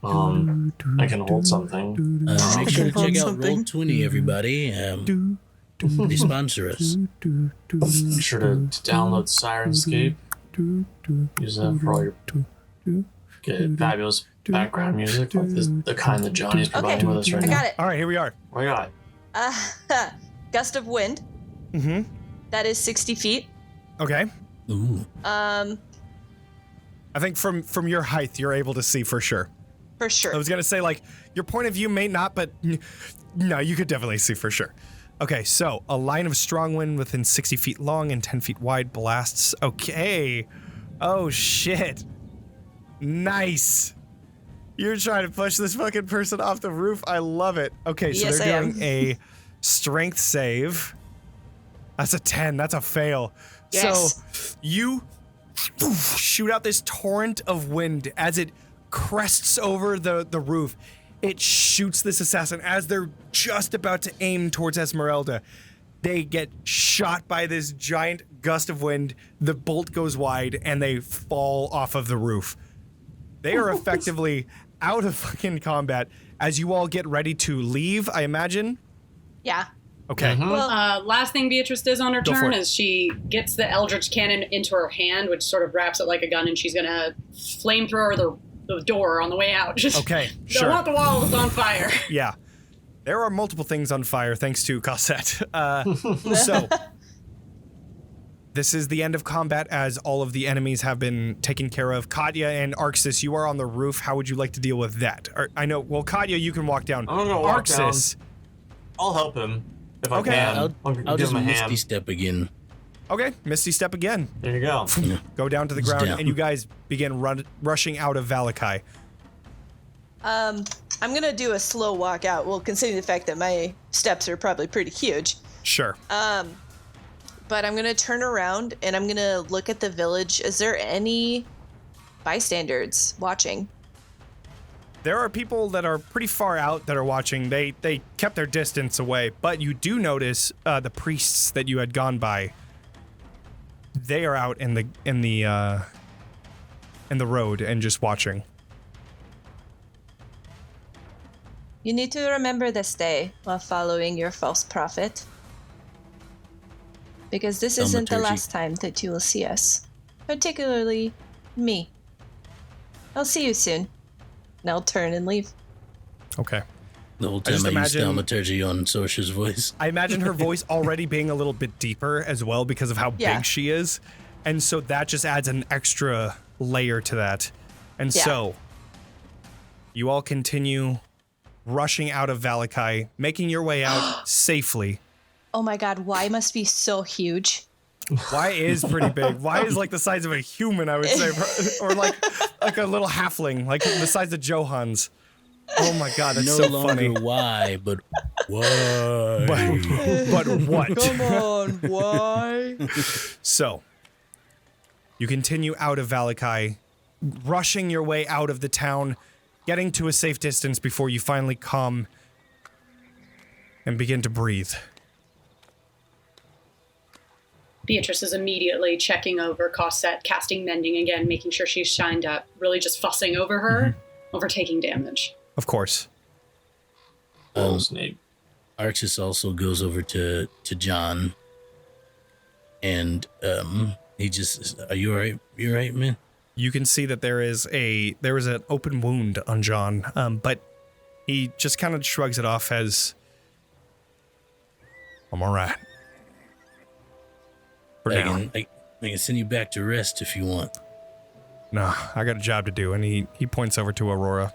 I can hold something. Make sure to hold check out something. Roll20, everybody. They sponsor us. Make sure to download Sirenscape. Use that for all your get fabulous background music, like the kind that Johnny's providing with us right I now. got it. All right, here we are. What do you got? Gust of wind. Mm-hmm. That is 60 feet. Okay. Ooh. I think from your height, you're able to see for sure. For sure. I was gonna say, like, your point of view may not, but no, you could definitely see for sure. Okay, so a line of strong wind within 60 feet long and 10 feet wide blasts. Okay. Oh, shit. Nice. You're trying to push this fucking person off the roof. I love it. Okay, so Yes, they're I am. doing a strength save. That's a 10. That's a fail. Yes. So you shoot out this torrent of wind as it crests over the roof. It shoots this assassin as they're just about to aim towards Esmeralda. They get shot by this giant gust of wind. The bolt goes wide and they fall off of the roof. They are effectively out of fucking combat as you all get ready to leave, I imagine. Yeah. Okay. Well, Last thing Beatrice does on her Go for turn it. is she gets the Eldritch Cannon into her hand, which sort of wraps it like a gun, and she's gonna flamethrower the door on the way out. Just Okay, don't sure. want the walls on fire. Yeah. There are multiple things on fire thanks to Cosette. So, this is the end of combat as all of the enemies have been taken care of. Katya and Arxes, you are on the roof. How would you like to deal with that? I know, well, Katya, you can walk down. I'm gonna walk Arxes. down. I'll help him if I Okay. can. I'll give just him a Misty hand. Step again. Okay, Misty Step again. There you go. Go down to the It's ground, down. and you guys begin rushing out of Vallaki. I'm gonna do a slow walk out. Well, considering the fact that my steps are probably pretty huge. Sure. But I'm gonna turn around and I'm gonna look at the village. Is there any bystanders watching? There are people that are pretty far out that are watching. They kept their distance away, but you do notice the priests that you had gone by. They are out in the road and just watching. You need to remember this day while following your false prophet. Because this isn't the Thaumaturgy. last time that you will see us. Particularly me. I'll see you soon. And I'll turn and leave. Okay. The whole just time I used imagine- thaumaturgy on Sorsha's voice. I imagine her voice already being a little bit deeper as well because of how Yeah. big she is. And so that just adds an extra layer to that. And Yeah. so you all continue rushing out of Vallaki, making your way out safely. Oh my god, Y must be so huge. Y is pretty big. Y is like the size of a human, I would say, or like a little halfling, like the size of Johann's. Oh my god, that's No so longer funny. why, but why? But what? Come on, Y. So, you continue out of Vallaki, rushing your way out of the town, getting to a safe distance before you finally come and begin to breathe. Beatrice is immediately checking over Cosette, casting Mending again, making sure she's shined up, really just fussing over her, over taking damage. Of course. Oh, snake. Arxes also goes over to John, and he just, are you alright? You alright, man? You can see that there is an open wound on John, but he just kind of shrugs it off as, I'm all right. For now. I can send you back to rest if you want. No, I got a job to do, and he points over to Aurora.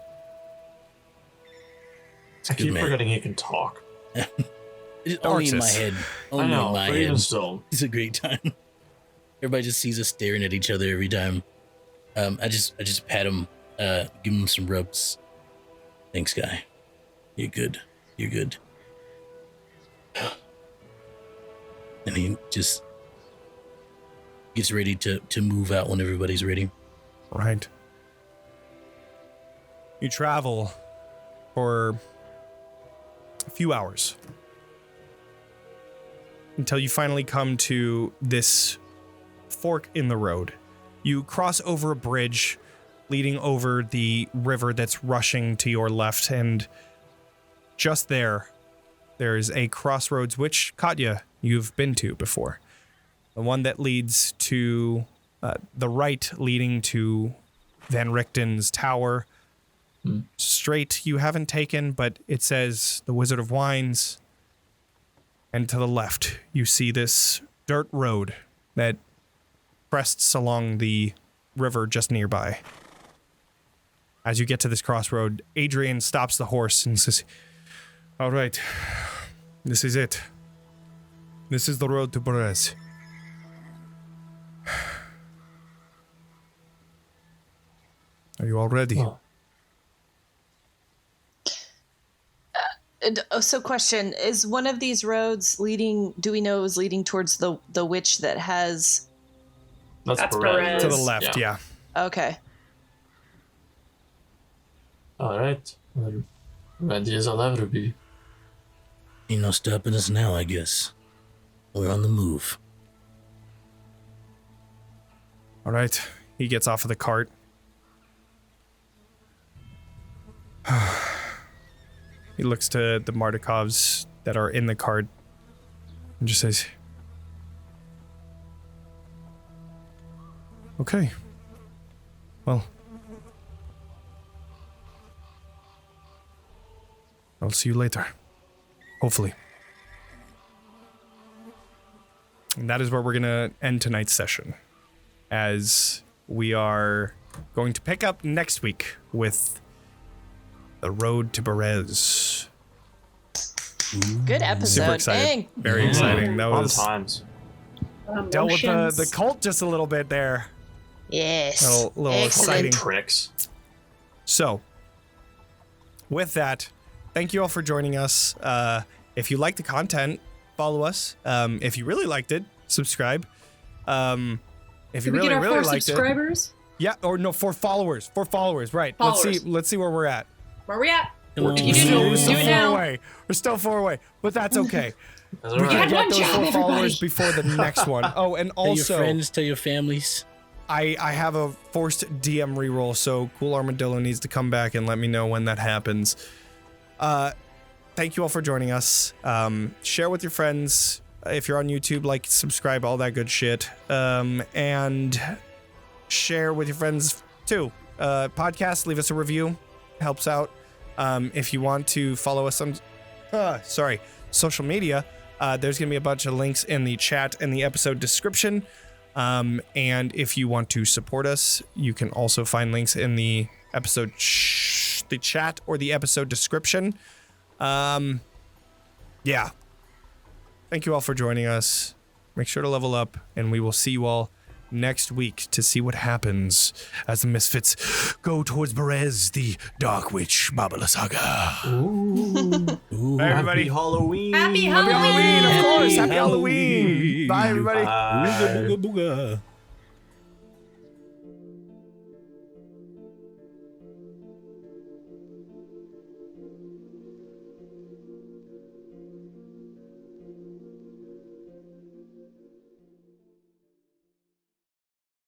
I good keep man. forgetting he can talk. It's only in my Arxes. head. I Only know, in my but head. even still. It's a great time. Everybody just sees us staring at each other every time. I just pat him, give him some rubs. Thanks, guy. You're good. You're good. And he just gets ready to move out when everybody's ready. Right. You travel for a few hours until you finally come to this fork in the road. You cross over a bridge leading over the river that's rushing to your left, and just there's a crossroads which, Katya, you've been to before. The one that leads to the right, leading to Van Richten's tower. Straight you haven't taken, but it says the Wizard of Wines. And to the left, you see this dirt road that crests along the river just nearby. As you get to this crossroad, Adrian stops the horse and says, all right, this is it. This is the road to Perez. Are you all ready? Oh. So question, is one of these roads leading, do we know is leading towards the witch that has... That's Perez. Perez. To the left, yeah. Okay. All right. Ready as I'll ever be. Ain't no stopping us now, I guess. We're on the move. All right. He gets off of the cart. He looks to the Martikovs that are in the cart. And just says, okay. Well, I'll see you later. Hopefully. And that is where we're going to end tonight's session, as we are going to pick up next week with The Road to Berez. Good episode. Super excited. Dang. Very exciting. That Fun was times. dealt with the cult just a little bit there. Yes. A little exciting. Pricks. So, with that, thank you all for joining us. If you like the content, follow us. If you really liked it, subscribe. If you Did we really, get our really 4 liked subscribers? yeah, or no, for followers, right? Followers. Let's see where we're at. Where we at? Come on. You didn't We're do still it 4 now. away. We're still 4 away, but that's okay. That's We all can right. had one get those job, 4 followers everybody. before the next one. Oh, and Tell your also, friends, tell your families. I have a forced DM reroll, so Cool Armadillo needs to come back and let me know when that happens. Thank you all for joining us. Share with your friends. If you're on YouTube, like, subscribe, all that good shit. And share with your friends too. Podcast, leave us a review. Helps out. If you want to follow us on social media, there's going to be a bunch of links in the chat and the episode description. And if you want to support us, you can also find links in the episode, the chat or the episode description. Yeah. Thank you all for joining us. Make sure to level up, and we will see you all next week to see what happens as the Misfits go towards Berez, the Dark Witch Babala Saga. Ooh. Bye, everybody. Happy Halloween. Happy Happy Halloween, of course. Happy Halloween. Halloween. Bye, everybody. Bye. Booga, booga, booga.